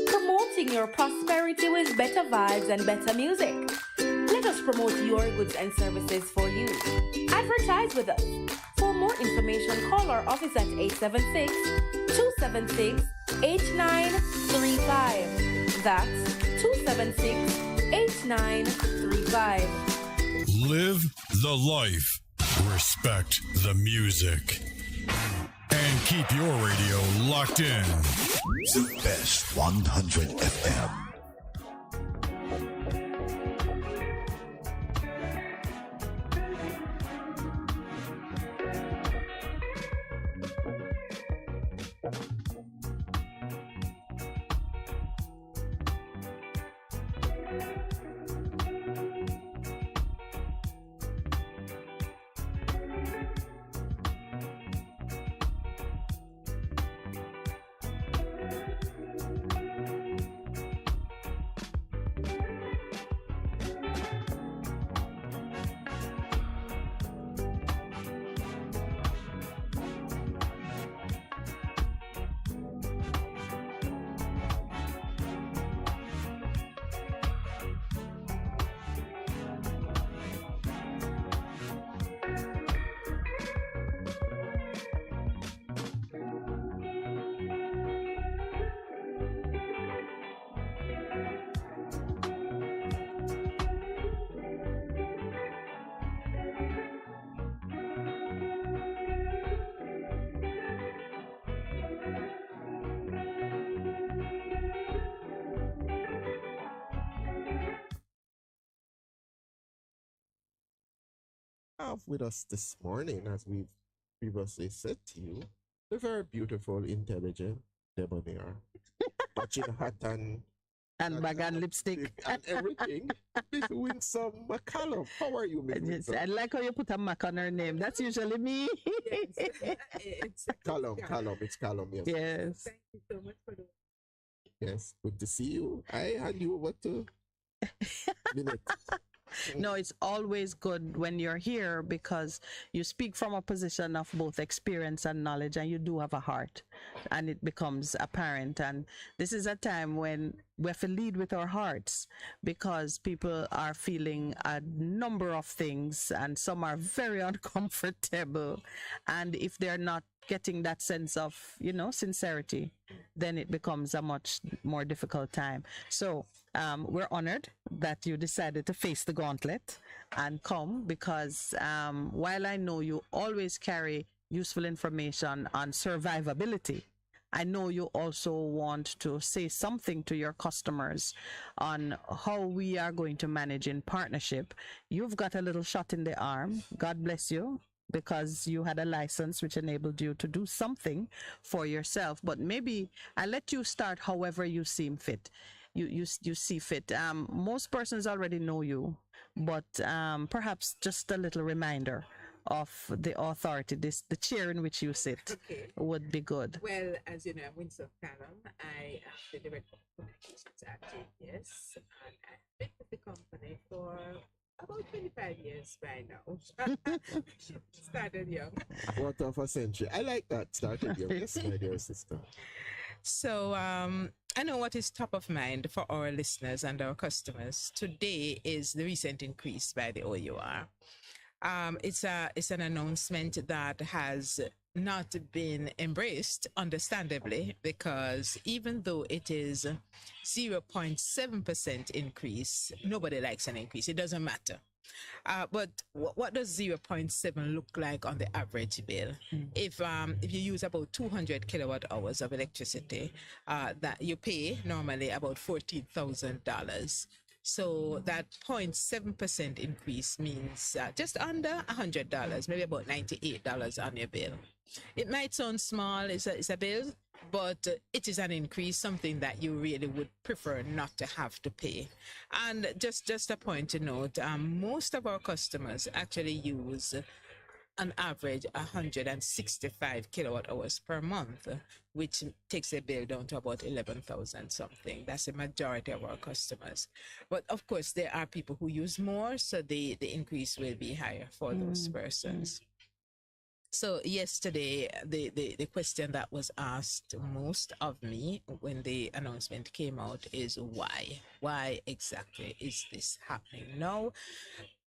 promoting your prosperity with better vibes and better music. Let us promote your goods and services for you. Advertise with us. For more information, call our office at 876-276-8935. That's 276-8935. Live the life. Respect the music. And keep your radio locked in. The Bess100 FM. Have with us this morning, as we've previously said to you, the very beautiful, intelligent debonair, watching hat and bag and lipstick and everything. Miss Winsome McCallum, how are you, Miss Winsome? I like how you put a Mac on her name. That's usually me. It's Callum, it's Callum, yes. Yes. Thank you so much for the. Yes, good to see you. I hand you over to Minett. No, it's always good when you're here because you speak from a position of both experience and knowledge, and you do have a heart, and it becomes apparent. And this is a time when we have to lead with our hearts because people are feeling a number of things, and some are very uncomfortable. And if they're not getting that sense of, sincerity, then it becomes a much more difficult time. So we're honored that you decided to face the gauntlet and come because while I know you always carry useful information on survivability, I know you also want to say something to your customers on how we are going to manage in partnership. You've got a little shot in the arm. God bless you. because you had a license which enabled you to do something for yourself. But maybe I'll let you start however you seem fit. You see fit. Most persons already know you, but perhaps just a little reminder of the authority, the chair in which you sit, would be good. Well, as you know, I'm Winston Callum. I am the director of communications at JPS, and I've been with the company for about 25 years by now. Started young. What of a century? I like that. Started young. Yes, my dear sister. So I know what is top of mind for our listeners and our customers today is the recent increase by the OUR. It's an announcement that has not been embraced, understandably, because even though it is 0.7% increase, nobody likes an increase. It doesn't matter. But what does 0.7 look like on the average bill? If you use about 200 kilowatt hours of electricity, that you pay normally about $14,000. So that 0.7% increase means just under $100, maybe about $98 on your bill. It might sound small, it's a bill, but it is an increase, something that you really would prefer not to have to pay. And just a point to note, most of our customers actually use on average 165 kilowatt hours per month, which takes the bill down to about 11,000 something. That's the majority of our customers. But of course, there are people who use more, so the increase will be higher for those persons. So yesterday, the question that was asked most of me when the announcement came out is why? Why exactly is this happening now?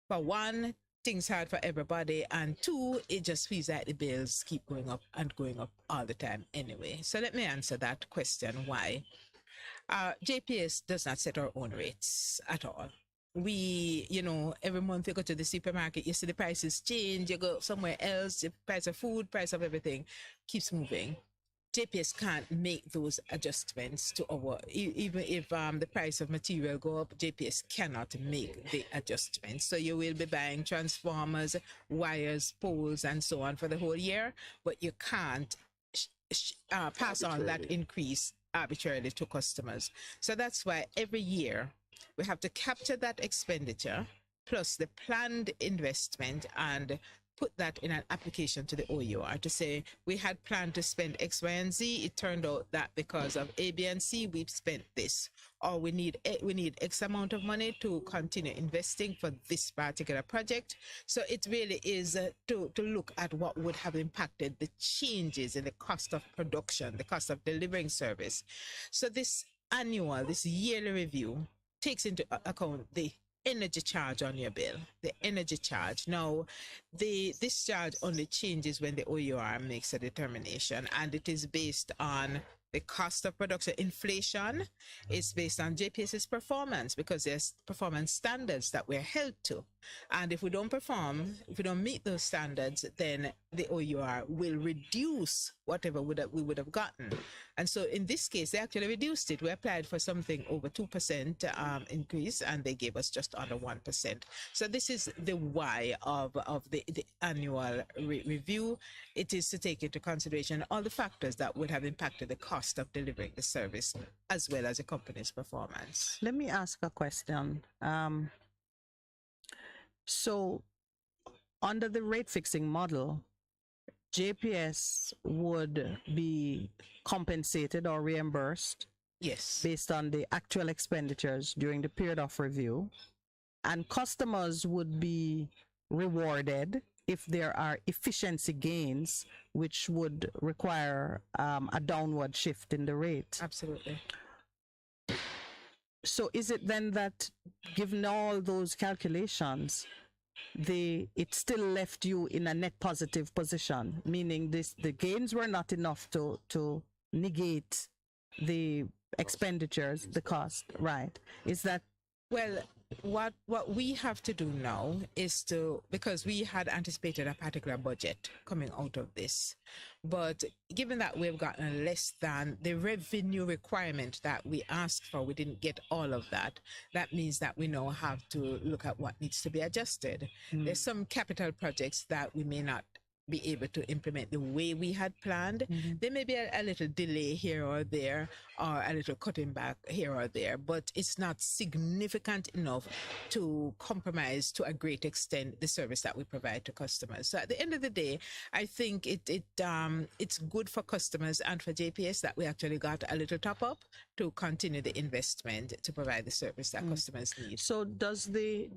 For one, things hard for everybody, and two, it just feels like the bills keep going up and going up all the time anyway. So let me answer that question, why. JPS does not set our own rates at all. We, every month you go to the supermarket, you see the prices change, you go somewhere else, the price of food, price of everything keeps moving. JPS can't make those adjustments to our, even if the price of material go up, JPS cannot make the adjustments. So you will be buying transformers, wires, poles, and so on for the whole year, but you can't pass on that increase arbitrarily to customers. So that's why every year we have to capture that expenditure plus the planned investment and put that in an application to the OUR to say we had planned to spend X, Y, and Z. It turned out that because of A, B, and C, we've spent this, or we need X amount of money to continue investing for this particular project. So it really is to look at what would have impacted the changes in the cost of production, the cost of delivering service. So this yearly review takes into account the energy charge on your bill, the energy charge. Now, this charge only changes when the OUR makes a determination, and it is based on the cost of production. Inflation is based on JPS's performance because there's performance standards that we're held to. And if we don't perform, if we don't meet those standards, then the OUR will reduce whatever we would have gotten. And so in this case, they actually reduced it. We applied for something over 2% increase, and they gave us just under 1%. So this is the why of the annual review. It is to take into consideration all the factors that would have impacted the cost of delivering the service as well as the company's performance. Let me ask a question. So under the rate fixing model, JPS would be compensated or reimbursed, yes, based on the actual expenditures during the period of review, and customers would be rewarded if there are efficiency gains which would require a downward shift in the rate. Absolutely. So is it then that, given all those calculations, it still left you in a net positive position, meaning the gains were not enough to negate the expenditures, the cost, right? Is that? Well, what we have to do now is to, because we had anticipated a particular budget coming out of this, but given that we've gotten less than the revenue requirement that we asked for, we didn't get all of that. That means that we now have to look at what needs to be adjusted. There's some capital projects that we may not be able to implement the way we had planned. There may be a little delay here or there, or a little cutting back here or there, but it's not significant enough to compromise to a great extent the service that we provide to customers. So at the end of the day, I think it's good for customers and for JPS that we actually got a little top up to continue the investment to provide the service that customers need. So does the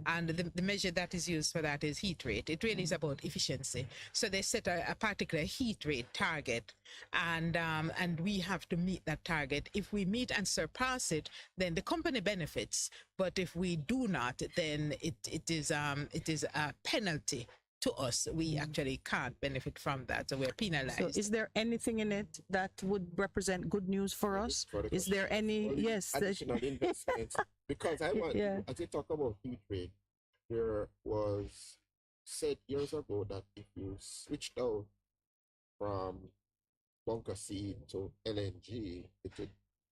and the measure that is used for that is heat rate. It really is about efficiency. So they set a particular heat rate target, and we have to meet that target. If we meet and surpass it, then the company benefits. But if we do not, then it is a penalty to us. We actually can't benefit from that, so we're penalized. So is there anything in it that would represent good news for us? Is there any, yes, additional investments? Because I want, as you talk about heat rate, there was said years ago that if you switched out from bunker seed to LNG,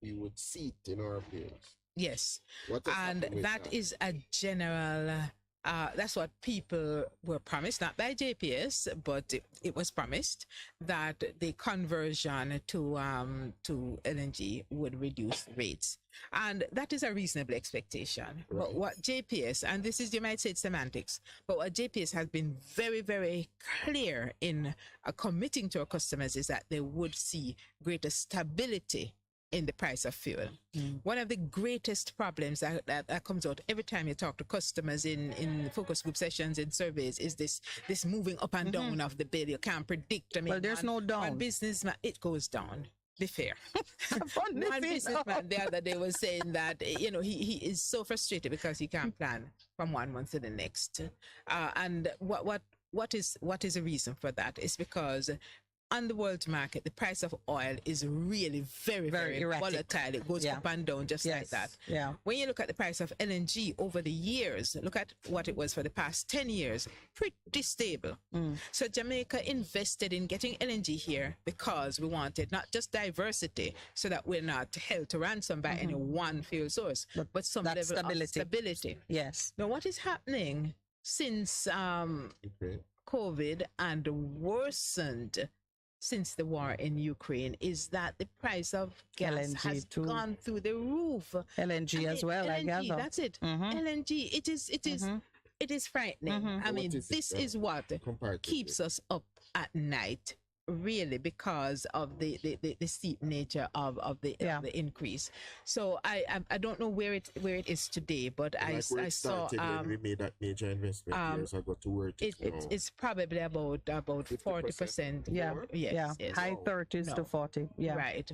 you would seat in our bills. Yes, and that is a general. That's what people were promised, not by JPS, but it was promised that the conversion to LNG would reduce rates. And that is a reasonable expectation. Right. But what JPS, and this is, you might say it's semantics, but what JPS has been very, very clear in committing to our customers is that they would see greater stability in the price of fuel. One of the greatest problems that comes out every time you talk to customers in focus group sessions, in surveys, is this moving up and down of the bill. You can't predict. I mean, well, there's no down. One businessman, it goes down. Be fair. One businessman the other day was saying that, you know, he is so frustrated because he can't plan from one month to the next. And what is the reason for that? It's because on the world market, the price of oil is really very, very volatile. It goes up and down just like that. Yeah. When you look at the price of LNG over the years, look at what it was for the past 10 years, pretty stable. So Jamaica invested in getting LNG here because we wanted not just diversity, so that we're not held to ransom by any one fuel source, but some level of stability. Yes. Now, what is happening since COVID and worsened since the war in Ukraine is that the price of gas LNG has gone through the roof. LNG as well, LNG, I gather. That's it. LNG, it is frightening. I mean, this is what keeps us up at night, really, because of the steep nature of the increase. So I don't know where it is today, but I saw when we made that major investment years ago to where it's probably about 40%. Yeah, yes. High 30s to 40. Yeah, right.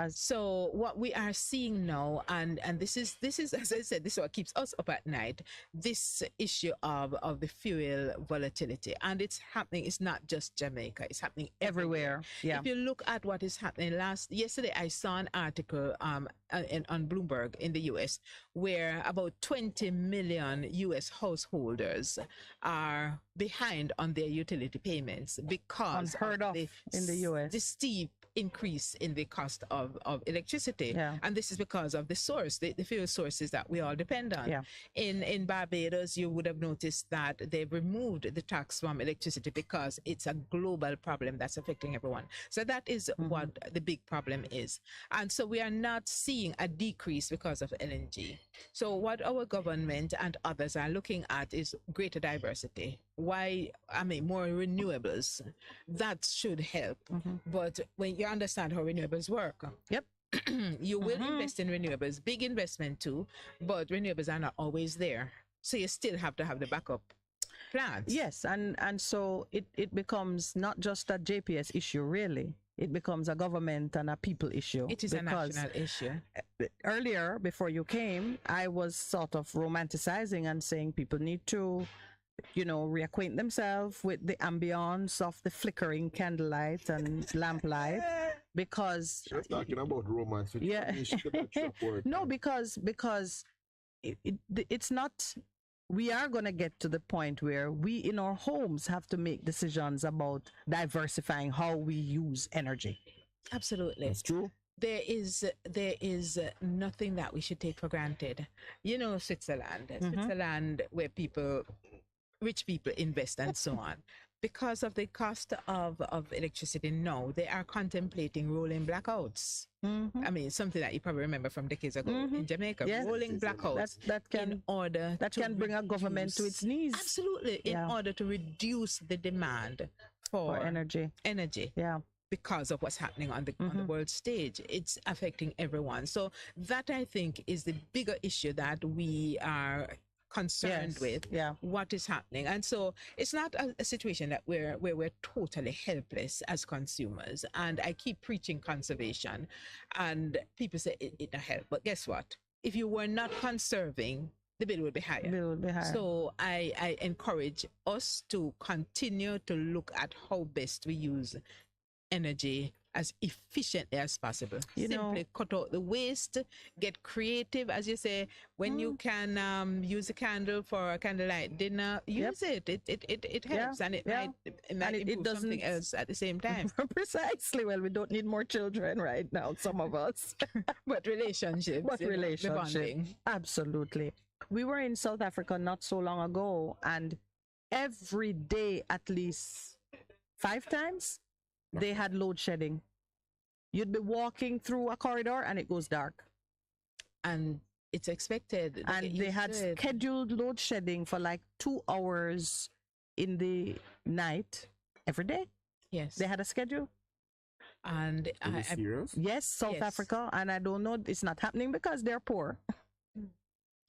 So what we are seeing now, and this is as I said, this is what keeps us up at night. This issue of the fuel volatility, and it's happening. It's not just Jamaica; it's happening everywhere. Yeah. If you look at what is happening, yesterday I saw an article on Bloomberg in the U.S. where about 20 million U.S. householders are behind on their utility payments because unheard of in the U.S. The steep increase in the cost of electricity, and this is because of the source, the fuel sources that we all depend on. In Barbados, you would have noticed that they've removed the tax from electricity because it's a global problem that's affecting everyone. So that is what the big problem is, and so we are not seeing a decrease because of LNG. So what our government and others are looking at is greater diversity. More renewables. That should help. But when you understand how renewables work, you will invest in renewables, big investment too, but renewables are not always there. So you still have to have the backup plans. Yes, and so it becomes not just a JPS issue, really. It becomes a government and a people issue. It is a national issue. Earlier, before you came, I was sort of romanticizing and saying people need to reacquaint themselves with the ambience of the flickering candlelight and lamplight, because She was talking about romance. Which yeah, she could not shop word. no, because it's not. We are going to get to the point where we in our homes have to make decisions about diversifying how we use energy. Absolutely. It's true. There is nothing that we should take for granted. Switzerland, where rich people invest and so on. Because of the cost of electricity now, they are contemplating rolling blackouts. I mean, something that you probably remember from decades ago in Jamaica. Yes. Rolling blackouts that can bring a government to its knees. Absolutely, in order to reduce the demand for energy. Yeah. Because of what's happening on the world stage, it's affecting everyone. So that, I think, is the bigger issue that we are concerned with. What is happening. And so it's not a situation that where we're totally helpless as consumers. And I keep preaching conservation, and people say it not help. But guess what? If you were not conserving, the bill would be higher. So I encourage us to continue to look at how best we use energy as efficiently as possible. Simply cut out the waste, get creative, as you say. When you can use a candle for a candlelight dinner, use it. It helps, and it might improve something else at the same time. Precisely. Well, we don't need more children right now, some of us. But relationships. The bonding. Absolutely. We were in South Africa not so long ago, and every day, at least 5 times, they had load shedding. You'd be walking through a corridor and it goes dark. And it's expected. And they had scheduled load shedding for like 2 hours in the night every day. Yes. They had a schedule. And yes, South Africa. And I don't know, it's not happening because they're poor.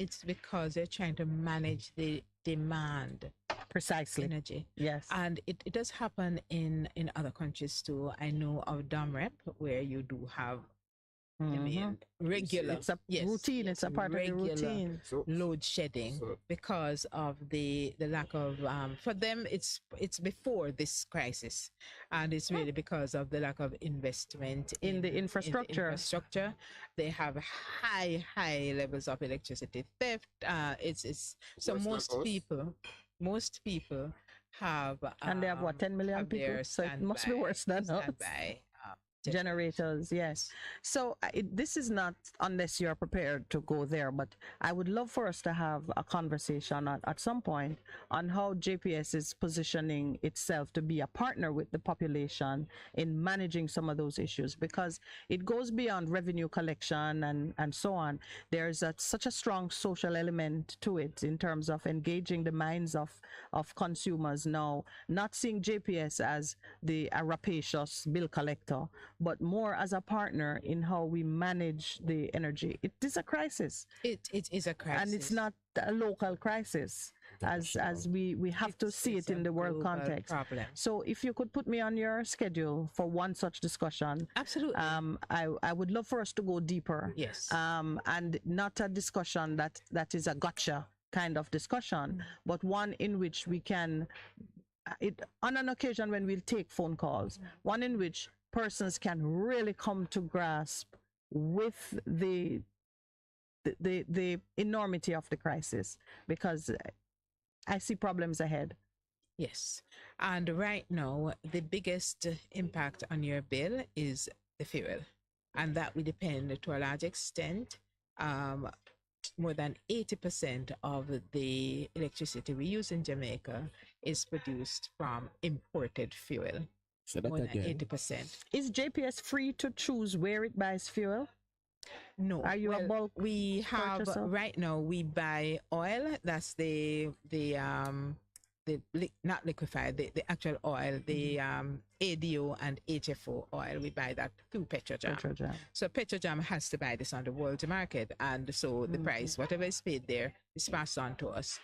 It's because they're trying to manage the demand. Precisely. Energy. Yes. And it does happen in other countries too. I know of Domrep, where you do have regular. It's a routine. It's a part of the routine. Load shedding because of the lack of for them it's before this crisis, and it's really because of the lack of investment in the infrastructure. They have high levels of electricity theft. It's so most people have and they have what, 10 million people, so it must be worse than us. Generators, yes. So this is not, unless you're prepared to go there, but I would love for us to have a conversation at some point on how JPS is positioning itself to be a partner with the population in managing some of those issues, because it goes beyond revenue collection and so on. There's such a strong social element to it in terms of engaging the minds of consumers now, not seeing JPS as a rapacious bill collector, but more as a partner in how we manage the energy. It is a crisis. It is a crisis. And it's not a local crisis, as we have to see it in the world context. Problem. So if you could put me on your schedule for one such discussion. Absolutely. I would love for us to go deeper. Yes. And not a discussion that is a gotcha kind of discussion, but one in which we can, on an occasion when we'll take phone calls, one in which persons can really come to grasp with the enormity of the crisis, because I see problems ahead. Yes. And right now, the biggest impact on your bill is the fuel. And that will depend to a large extent. More than 80% of the electricity we use in Jamaica is produced from imported fuel. So that more than again. 80%. Is JPS free to choose where it buys fuel? No. Are you a bulk We have purchaser? right now. We buy oil. That's not liquefied, the actual oil, the ADO and HFO oil. We buy that through Petrojam. So Petrojam has to buy this on the world market, and so the price, whatever is paid there, is passed on to us.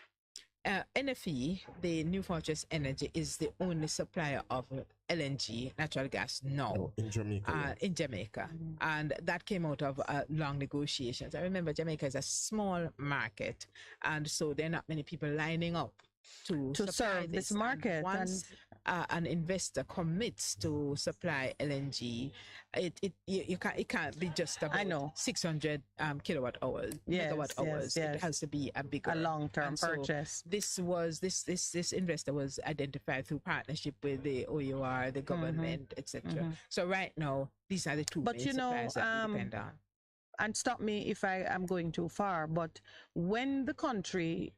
NFE, the New Fortress Energy, is the only supplier of LNG, natural gas, now in Jamaica. And that came out of long negotiations. I remember Jamaica is a small market, and so there are not many people lining up to supply serve this And market. once an investor commits to supply LNG, it can't be just about 600 kilowatt hours, megawatt hours. It has to be a long-term purchase. This investor was identified through partnership with the OUR, the government, etc. So right now, these are the two main suppliers that we depend on. And stop me if I am going too far, but when the country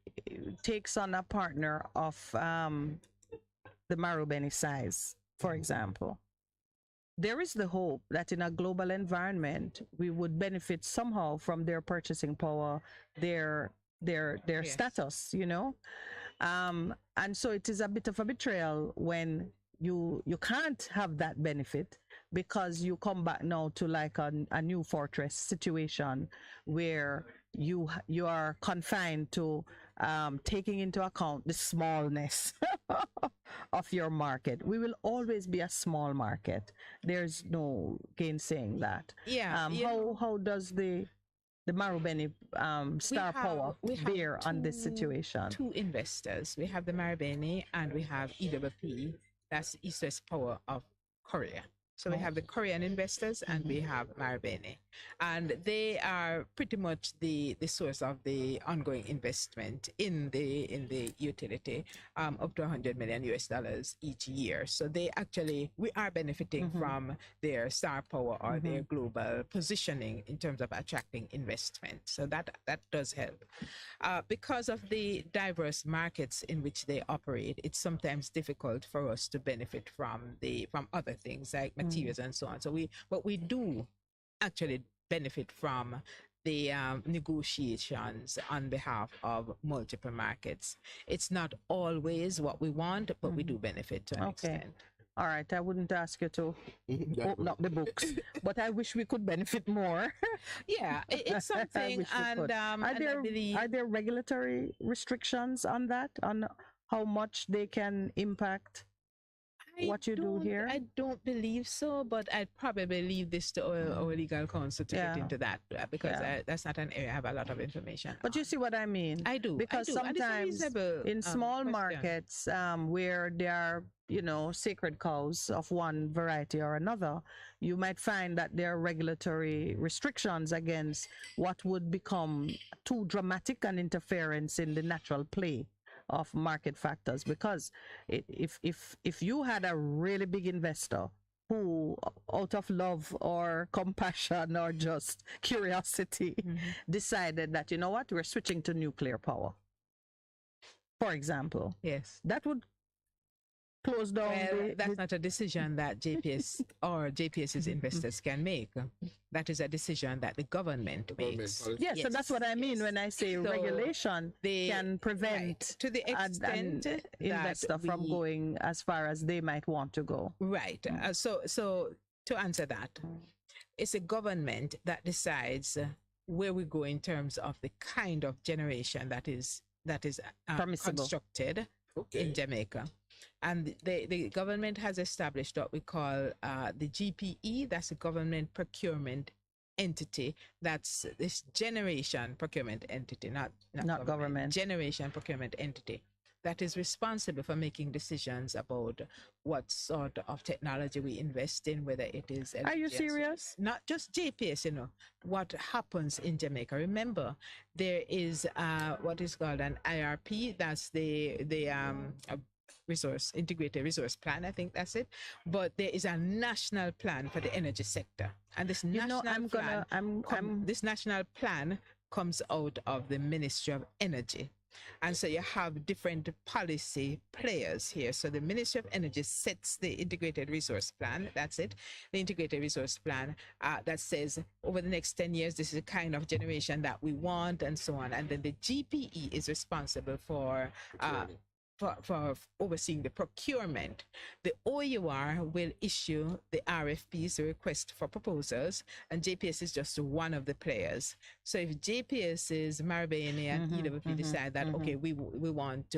takes on a partner of the Marubeni size, for example, there is the hope that in a global environment, we would benefit somehow from their purchasing power, their status, you know? And so it is a bit of a betrayal when you can't have that benefit, because you come back now to like a new fortress situation where you are confined to taking into account the smallness of your market. We will always be a small market. There's no gainsaying that. Yeah. How does the Marubeni Star Power bear on this situation? Two investors. We have the Marubeni and we have EWP. That's East West Power of Korea. So we have the Korean investors and we have Marubeni, and they are pretty much the source of the ongoing investment in the utility, up to $100 million each year. So we are benefiting from their star power or their global positioning in terms of attracting investment. So that does help. Because of the diverse markets in which they operate, it's sometimes difficult for us to benefit from other things like materials and so on. So we do actually benefit from the negotiations on behalf of multiple markets. It's not always what we want, but we do benefit to an extent. All right, I wouldn't ask you to open up the books, but I wish we could benefit more. Yeah, it's something. And are there regulatory restrictions on that, on how much they can impact what you do here? I don't believe so, but I'd probably leave this to our legal counsel to get into that, because that's not an area I have a lot of information. But you see what I mean? I do. Because sometimes in small markets where there are, sacred cows of one variety or another, you might find that there are regulatory restrictions against what would become too dramatic an interference in the natural play of market factors. Because if you had a really big investor who, out of love or compassion or just curiosity, decided that, you know what, we're switching to nuclear power, for example, that would close down. That's not a decision that JPS or JPS's investors can make. That is a decision that the government makes. Yes, so that's what I mean when I say regulation can prevent to the extent an investor from going as far as they might want to go. Right. So to answer that, it's a government that decides where we go in terms of the kind of generation that is constructed in Jamaica. And the government has established what we call the GPE. That's a government procurement entity. That's this generation procurement entity, not government. Generation procurement entity that is responsible for making decisions about what sort of technology we invest in, whether it is LPG. Are you serious? Not just JPS, what happens in Jamaica. Remember, there is what is called an IRP. That's the integrated resource plan, I think that's it. But there is a national plan for the energy sector, and this national plan comes out of the Ministry of Energy. And so you have different policy players here. So the Ministry of Energy sets the integrated resource plan. That's it. The integrated resource plan that says over the next 10 years, this is the kind of generation that we want, and so on. And then the GPE is responsible for overseeing the procurement. The OUR will issue the RFPs, the request for proposals, and JPS is just one of the players. So if JPS's Marubeni and EWP decide that we want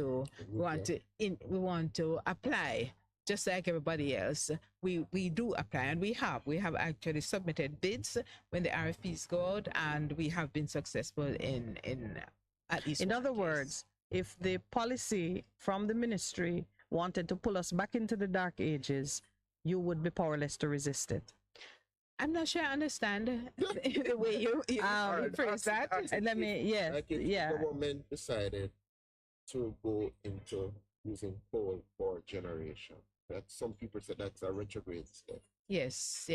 to apply, just like everybody else, we do apply, and we have actually submitted bids when the RFPs go out, and we have been successful in at least. In other words, if the policy from the ministry wanted to pull us back into the dark ages, you would be powerless to resist it. I'm not sure I understand the way you phrase that. Let me, yes, like if the government decided to go into using coal for generation, that some people said that's a retrograde step. Yes.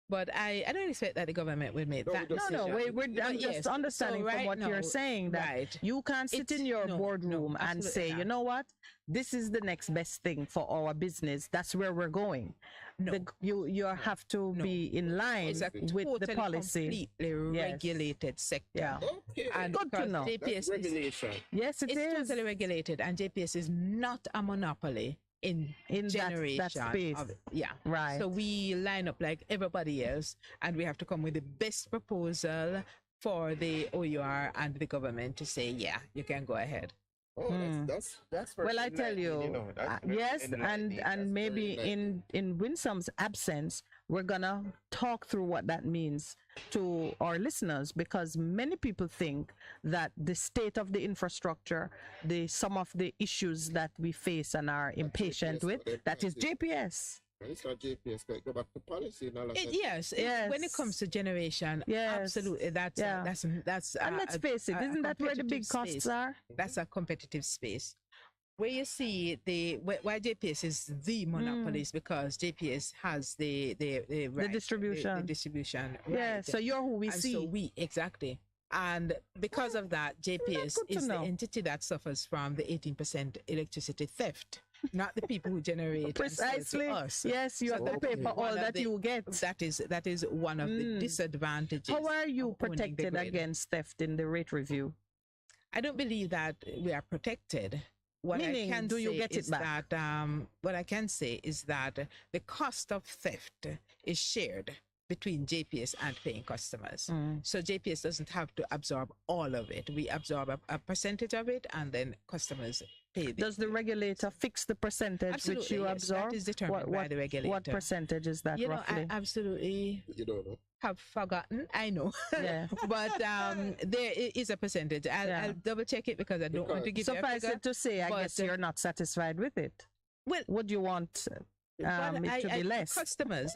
But I don't expect that the government will make that. I'm just understanding from what you're saying that you can't sit in your boardroom and say, you know what, this is the next best thing for our business. That's where we're going. No. You have to be in line with the policy. Completely regulated sector. Yeah. Okay. And good to know. JPS regulation. Yes, it's totally regulated, and JPS is not a monopoly in generation that space. Of it. Yeah. Right. So we line up like everybody else, and we have to come with the best proposal for the OUR and the government to say, yeah, you can go ahead. Oh, that's well, I tell you, yes, and maybe in Winsome's absence, we're gonna talk through what that means to our listeners, because many people think that the state of the infrastructure, some of the issues that we face and are impatient with, that is JPS. It's not JPS, but go back to policy and all of that. Yes. When it comes to generation, absolutely, that's and let's face it, isn't that where the big costs are? That's a competitive space. Where you see why JPS is the monopoly is because JPS has the distribution. The distribution. Yeah, right. so you're who we and see. So exactly. And because of that, JPS is the entity that suffers from the 18% electricity theft. Not the people who generate precisely. And sell to us. Yes, you have to pay for all that you get. That is one of the disadvantages. How are you protected against theft in the rate review? I don't believe that we are protected. Meaning, do you get it back? What I can say is that the cost of theft is shared between JPS and paying customers. So JPS doesn't have to absorb all of it. We absorb a percentage of it, and then customers pay. Does the regulator fix the percentage which you absorb? That is determined by the regulator. What percentage is that roughly? I absolutely you don't know. Have forgotten. I know. Yeah. But there is a percentage. I'll double check it because I don't want to give you a figure. Suffice it to say, I guess you're not satisfied with it. Well, would you want it to be less? Customers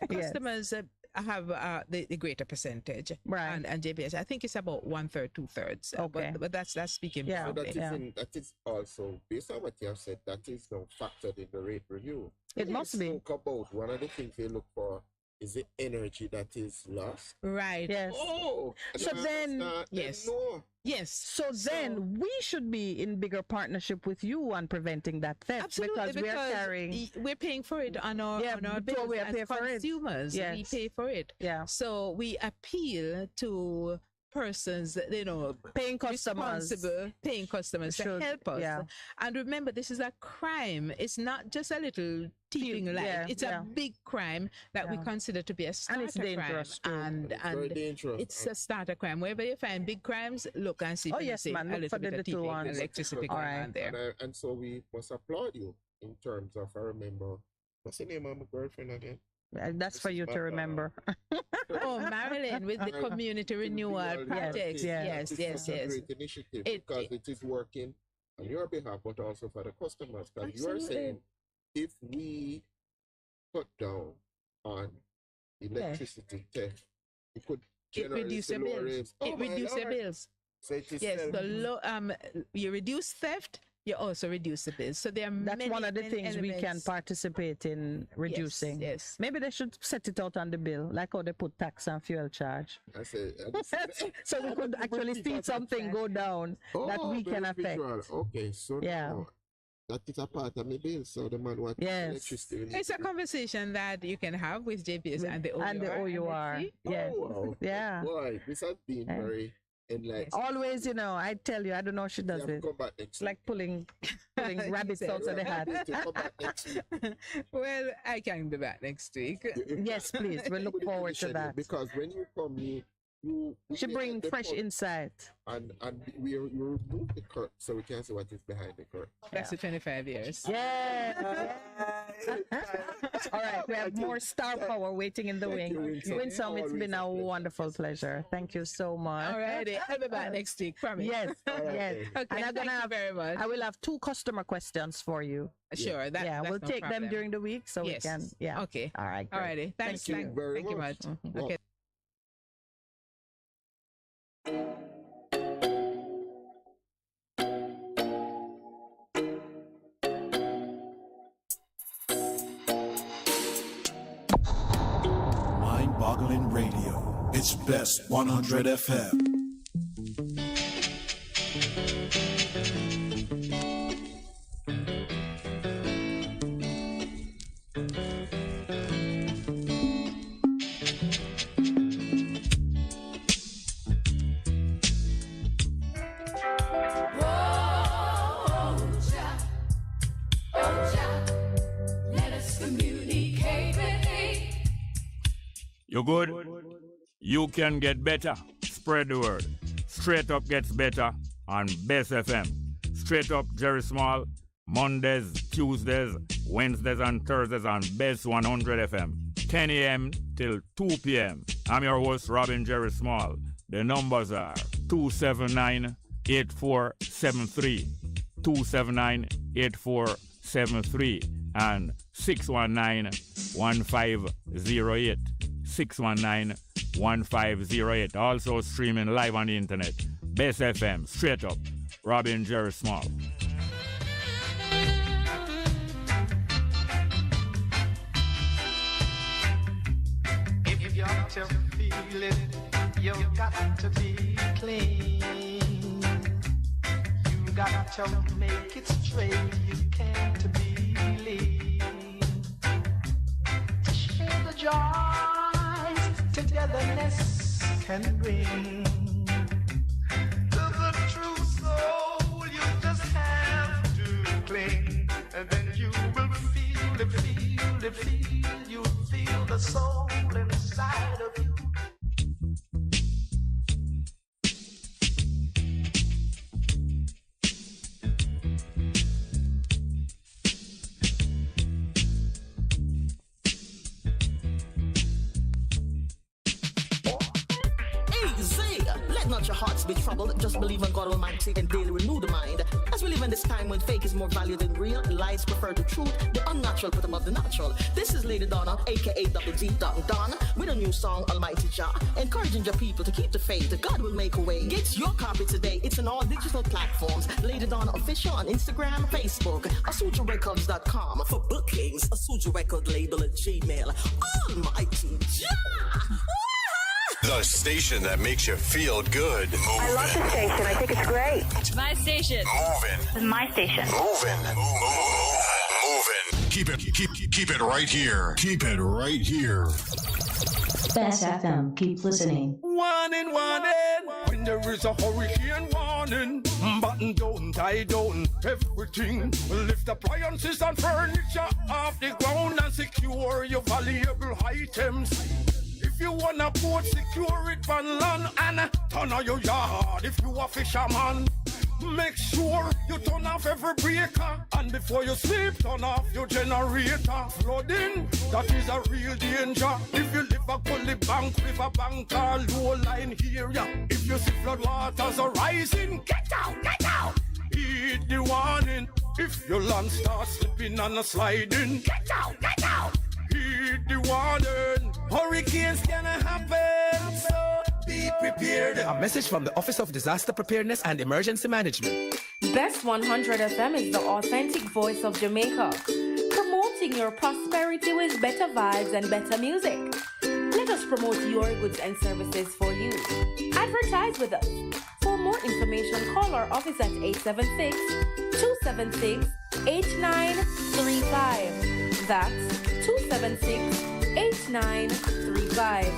have the greater percentage, right? And JPS, I think it's about 1/3, 2/3. Okay, but that's speaking. Yeah, so that is also based on what you have said. That is now factored in the rate review. It must be. Talk about one of the things they look for is the energy that is lost. Right. Yes. Oh, so then, yes. No. Yes. So then we should be in bigger partnership with you on preventing that theft. Absolutely, because we're paying for it on our bills as consumers. Yes. We pay for it. Yeah. So we appeal to persons, paying customers to help us. Yeah. And remember, this is a crime. It's not just a little thieving life. Yeah, it's a big crime that we consider to be a starter and it's dangerous crime. Too. And dangerous. It's a starter crime. Wherever you find big crimes, look and see. Oh yes, man. Look for the little ones. Electricity going on there. And so we must applaud you in terms of, I remember, what's the name of my girlfriend again? That's for you to remember. Oh, Marilyn, with the community renewal projects. Yes. It's a great initiative because it is working on your behalf, but also for the customers. Because you are saying if we cut down on electricity theft, it could reduce your bills. It reduces your bills. So it is you reduce theft. You also reduce the bills. So there are that's one of the things we can participate in reducing. Yes. Maybe they should set it out on the bill, like how they put tax and fuel charge. So we could actually see something go down that we can affect. Okay, so now that is a part of my bill. So the man wants electricity. It's a conversation that you can have with JPS and the OUR. And the OUR. Yes. Oh, wow. Yeah. Boy, this has been very enlightening. Always, I tell you, I don't know how she does it. Come back next it's like pulling rabbits out of the hat. Come back next week. Well, I can be back next week. Yes, please. We look forward to that. Because when you come, you should bring fresh insight. And you remove the curtain so we can see what is behind the curtain. That's the 25 years. Yeah. All right, we have more star power waiting in the wing. Winsome, it's been a wonderful pleasure. Thank you so much. All righty. I'll be back next week, promise. Yes, yes. Okay, And I'm thank you very much. I will have 2 customer questions for you. Sure, yeah, that's we'll no take problem. them during the week so Yes. we can. Yeah. Okay. All right. All great. righty. Thanks. Thank you Thank you much. Okay. Mind-boggling radio. It's Best 100 FM. You good? You can get better. Spread the word. Straight Up gets better on Bess FM. Straight Up Jerry Small, Mondays, Tuesdays, Wednesdays and Thursdays on Bess100 FM. 10 a.m. till 2 p.m. I'm your host, Robin Jerry Small. The numbers are 279-8473, 279-8473, and 619-1508. 619-1508. Also streaming live on the internet. Bess FM, Straight Up, Robin Jerry Small. If you got to feel it, you got to be clean. You got to make it straight. You can't believe. Share the joys togetherness can bring. To the true soul, you just have to cling, and then you will feel it, feel it, feel. You feel the soul inside of you. Let not your hearts be troubled. Just believe in God Almighty and daily renew the mind. As we live in this time when fake is more valued than real, lies prefer to truth, the unnatural put above the natural. This is Lady Donna, aka Double D Don, with a new song, Almighty Jah, encouraging your people to keep the faith. God will make a way. Get your copy today. It's on all digital platforms. Lady Donna Official on Instagram, Facebook, AsujaRecords.com. For bookings, Asuja Record label at Gmail. Almighty Jah! The station that makes you feel good. I love the station. I think it's great. It's my station. Moving. It's my station. Moving. Keep it right here. Keep it right here. Bess FM. Keep listening. Warning, when there is a hurricane warning, button down, tie down, everything. Lift appliances and furniture off the ground and secure your valuable items. If you wanna boat, secure it on land and turn on your yard. If you a fisherman, make sure you turn off every breaker, and before you sleep, turn off your generator. Flooding, that is a real danger. If you live a gully bank, river bank or low line area, if you see flood waters are rising, get out, get out. Heed the warning. If your land starts slipping and sliding, get out, get out. Heed the warning. Hurricanes gonna happen, so be prepared. A message from the Office of Disaster Preparedness and Emergency Management. Bess100 FM is the authentic voice of Jamaica, promoting your prosperity with better vibes and better music. Let us promote your goods and services for you. Advertise with us. For more information, call our office at 876-276-8935. That's 276-8935.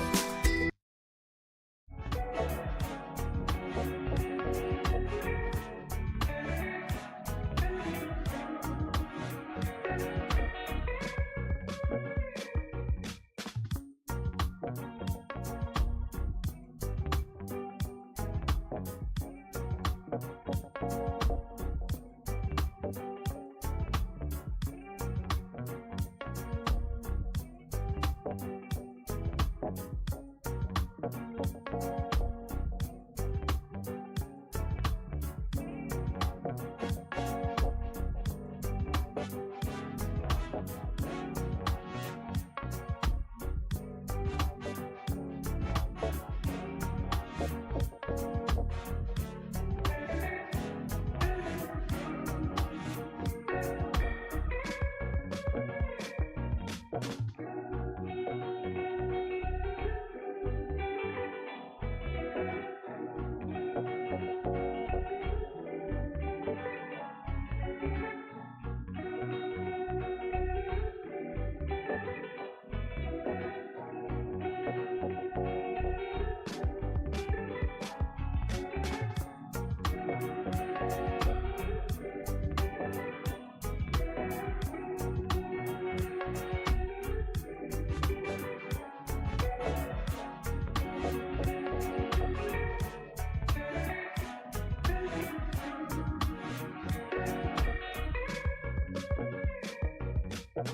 Good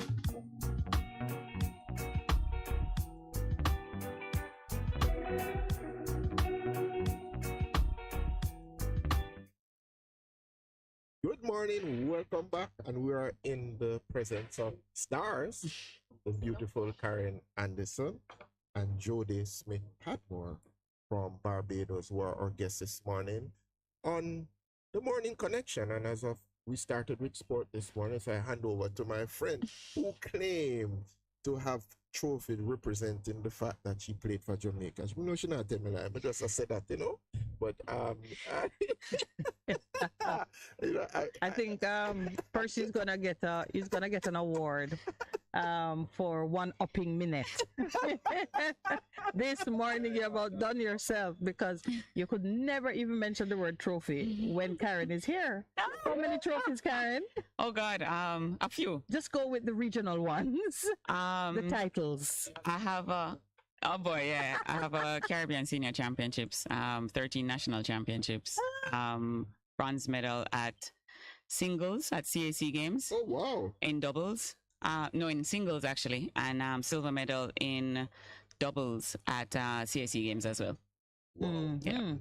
morning, welcome back, and we are in the presence of stars, the beautiful Karen Anderson and Jody Smith-Patmore from Barbados, who are our guests this morning on the Morning Connection. And as of we started with sport this morning, so I hand over to my friend who claimed to have trophy representing the fact that she played for Jamaica. You know, she not tell me like, but just I said that, you know. But you know, I think Percy's gonna get an award for one-upping Minett. This morning you about done yourself because you could never even mention the word trophy when Karen is here. How many trophies, Karen? Oh God, a few. Just go with the regional ones. The titles. I have a Oh boy, yeah. I have a Caribbean Senior Championships, 13 national championships, bronze medal at singles at CAC games. Oh wow. In doubles. No, in singles actually, and silver medal in doubles at CAC games as well. Wow. Yeah.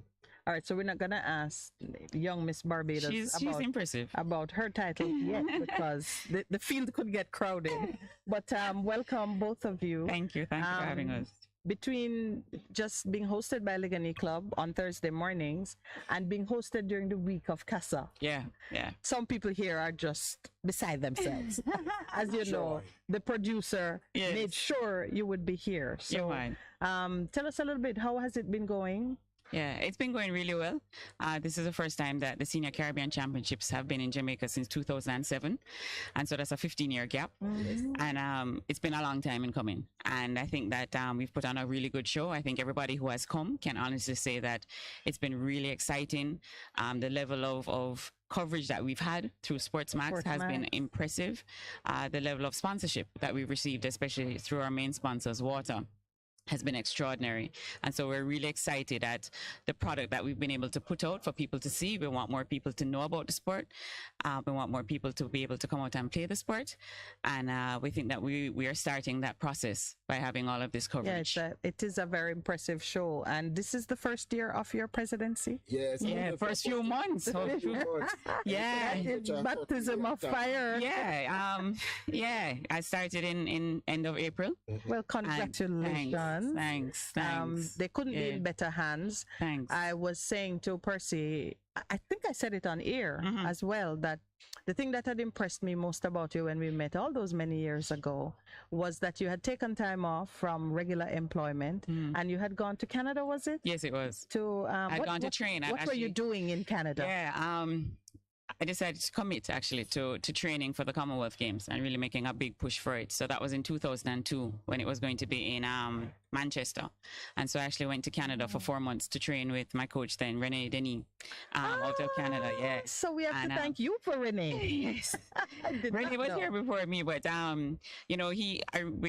All right, so we're not gonna ask young Miss Barbados she's impressive about her title yet because the field could get crowded. But welcome both of you. Thank you for having us. Between just being hosted by Ligani Club on Thursday mornings and being hosted during the week of CASA. Yeah. Some people here are just beside themselves. As you know, the producer made sure you would be here. So tell us a little bit, how has it been going? Yeah, it's been going really well. This is the first time that the Senior Caribbean Championships have been in Jamaica since 2007. And so that's a 15-year gap. Mm-hmm. And it's been a long time in coming. And I think that we've put on a really good show. I think everybody who has come can honestly say that it's been really exciting. The level of coverage that we've had through Sportsmax has been impressive. The level of sponsorship that we've received, especially through our main sponsors, Water, has been extraordinary. And so we're really excited at the product that we've been able to put out for people to see. We want more people to know about the sport. We want more people to be able to come out and play the sport. And we think that we are starting that process by having all of this coverage. Yeah, it is a very impressive show. And this is the first year of your presidency? Yes. Yeah, first few months. Yeah. It's baptism of fire. Yeah. I started in end of April. Well, congratulations. Thanks. They couldn't be in better hands. Thanks. I was saying to Percy, I think I said it on air as well, that the thing that had impressed me most about you when we met all those many years ago was that you had taken time off from regular employment and you had gone to Canada, was it? Yes, it was. I'd gone to train. What were you doing in Canada? Yeah, I decided to commit actually to training for the Commonwealth Games and really making a big push for it. So that was in 2002 when it was going to be in Manchester. And so I actually went to Canada for 4 months to train with my coach then, Renee Denis, out of Canada. Yes. So we have to thank you for Renee. Yes. Renee was here before me, but you know, we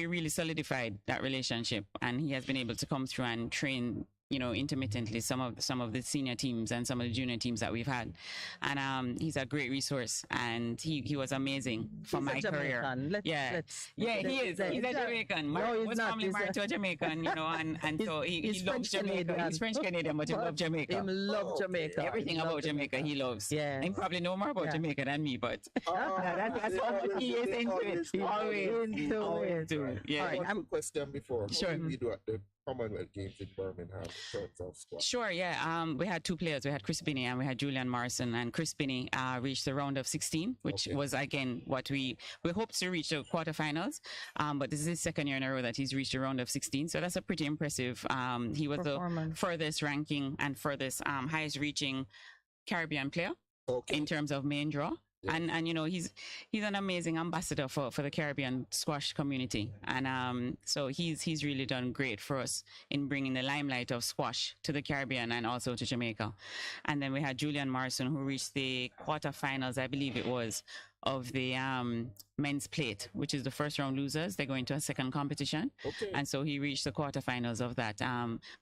really solidified that relationship, and he has been able to come through and train, you know, intermittently some of the senior teams and some of the junior teams that we've had. And he's a great resource, and he was amazing for my career. He is. He's a Jamaican. Was formerly married to a Jamaican, you know, and so he loves Jamaica. He's French Canadian, but he loves Jamaica. He loves Jamaica. Everything about Jamaica he loves. Yeah. He probably know more about Jamaica than me, but that's how much he is into it. Always. Yeah. All right, I have a question before. Sure. How did we do at the Commonwealth Games in Birmingham in terms of squash? Sure, yeah. We had two players. We had Chris Binney and we had Julian Morrison. And Chris Binney reached the round of 16, which was, again, what we hoped to reach the quarterfinals. But this is his second year in a row that he's reached the round of 16. So that's a pretty impressive. He was the furthest ranking and furthest highest reaching Caribbean player in terms of main draw. Yes. And you know, he's an amazing ambassador for the Caribbean squash community, and so he's really done great for us in bringing the limelight of squash to the Caribbean and also to Jamaica. And then we had Julian Morrison, who reached the quarterfinals, I believe it was, of the men's plate, which is the first round losers. They go into a second competition. And so he reached the quarterfinals of that.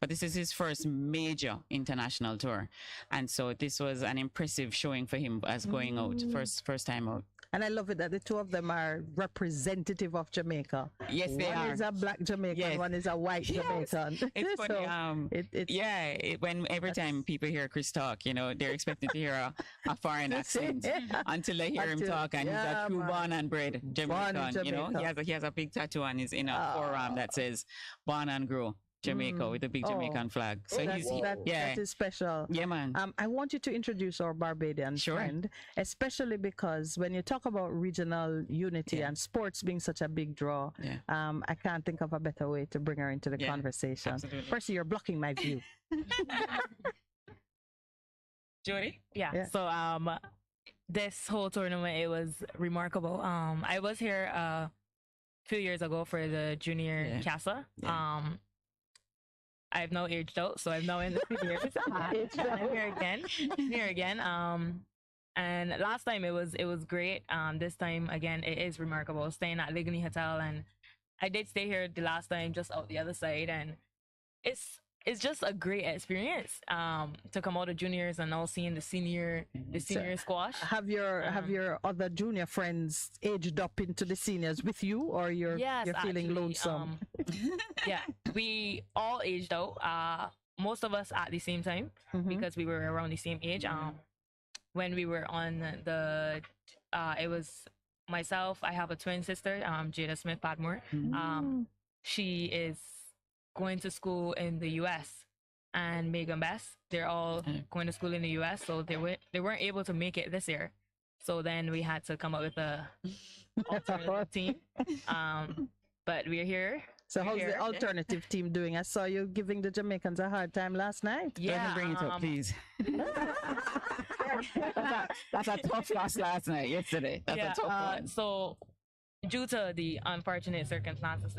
But this is his first major international tour. And so this was an impressive showing for him as going out, first time out. And I love it that the two of them are representative of Jamaica. Yes, they one are. One is a black Jamaican, one is a white Jamaican. It's funny. When every time people hear Chris talk, you know, they're expecting to hear a foreign accent until they hear him talk, and he's a true born and bred Jamaican. You know, he has a big tattoo on his forearm that says "Born and Grow Jamaica" with a big Jamaican flag. So that is special. Yeah, man. I want you to introduce our Barbadian friend, especially because when you talk about regional unity and sports being such a big draw, I can't think of a better way to bring her into the conversation. Absolutely. Percy, you're blocking my view. Jody? Yeah. So this whole tournament, it was remarkable. I was here a few years ago for the junior CASA. I've now aged out, so I'm now in the seniors. I'm here again. And last time it was great. This time again, it is remarkable. Staying at Ligony Hotel, and I did stay here the last time, just out the other side, and it's just a great experience to come out of juniors and now seeing the senior squash. Have your other junior friends aged up into the seniors with you, or you're feeling lonesome? Yeah, we all aged out. Most of us at the same time because we were around the same age. When we were on it was myself. I have a twin sister, Jada Smith Padmore. She is going to school in the US, and Megan Bess, they're all going to school in the US, so they weren't able to make it this year. So then we had to come up with a alternative team. But we're here. So how's the alternative team doing? I saw you giving the Jamaicans a hard time last night. Yeah, bring it up, please. That's a tough loss last night, yesterday. That's a tough one. So due to the unfortunate circumstances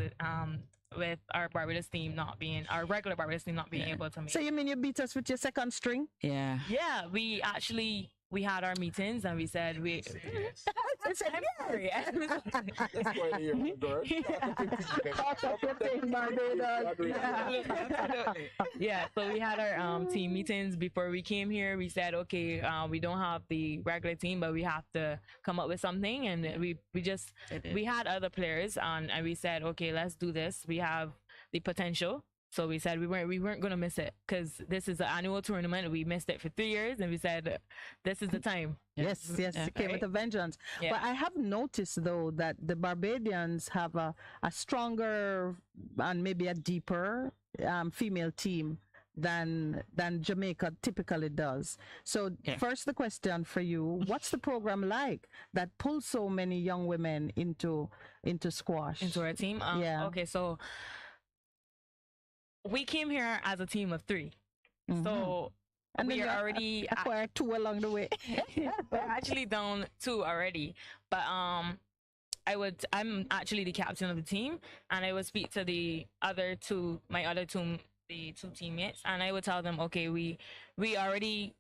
with our Barbados team our regular Barbados team not being able to make. So you mean you beat us with your second string? Yeah, we had our meetings and we said yeah, so we had our team meetings before we came here. We said, okay, we don't have the regular team, but we have to come up with something, and we had other players and we said, okay, let's do this. We have the potential. So we said we weren't going to miss it, because this is an annual tournament. We missed it for 3 years, and we said this is the time. Yes, it came with a vengeance. Yeah. But I have noticed, though, that the Barbadians have a stronger and maybe a deeper female team than Jamaica typically does. So first, the question for you: what's the program like that pulls so many young women into squash? Into our team? Okay, so we came here as a team of 3. So and we are already acquired 2 along the way. We're actually down 2 already. But I'm actually the captain of the team, and I would speak to the other two teammates, and I would tell them, okay, we're already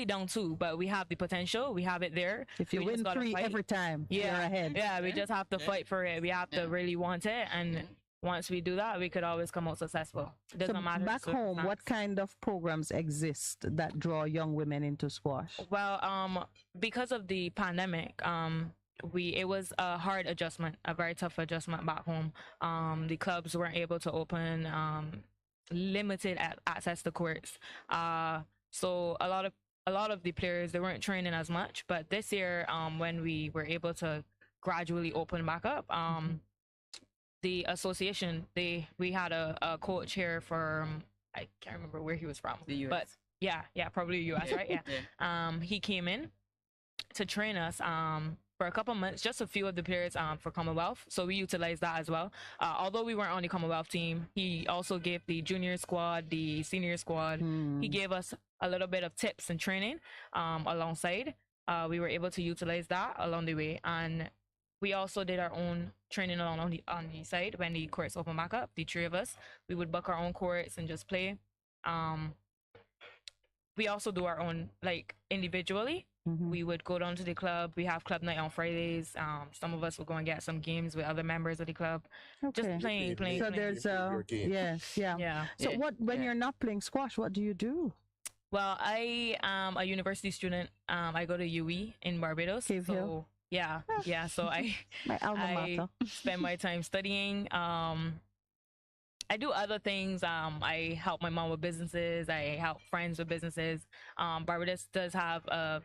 down 2, but we have the potential, we have it there. If you win 3 every time, you're ahead. Yeah, we just have to fight for it. We have to really want it, and once we do that, we could always come out successful. It doesn't matter. Back home, what kind of programs exist that draw young women into squash? Well, because of the pandemic, it was a hard adjustment, a very tough adjustment back home. The clubs weren't able to open, limited access to courts. So a lot of the players, they weren't training as much. But this year, when we were able to gradually open back up, the association, we had a coach here from, I can't remember where he was from, the US. But yeah, probably US, right? Yeah. He came in to train us for a couple months, just a few of the players for Commonwealth. So we utilized that as well. Although we weren't on the Commonwealth team, he also gave the junior squad, the senior squad. He gave us a little bit of tips and training alongside. We were able to utilize that along the way, and we also did our own training on the side when the courts opened back up. The 3 of us, we would book our own courts and just play. We also do our own, like, individually. We would go down to the club. We have club night on Fridays. Some of us will go and get some games with other members of the club. Just playing. So there's yeah. So when you're not playing squash, what do you do? Well, I am a university student. I go to UE in Barbados. Cave Hill. Yeah. So My alma I mater. spend my time studying. I do other things. I help my mom with businesses. I help friends with businesses. Barbados does have a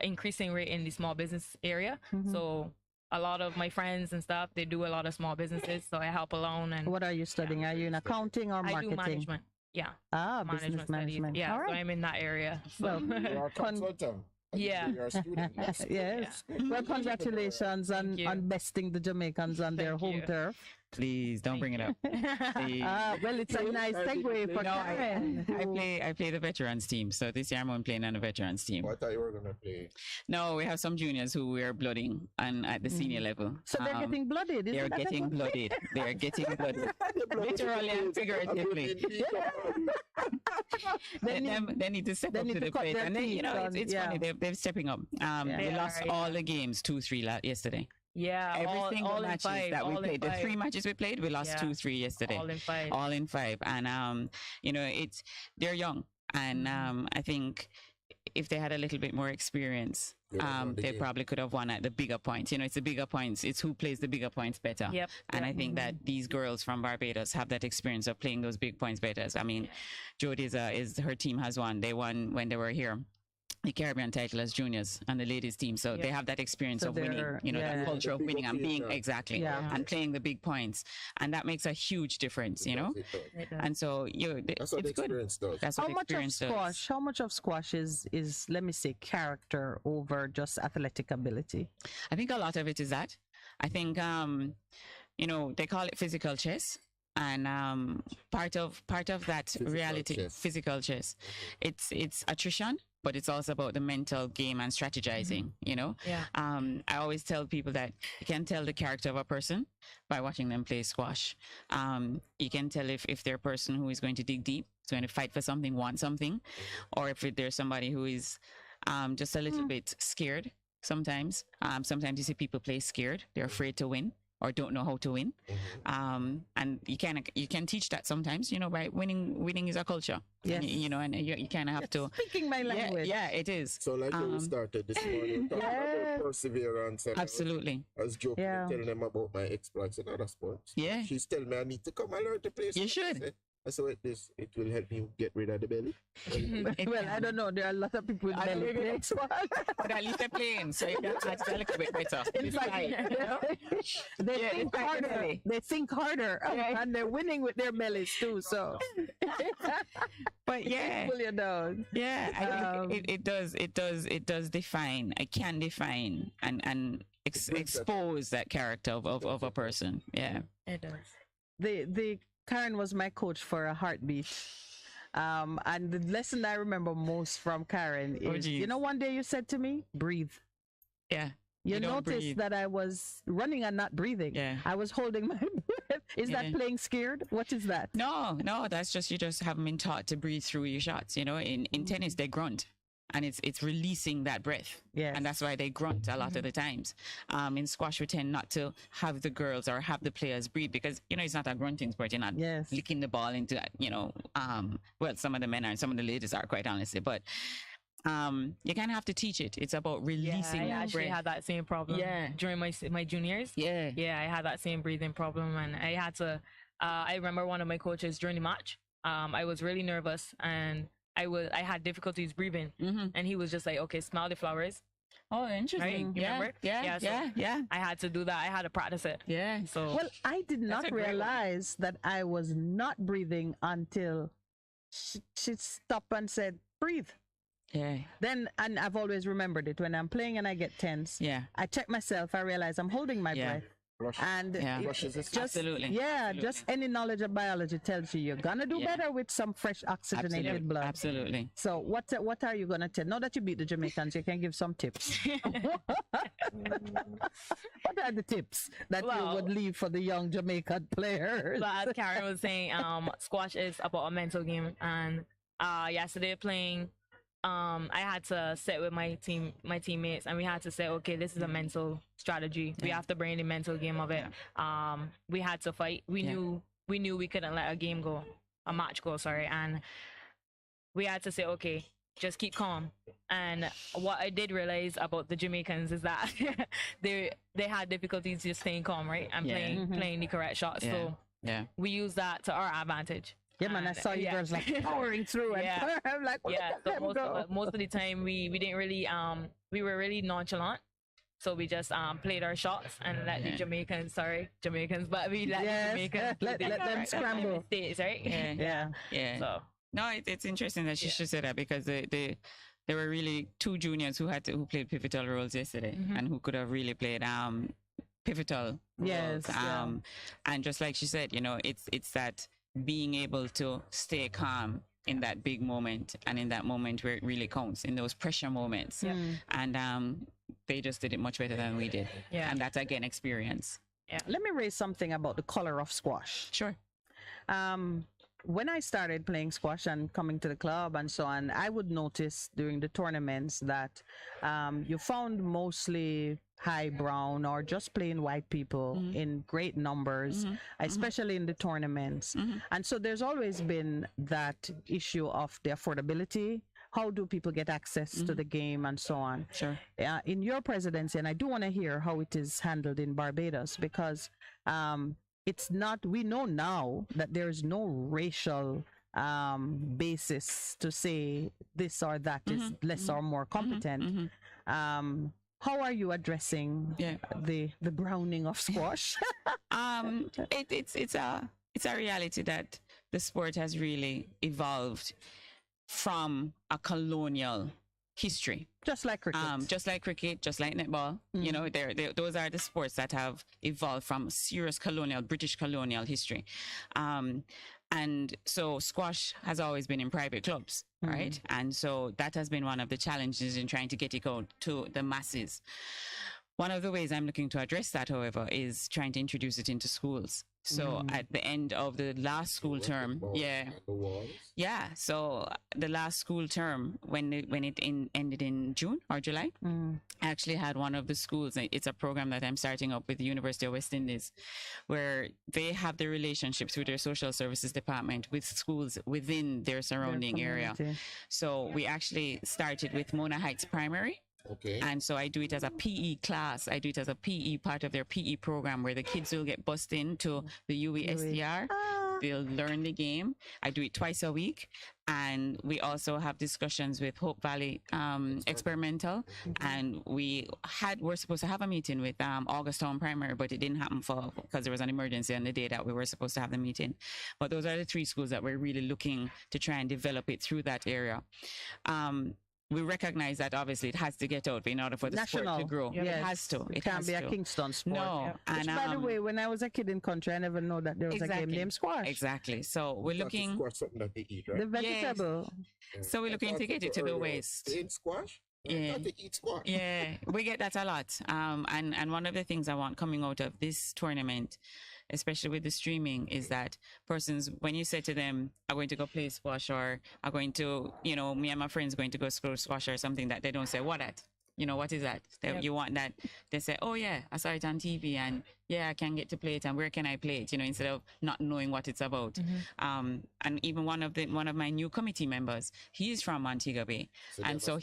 increasing rate in the small business area. So a lot of my friends and stuff, they do a lot of small businesses. So I help alone. And What are you studying? Are you in accounting or marketing? I do management. Yeah. Business studies. management. Yeah. All So right. I'm in that area. So. Well, You're a consultant. Yeah. You're a student. Yes. Well, congratulations on besting the Jamaicans on their home turf. Please don't bring it up. Well, it's a nice segue for Karen. I play the veterans team. So this year I'm playing on the veterans team. I thought you were gonna play. No, we have some juniors who we are blooding and at the senior level. So they're getting blooded. They're getting blooded. They're getting blooded. Literally and figuratively. They need to step up to the plate. And then, it's funny. They're stepping up. We lost all the games 2-3 yesterday. Yeah, every single all matches in five, that we played. The 3 5. matches we played, we lost 2-3 yesterday. All in 5. And they're young, and I think if they had a little bit more experience, they probably could have won at the bigger points. It's the bigger points. It's who plays the bigger points better. Yep. And I think that these girls from Barbados have that experience of playing those big points better. I mean, Jodie's her team has won. They won when they were here. The Caribbean title as juniors and the ladies team, so they have that experience of winning, that culture of winning and being and playing the big points, and that makes a huge difference, And so that's what it's good. Does. That's what experience does. How much of squash is let me say character over just athletic ability? I think a lot of it is that. I think they call it physical chess. And part of that reality, physical chess, it's attrition, but it's also about the mental game and strategizing. I always tell people that you can tell the character of a person by watching them play squash. You can tell if they're a person who is going to dig deep, is going to fight for something, want something, or if there's somebody who is just a little bit scared. Sometimes you see people play scared; they're afraid to win or don't know how to win. And you can teach that sometimes, by winning is a culture. Yes. And you kind of have to. Speaking my language. Yeah, it is. So like when we started this morning, talking about perseverance. And absolutely. I was joking, telling them about my exploits in other sports. Yeah. She's telling me I need to come and learn to play. You should. So it will help me get rid of the belly. Well, I don't know. There are a lot of people with belly plates. But at least they're playing, so you can practice a little bit better. In fact, they think harder. They think harder, and they're winning with their bellies too. So, but yeah, pull you down. Yeah, I think it does define. I can define and expose that character of a person. Yeah, it does. The Karen was my coach for a heartbeat. And the lesson I remember most from Karen is, one day you said to me, breathe. Yeah. You noticed that I was running and not breathing. Yeah. I was holding my breath. Is that playing scared? What is that? No, that's just, you just haven't been taught to breathe through your shots. In tennis, they grunt. And it's releasing that breath. Yes. And that's why they grunt a lot of the times. In squash, we tend not to have the girls or have the players breathe because, it's not a grunting sport. You're not licking the ball into, well, some of the men are and some of the ladies are, quite honestly. But you kind of have to teach it. It's about releasing I that actually breath. had that same problem during my juniors. Yeah. Yeah, I had that same breathing problem. And I had to, I remember one of my coaches during the match, I was really nervous and I had difficulties breathing, and he was just like, "Okay, smell the flowers." Oh, interesting. Right? Remember? Yeah. I had to do that. I had to practice it. Yeah. So well, I did not realize that I was not breathing until she stopped and said, "Breathe." Yeah. Then, and I've always remembered it when I'm playing and I get tense. Yeah. I check myself. I realize I'm holding my breath. And just absolutely. Just any knowledge of biology tells you're gonna do better with some fresh oxygenated blood. Absolutely. So what are you gonna tell? Now that you beat the Jamaicans, you can give some tips. What are the tips that you would leave for the young Jamaican players? Well, as Karen was saying, squash is about a mental game, and yesterday playing. I had to sit with my teammates, and we had to say, okay, this is a mental strategy. We have to bring the mental game of it. We had to fight. We knew we couldn't let a match go, sorry. And we had to say, okay, just keep calm. And what I did realize about the Jamaicans is that they had difficulties just staying calm, right, and playing the correct shots. So we use that to our advantage. Yeah, man, I saw you girls like powering through, and I'm like, so most of the time we didn't really we were really nonchalant. So we just played our shots and let the Jamaicans, but we let the Jamaicans let them scramble. States, right? Yeah. So no, it's interesting that she should say that, because there were really two juniors who played pivotal roles yesterday, and who could have really played pivotal roles. And just like she said, you know, it's that being able to stay calm in that big moment, and in that moment where it really counts, in those pressure moments. And they just did it much better than we did. And that's, again, experience. Let me raise something about the color of squash. Sure. When I started playing squash and coming to the club and so on, I would notice during the tournaments that you found mostly high brown or just plain white people in great numbers, especially in the tournaments. And so there's always been that issue of the affordability. How do people get access to the game and so on? Sure. In your presidency, and I do want to hear how it is handled in Barbados, because it's not, we know now that there's no racial basis to say this or that is less or more competent. How are you addressing the browning of squash? It's a reality that the sport has really evolved from a colonial history. Just like cricket. Just like cricket, just like netball. You know, those are the sports that have evolved from serious British colonial history. And so squash has always been in private clubs, right? And so that has been one of the challenges in trying to get it out to the masses. One of the ways I'm looking to address that, however, is trying to introduce it into schools. So at the end of the last school term, so the last school term, when it ended in June or July, I actually had one of the schools. It's a program that I'm starting up with the University of West Indies, where they have the relationships with their social services department with schools within their surrounding area. So we actually started with Mona Heights Primary. Okay. And so I do it as a PE class. I do it as a PE part of their PE program, where the kids will get bussed into the UESTR. They'll learn the game. I do it twice a week. And we also have discussions with Hope Valley Experimental. And we're supposed to have a meeting with August Town Primary, but it didn't happen because there was an emergency on the day that we were supposed to have the meeting. But those are the three schools that we're really looking to try and develop it through that area. We recognize that obviously it has to get out in order for the sport to grow. It has to. It can't be a Kingston sport. No. Which, by the way, when I was a kid in country, I never know that there was a game named squash. Exactly. So we're looking. Squash, something that they eat, right? The vegetable. Yes. So we're looking to get it to the waste. They eat squash? Yeah. They eat squash. Yeah, we get that a lot. And one of the things I want coming out of this tournament, especially with the streaming, is that persons, when you say to them, I'm going to go play squash, or I'm going to, me and my friends going to go squash or something, that they don't say, what at? What is that? You want that? They say, oh yeah, I saw it on TV, and yeah, I can get to play it, and where can I play it? Instead of not knowing what it's about. And even one of my new committee members, he's from Montego Bay, and so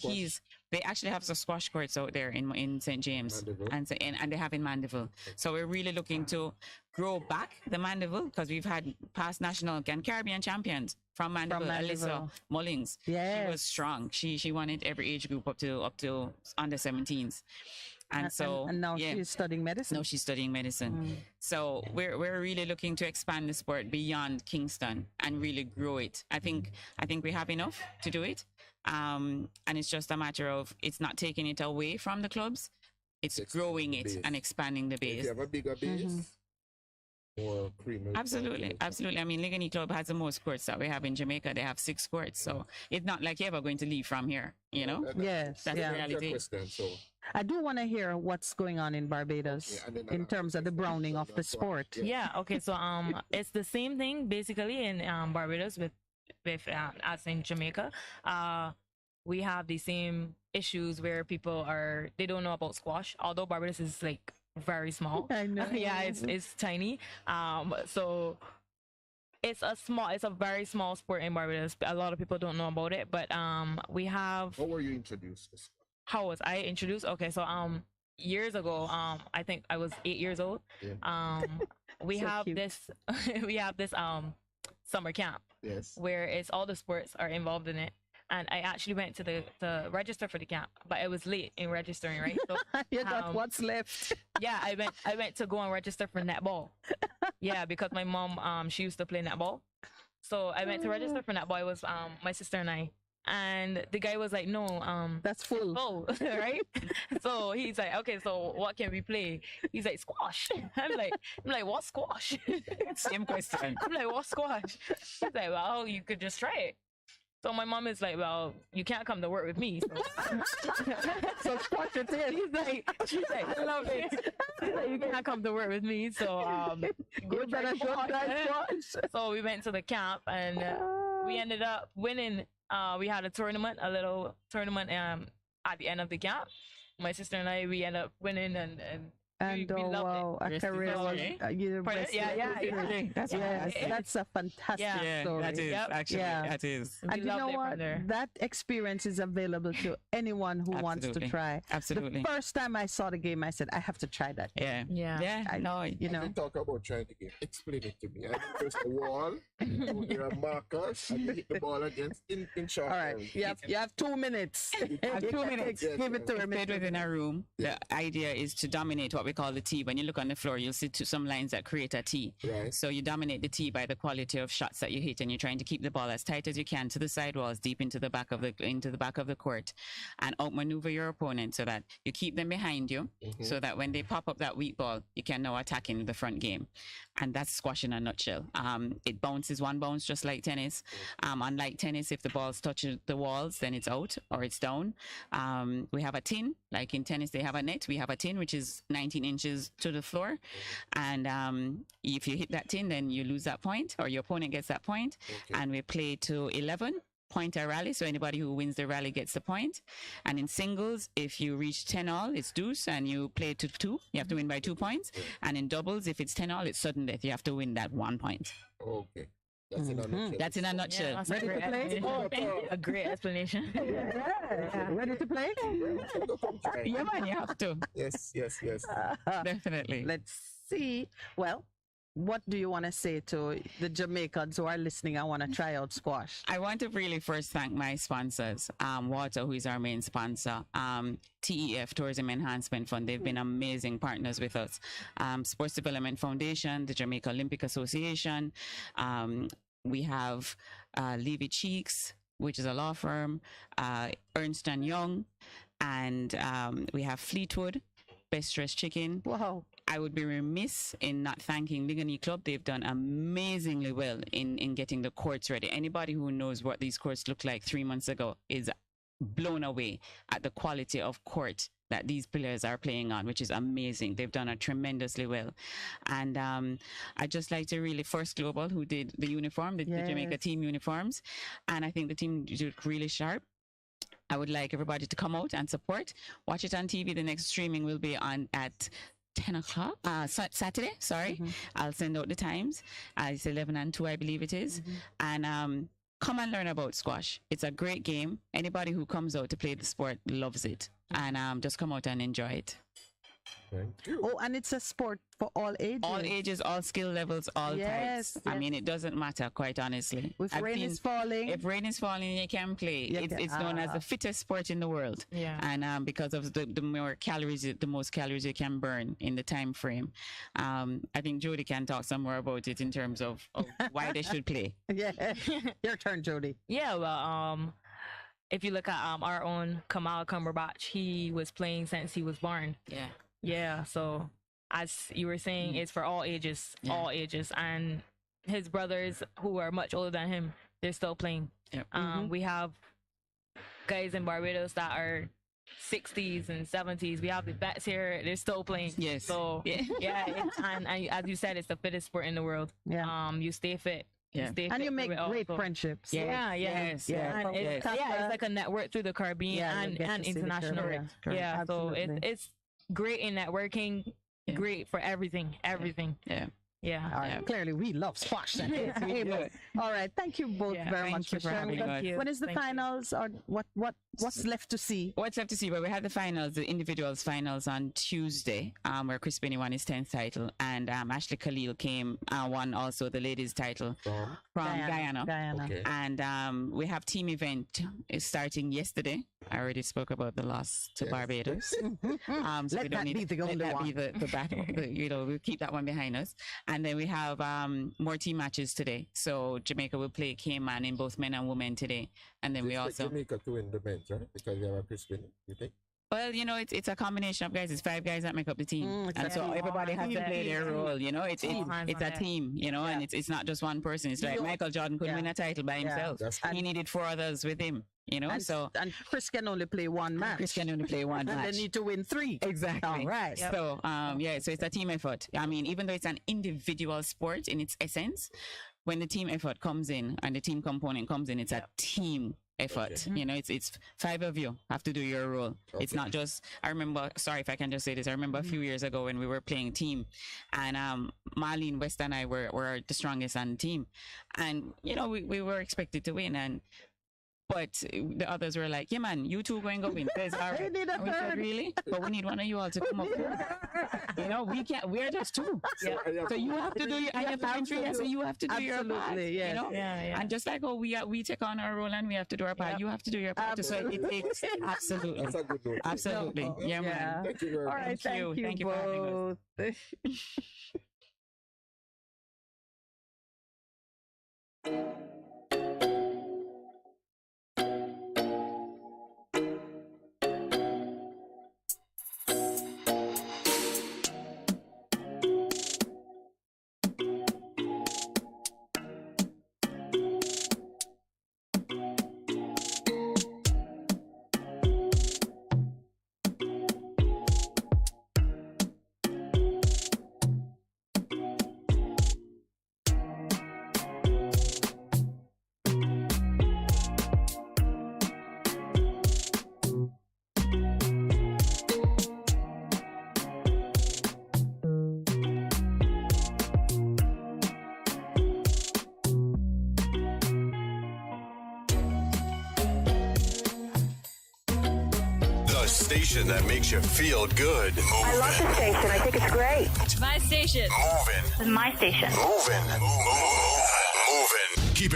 they actually have some squash courts out there in St. James, and they have in Mandeville. So we're really looking to grow back the Mandeville, because we've had past national and Caribbean champions from Mandeville. Alyssa Mullings. She was strong. She won it every age group up to under 17s. And now she's studying medicine. No, she's studying medicine. So we're really looking to expand the sport beyond Kingston and really grow it. I think we have enough to do it. And it's just a matter of, it's not taking it away from the clubs, it's growing it and expanding the base. If you have a bigger base, more premium. Absolutely. I mean, Ligani Club has the most courts that we have in Jamaica. They have 6 courts. So it's not like you're ever going to leave from here, Yes. That's the reality. I do want to hear what's going on in Barbados in terms of the browning of the sport. Yeah, okay. So it's the same thing basically in Barbados with as in Jamaica. We have the same issues where people they don't know about squash, although Barbados is like very small. I know. Yeah, it's tiny. So It's a very small sport in Barbados. A lot of people don't know about it, but we have. How were you introduced to this? How was I introduced? Okay, so years ago, I think I was 8 years old. Yeah. We So have cute. this we have this summer camp. Yes. Where it's all the sports are involved in it. And I actually went to register for the camp, but it was late in registering, right? So You got what's left. yeah, I went to go and register for netball. Yeah, because my mom she used to play netball. So I went to register for netball. It was my sister and I. And the guy was like, no, that's full. Full, right? So he's like, okay, so what can we play? He's like, squash. I'm like, what squash? Same question. I'm like, what squash? He's like, well, you could just try it. So my mom is like, well, you can't come to work with me. So squash it in. She's like, I love it. She's like, you can't come to work with me. So You better show that squash. So we went to the camp and we ended up winning. We had a little tournament at the end of the camp. My sister and I, we ended up winning and we loved wow, it. a career was university. That's a fantastic story. That is actually that is. And you know what? That experience is available to anyone who wants to try. Absolutely. The first time I saw the game, I said, I have to try that. Yeah. You know. Talk about trying the game. Explain it to me. I think there's a wall. There are markers. And you hit the ball against in short. All right. You have 2 minutes. 2 minutes. Give it to him. Played within a room. The idea is to dominate what we call the T. When you look on the floor, you'll see some lines that create a T. Right. So you dominate the T by the quality of shots that you hit, and you're trying to keep the ball as tight as you can to the sidewalls, deep into the back of the court, and outmaneuver your opponent so that you keep them behind you, so that when they pop up that weak ball, you can now attack in the front game. And that's squash in a nutshell. It bounces one bounce just like tennis. Unlike tennis, if the balls touch the walls, then it's out or it's down. We have a tin. Like in tennis, they have a net. We have a tin, which is 19 inches to the floor. And if you hit that tin, then you lose that point, or your opponent gets that point. And we play to 11. Pointer rally, so anybody who wins the rally gets the point. And in singles, if you reach 10-all, it's deuce, and you play to 2. You have to win by 2 points. And in doubles, if it's 10-all, it's sudden death. You have to win that 1 point. Okay. That's in a nutshell. That's in a nutshell. Yeah, Ready to play? A great explanation. Ready to play? Yeah, man, you have to. Yes. Definitely. Let's see. Well, what do you want to say to the Jamaicans who are listening and want to try out squash? I want to really first thank my sponsors, Water, who is our main sponsor, TEF, Tourism Enhancement Fund. They've been amazing partners with us. Sports Development Foundation, the Jamaica Olympic Association. We have Levy Cheeks, which is a law firm, Ernst & Young, and we have Fleetwood, Best Dressed Chicken. Wow. I would be remiss in not thanking Ligony Club. They've done amazingly well in getting the courts ready. Anybody who knows what these courts looked like 3 months ago is blown away at the quality of court that these players are playing on, which is amazing. They've done it tremendously well. And I'd just like to really, First Global, who did the uniform, the Jamaica team uniforms. And I think the team did really sharp. I would like everybody to come out and support. Watch it on TV. The next streaming will be on at 10 o'clock, Saturday, sorry. I'll send out the times. It's 11 and 2, I believe it is. And come and learn about squash. It's a great game. Anybody who comes out to play the sport loves it. And just come out and enjoy it. Thank you. Oh, and it's a sport for all ages. All ages, all skill levels, all types. I mean, it doesn't matter, quite honestly. If rain is falling, you can play. It's known as the fittest sport in the world. Yeah. And because of the more calories, the most calories you can burn in the time frame. I think Jody can talk some more about it in terms of why they should play. Yeah. Your turn, Jody. Yeah, well, if you look at our own Kamal Cumberbatch, he was playing since he was born. Yeah, so as you were saying, it's for all ages, and his brothers who are much older than him, they're still playing. We have guys in Barbados that are 60s and 70s. We have the vets here, they're still playing. Yes. So and as you said, it's the fittest sport in the world. You stay fit. Yeah. And you make great friendships. It's like a network through the Caribbean and international. So it's great in networking, great for everything. Yeah. Yeah. All right. Clearly, we love squash. Then. Yes, we do. All right. Thank you both very much for sharing with us. When is the finals, or what's left to see? What's left to see? Well, we had the finals, the individuals finals on Tuesday, where Chris Binney won his 10th title, and Ashley Khalil won also the ladies' title from Guyana. Okay. And we have team event is starting yesterday. I already spoke about the loss to Barbados. So let that be the only one. The battle. We'll keep that one behind us. And then we have more team matches today. So Jamaica will play Cayman in both men and women today. And then we also Jamaica to win the men's, right? Because they have a Chris Binney, you think? Well, it's a combination of guys. It's 5 guys that make up the team, and so everybody has to play their role. It's a team, and it's not just one person. It's like Michael Jordan couldn't win a title by himself. He needed 4 others with him. And Chris can only play one match. Chris can only play one match. And they need to win 3. Exactly. All right. Yep. So so it's a team effort. I mean, even though it's an individual sport in its essence, when the team effort comes in and the team component comes in, it's a team effort. Okay. It's 5 of you have to do your role. Okay. It's not just, I remember, sorry if I can just say this, I remember a few years ago when we were playing team, and Marlene West and I were the strongest on the team, and we were expected to win, but the others were like, yeah, man, you two going to win. All right. And we said, really? But we need one of you all to come up. We can't, we're just 2. Yeah. So you have to do your, and your country, so you have to do your part. Yeah. And just like, we take on our role and we have to do our part, you have to do your part. So it takes, absolutely. That's a good note. Absolutely. Yeah, man. Thank you very much. All right, thank you Thank you for having us. Station that makes you feel good. I love the station. I think it's great. It's my station. Moving. It's my station. Moving. Keep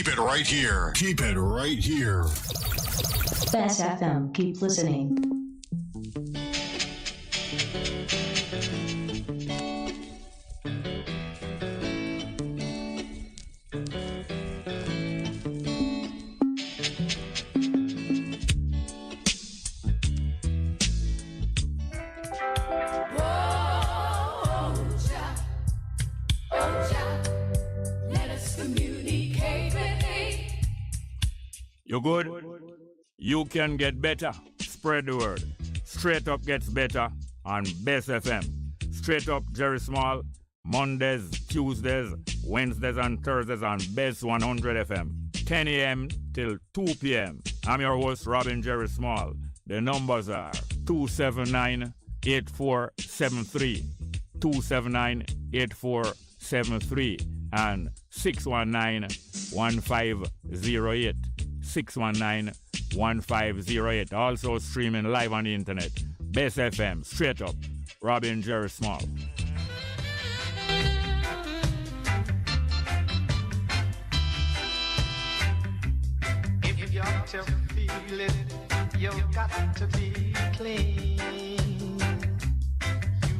it right here. Keep it right here. Bess FM. Keep listening. You good? You can get better. Spread the word. Straight Up gets better on Bess FM. Straight Up Jerry Small, Mondays, Tuesdays, Wednesdays and Thursdays on Bess100 FM. 10 a.m. till 2 p.m. I'm your host, Robin Jerry Small. The numbers are 279-8473, 279-8473, and 619-1508. 619-1508. Also streaming live on the internet. Bess FM, Straight Up, Robin Jerry Small. If you got to feel it, you've got to be clean.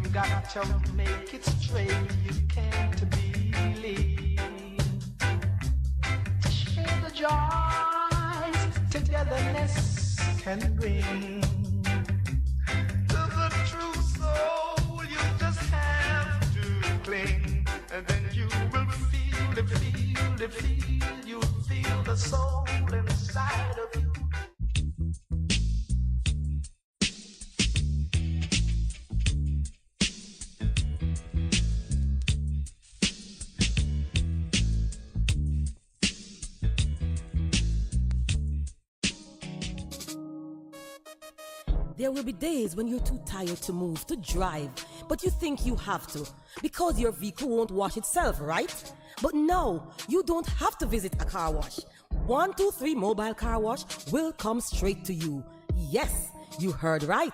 You got to make it straight, you can't be lean. Share the joys togetherness can bring. To the true soul, you just have to cling, and then you will feel it, you'll feel the soul inside of you. There will be days when you're too tired to move, to drive, but you think you have to. because your vehicle won't wash itself, right? But no, you don't have to visit a car wash. 123 Mobile Car Wash will come straight to you. Yes, you heard right.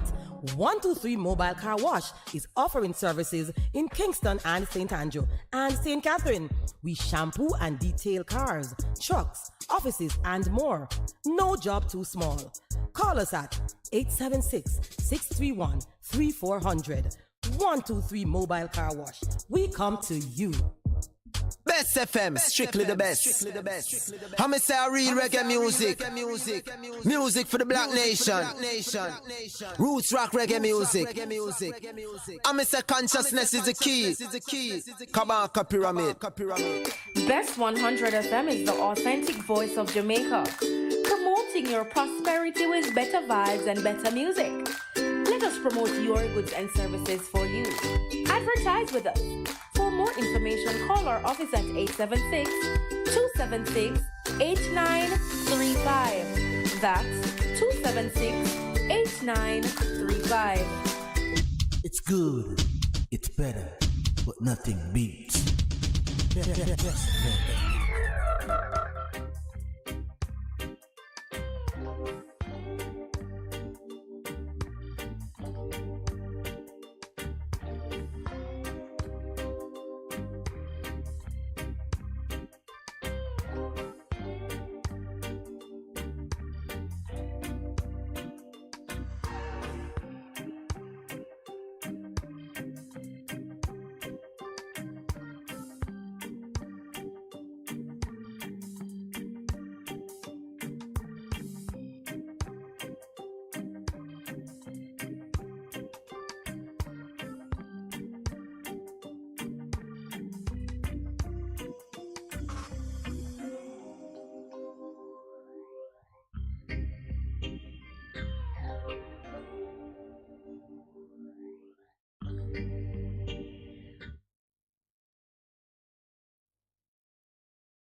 123 Mobile Car Wash is offering services in Kingston and St. Andrew and St. Catherine. We shampoo and detail cars, trucks, offices, and more. No job too small. Call us at 876-631-3400. 123 Mobile Car Wash. We come to you. Bess FM, strictly the best. How me say a real reggae music? Music for the black nation. Roots rock reggae music. How me say consciousness is the key. Kabaka pyramid. Bess100 FM is the authentic voice of Jamaica, promoting your prosperity with better vibes and better music. Let us promote your goods and services for you. Advertise with us. For more information, call our office at 876-276-8935. That's 276-8935. It's good, it's better, but nothing beats.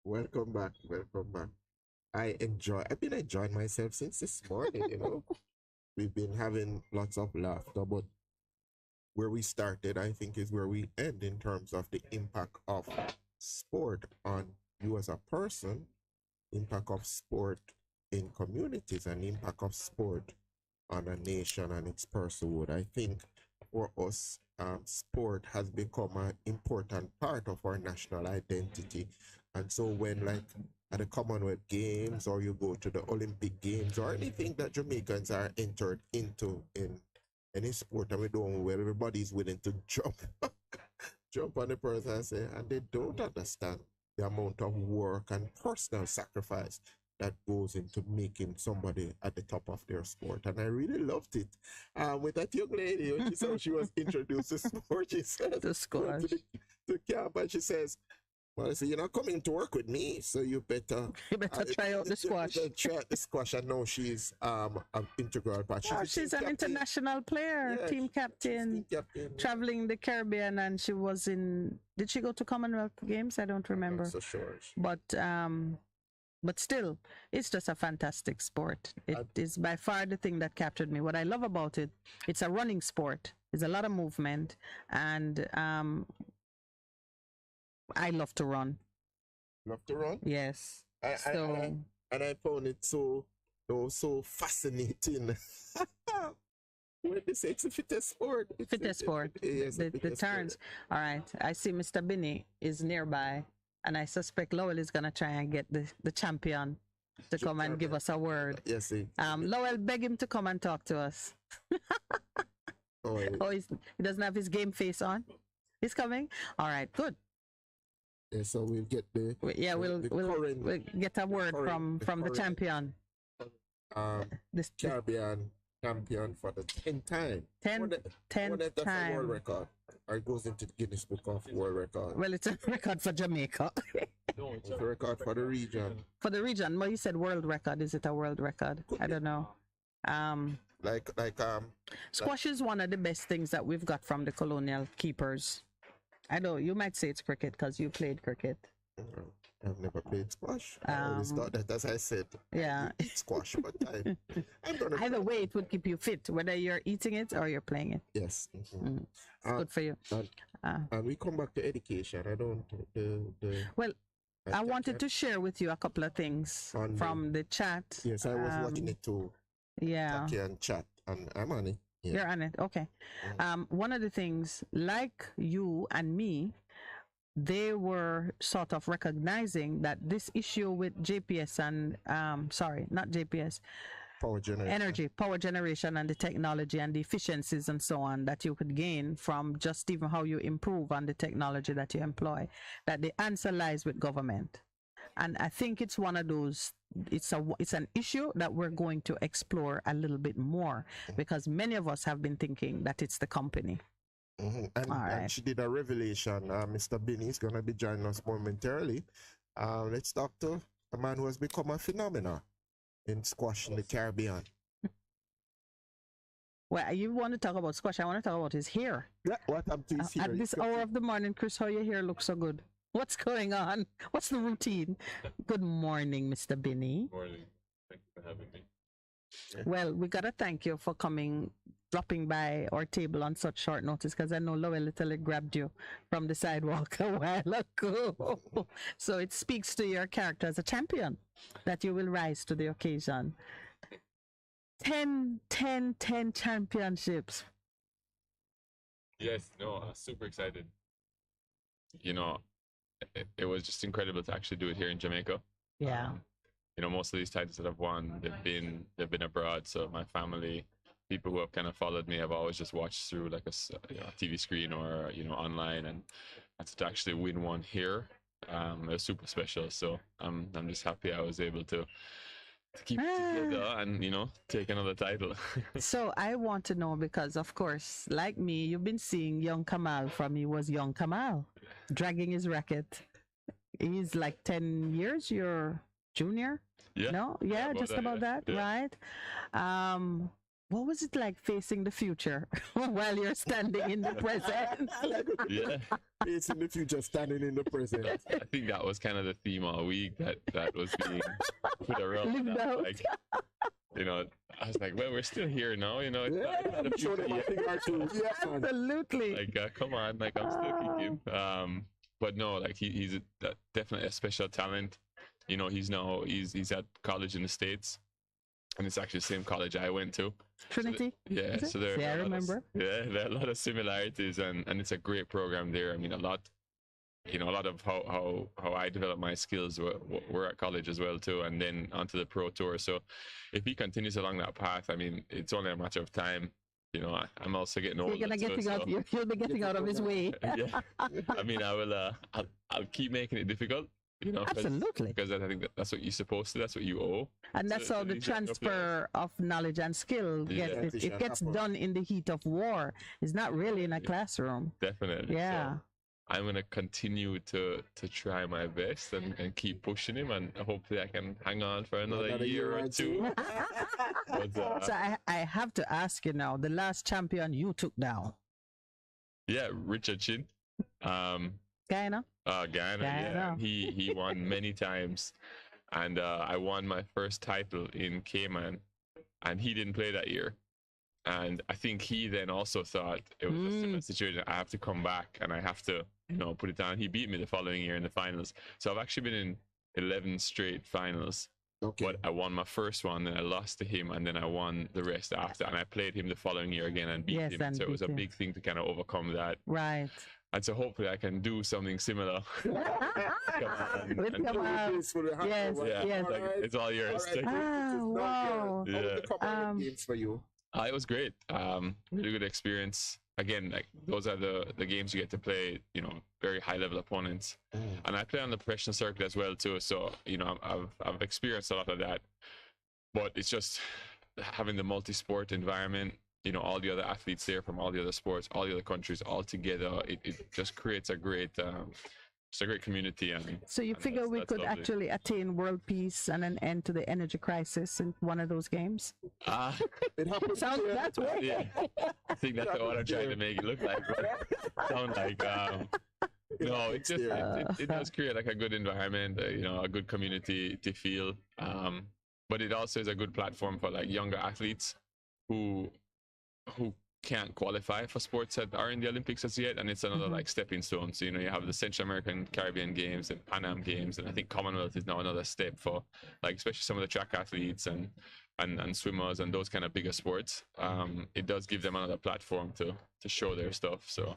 Welcome back. I've been enjoying myself since this morning, you know. We've been having lots of laughter, but where we started, I think, is where we end in terms of the impact of sport on you as a person, impact of sport in communities, and impact of sport on a nation and its personhood. I think for us, sport has become an important part of our national identity. And so when, like, at the Commonwealth Games, or you go to the Olympic Games, or anything that Jamaicans are entered into in any sport, and we don't, where everybody's willing to jump on the person and they don't understand the amount of work and personal sacrifice that goes into making somebody at the top of their sport. And I really loved it. With that young lady, when she said she was introduced to sport, she says, The squash. to camp, and she says, well, so you're not coming to work with me, so you better try out the squash. Try out the squash. I know she's an integral part. She's an international player, Yeah, team captain, traveling the Caribbean, and she was in. Did she go to Commonwealth Games? I don't remember. I'm so sure. But still, it's just a fantastic sport. It is by far the thing that captured me. What I love about it, it's a running sport. There's a lot of movement, and I love to run. Love to run? Yes. I found it so fascinating. When they say it's a fittest sport. Fittest sport. Yes, the turns. All right. I see Mr. Binney is nearby, and I suspect Lowell is going to try and get the champion to come and give us a word. Yes, Lowell, beg him to come and talk to us. He doesn't have his game face on? He's coming? All right, good. Yeah, so we'll get we'll get a word from the champion. This Caribbean champion for the 10th time. 10th that's time. a world record. Or it goes into the Guinness Book of World Record. Well, it's a record for Jamaica. It's a record for the region. For the region. Well, you said world record. Is it a world record? I don't know. Squash is one of the best things that we've got from the colonial keepers. I know you might say it's cricket because you played cricket. I've never played squash. I always thought that, as I said, Yeah. I eat squash, but I'm gonna. Either way, it would keep you fit, whether you're eating it or you're playing it. Yes. It's good for you. And we come back to education. I don't. Well, I wanted to share with you a couple of things from the chat. Yes, I was watching it too. Yeah. Okay, and chat, and I'm on it. Yeah. You're on it. Okay. One of the things, like you and me, they were sort of recognizing that this issue with JPS and not JPS, power generation, power generation, and the technology and the efficiencies and so on that you could gain from just even how you improve on the technology that you employ, that the answer lies with government. And I think it's one of those, it's an issue that we're going to explore a little bit more, because many of us have been thinking that it's the company. And she did a revelation. Mr. Binny is going to be joining us momentarily. Let's talk to a man who has become a phenomenon in squash in the Caribbean. Well, you want to talk about squash, I want to talk about his hair. Yeah, what happened to his hair? At this hour of the morning, Chris, how your hair looks so good. What's going on? What's the routine? Good morning, Mr. Binny. Morning. Thank you for having me. Well, we got to thank you for dropping by our table on such short notice, because I know Lowell literally grabbed you from the sidewalk a while ago. So it speaks to your character as a champion that you will rise to the occasion. 10 championships. Yes, no, super excited. You know, it was just incredible to actually do it here in Jamaica. Yeah. You know, most of these titles that I've won, they've been abroad. So my family, people who have kind of followed me, have always just watched through like a TV screen or online, and to actually win one here, it was super special. So I'm just happy I was able to keep it together and take another title. So I want to know, because of course, like me, you've been seeing young Kamal from he was young Kamal dragging his racket. He's like 10 years your junior. Yeah. No? Yeah, just about that, yeah. Right? What was it like facing the future while you're standing in the present? Yeah. Facing the future, standing in the present. I think that was kind of the theme all week that was being put around. Like, I was like, well, we're still here now, It's not a sure absolutely. Like, come on, like, I'm still kicking. But no, like, he's definitely a special talent. He's at college in the States, and it's actually the same college I went to. Trinity? So there. Yeah, I remember. There are a lot of similarities, and it's a great program there. I mean, a lot of how I developed my skills were at college as well too, and then onto the pro tour. So if he continues along that path, I mean, it's only a matter of time. I'm also getting older. You'll be getting out of his way. Yeah. I mean, I'll keep making it difficult. Absolutely. Because I think that's what you're supposed to. That's what you owe. And that's how the transfer of knowledge and skill gets. It gets done in the heat of war. It's not really in a classroom. Definitely. Yeah. So I'm gonna continue to try my best and keep pushing him, and hopefully I can hang on for another year or two. So I have to ask you now, the last champion you took down. Yeah, Richard Chin. Guyana. Guyana, yeah. He won many times, and I won my first title in Cayman, and he didn't play that year. And I think he then also thought it was a similar situation. I have to come back and I have to, put it down. He beat me the following year in the finals. So I've actually been in 11 straight finals. Okay. But I won my first one, then I lost to him, and then I won the rest after. And I played him the following year again and beat him. So it was a big thing to kind of overcome that. Right. And so hopefully I can do something similar. Yes. Like, it's all yours. Wow. Yeah. Games for you. It was great. Really good experience. Again, like, those are the games you get to play, very high level opponents. And I play on the professional circuit as well too. So, I've experienced a lot of that. But it's just having the multi-sport environment, all the other athletes there from all the other sports, all the other countries all together. It just creates a great community. So you figure we could actually attain world peace and an end to the energy crisis in one of those games? It happens. Sounds that way. Yeah. I think that's what I'm trying to make it look like. Sound like No, it just it does create like a good environment, a good community to feel. But it also is a good platform for like younger athletes who can't qualify for sports that are in the Olympics as yet, and it's another like stepping stone. So you have the Central American Caribbean Games and Pan Am Games, and I think Commonwealth is now another step for like especially some of the track athletes and swimmers and those kind of bigger sports. It does give them another platform to show their stuff. So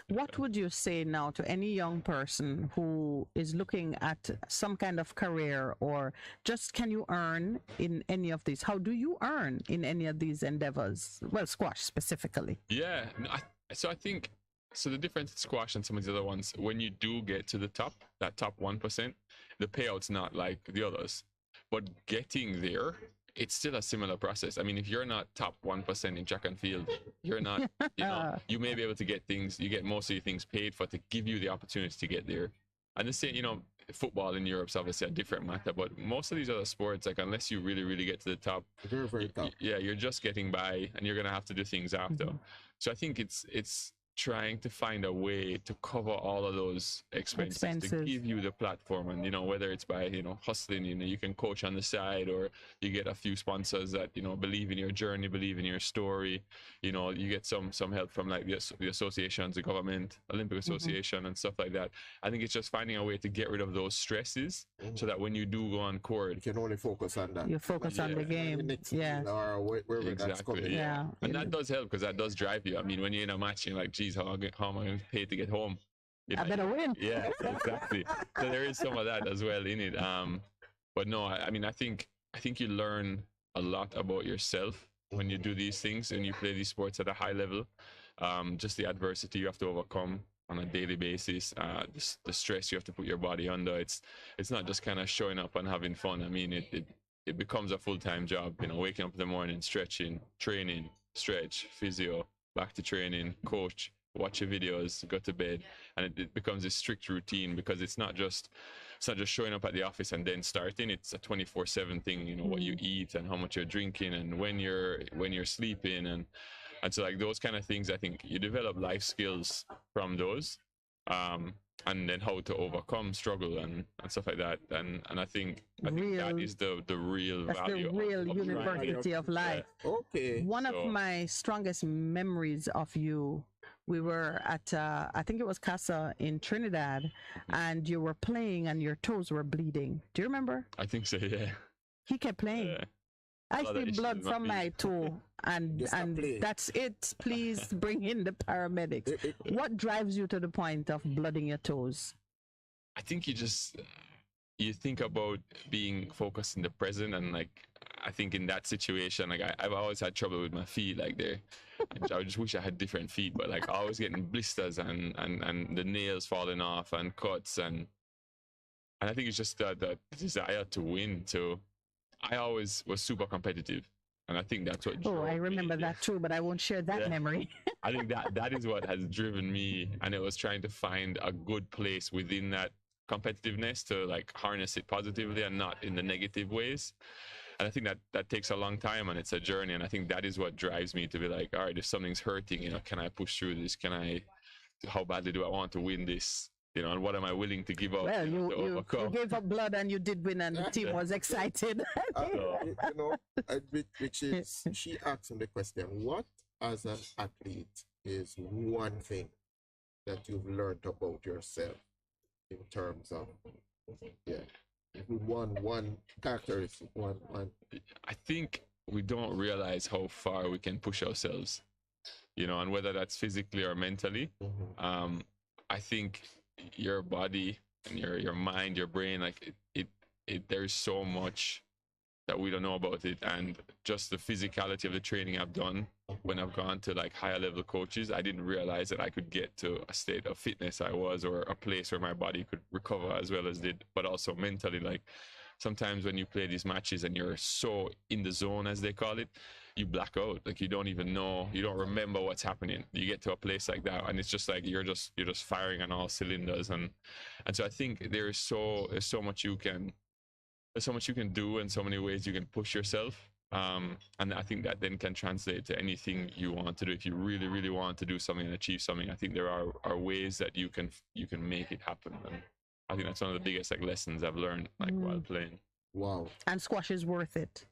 what would you say now to any young person who is looking at some kind of career, or just can you earn in any of these? How do you earn in any of these endeavors? Well, squash specifically. Yeah, I think the difference in squash and some of the other ones, when you do get to the top, that top 1%, the payout's not like the others. But getting there, it's still a similar process. I mean, if you're not top 1% in track and field, you're not, you may be able to get things, you get most of your things paid for to give you the opportunity to get there. And the same, football in Europe is obviously a different matter, but most of these other sports, like unless you really, really get to the top, very, very top. Yeah, you're just getting by and you're going to have to do things after. So I think it's trying to find a way to cover all of those expenses to give you the platform, and whether it's by hustling, you can coach on the side, or you get a few sponsors that believe in your journey, believe in your story, you get some help from like the associations, the government, Olympic Association and stuff like that. I think it's just finding a way to get rid of those stresses so that when you do go on court, you can only focus on that. You focus on the game. Or wherever exactly. that's coming. Yeah. And that does help because that does drive you. I mean, when you're in a match, you're like, geez, how am I going to pay to get home? I better win. Yeah, exactly. So there is some of that as well in it. But no, I mean, I think you learn a lot about yourself when you do these things and you play these sports at a high level. Just the adversity you have to overcome on a daily basis, the stress you have to put your body under. It's not just kind of showing up and having fun. I mean, it becomes a full-time job. Waking up in the morning, stretching, training, stretch, physio, back to training, coach, watch your videos, go to bed, and it becomes a strict routine because it's not just showing up at the office and then starting. It's a 24/7 thing. What you eat and how much you're drinking and when you're sleeping and so like those kind of things. I think you develop life skills from those, and then how to overcome struggle and stuff like that. And I think that is the real value. That's the real university of life. Yeah. Okay. One of my strongest memories of you, we were at, I think it was Casa in Trinidad, and you were playing and your toes were bleeding. Do you remember? I think so, yeah. He kept playing. Yeah. I see blood from my toe, and that's it. Please bring in the paramedics. What drives you to the point of blooding your toes? I think you think about being focused in the present, and like I think in that situation, like I've always had trouble with my feet, like I just wish I had different feet, but like always getting blisters and the nails falling off and cuts, and I think it's just the desire to win. So I always was super competitive, and I think that's what. Oh, I remember that too, but I won't share that memory. I think that is what has driven me, and it was trying to find a good place within that competitiveness to like harness it positively and not in the negative ways. And I think that takes a long time, and it's a journey. And I think that is what drives me to be like, all right, if something's hurting, can I push through this? How badly do I want to win this? And what am I willing to give up? Well, you gave up blood and you did win, and the team was excited. Which is, she asked him the question, what as an athlete is one thing that you've learned about yourself in terms of, one characteristic, one. I think we don't realize how far we can push ourselves, and whether that's physically or mentally. I think your body and your mind, your brain, like it there's so much that we don't know about it, and just the physicality of the training I've done when I've gone to like higher level coaches, I didn't realize that I could get to a state of fitness I was, or a place where my body could recover as well as did, but also mentally. Like sometimes when you play these matches and you're so in the zone, as they call it, you black out. Like you don't even know, you don't remember what's happening. You get to a place like that and it's just like you're just firing on all cylinders, and so I think there's so much you can do, and so many ways you can push yourself. And I think that then can translate to anything you want to do. If you really, really want to do something and achieve something, I think there are ways that you can make it happen. And I think that's one of the biggest lessons I've learned while playing. Wow. And squash is worth it.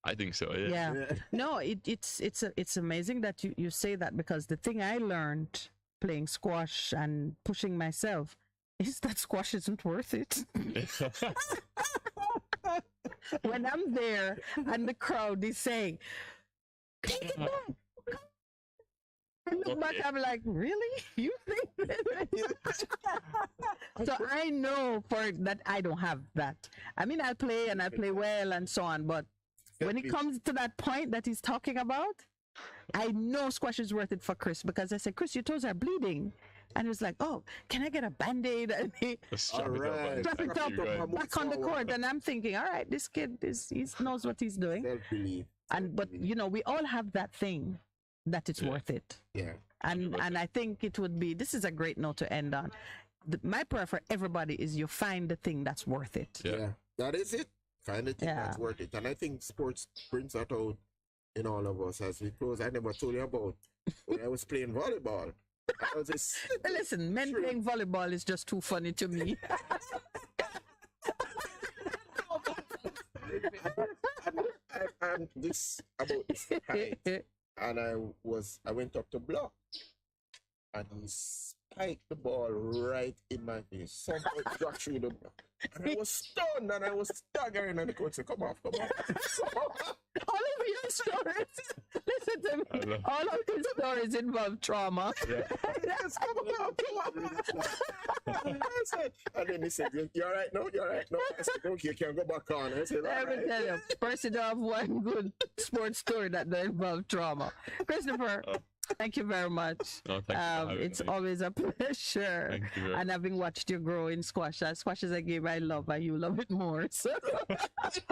I think so. Yeah. No, it's amazing that you say that, because the thing I learned playing squash and pushing myself is that squash isn't worth it. When I'm there and the crowd is saying, "Take it back." I look back, I'm like, really? You think that? So I know that I don't have that. I mean, I play and I play well and so on, but when it comes to that point that he's talking about, I know squash is worth it for Chris, because I said, "Chris, your toes are bleeding." And he was like, "Oh, can I get a Band-Aid?" And he strap it up back on the court. And I'm thinking, all right, this kid he knows what he's doing. But we all have that thing that it's worth it. Yeah. And I think this is a great note to end on. My prayer for everybody is you find the thing that's worth it. Yeah. That is it. Find the thing that's worth it. And I think sports brings that out in all of us as we close. I never told you about when I was playing volleyball. Listen, men playing volleyball is just too funny to me. I'm this height, and I went up to block, and he spiked the ball right in my face. Somehow it got through the block, and I was stunned, and I was staggering, and the coach said, "Come off." All of your stories, listen to me, all of your stories involve trauma. Yeah. Yes, come on. And then he said, "You're all right now? You're all right now?" I said, "Okay, you can go back on." I said, Let me tell you, Percy don't have one good sports story that don't involve trauma. Christopher, thank you very much. No, thank you it's always a pleasure. Thank you and having watched you grow in squash, squash is a game I love, and you love it more. So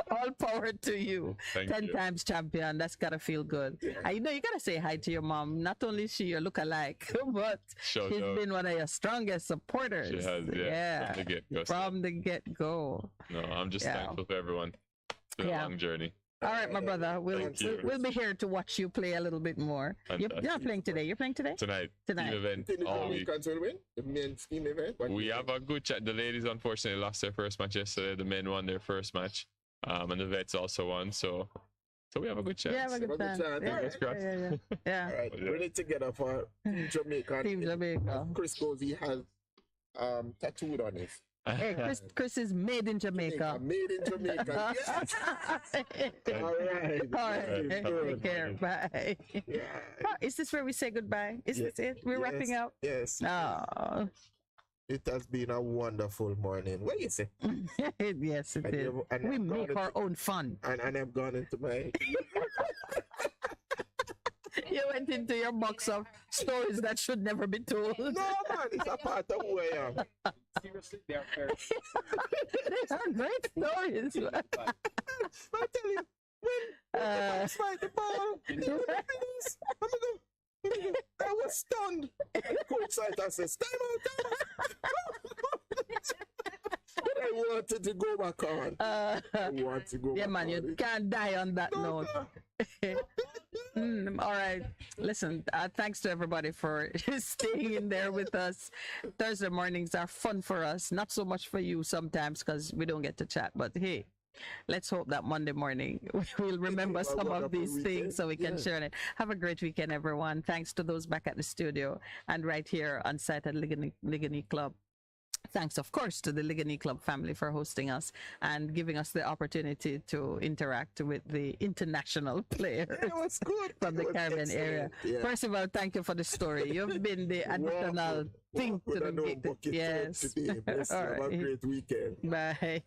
all power to you. Thank 10 you. times champion. That's gotta feel good. And you gotta say hi to your mom. Not only is she your look-alike, but she's been one of your strongest supporters. She has, from the get-go. No, I'm just thankful for everyone. It's been a long journey. All right, my brother. We'll be here to watch you play a little bit more. You're not playing today. You're playing today? Tonight. Team event all week. The men's team event. We have a good chat. The ladies unfortunately lost their first match yesterday. The men won their first match. And the vets also won. So we have a good chat. Yeah, have a good time. Yeah. All right. Ready together for Team Jamaica. Team Jamaica. Chris goes, he has tattooed on his. Hey, Chris is made in Jamaica. Made in Jamaica. Yes. All right. Take care. Bye. Yeah. Is this where we say goodbye? Is this it? We're wrapping up? Yes. Oh. It has been a wonderful morning. What do you say? Yes, it is. We make our own fun. And I've gone into my... You went into your box of stories that should never be told. No, man, it's a part of who I am. Seriously, they are fair. These are great stories. I tell you, when I fight the ball, I was stunned. Coach Saita says, "Time out." But I wanted to go back on. I want to go back man, you can't die on that note. All right. Listen, thanks to everybody for staying in there with us. Thursday mornings are fun for us. Not so much for you sometimes because we don't get to chat. But hey, let's hope that Monday morning we'll remember some of these things so we can share it. Have a great weekend, everyone. Thanks to those back at the studio and right here on site at Ligani Club. Thanks, of course, to the Ligani Club family for hosting us and giving us the opportunity to interact with the international players from the Caribbean area. Yeah. Percival, thank you for the story. You've been the additional thing to the bucket. Yes. Today. Bless you. Have a great weekend. Bye.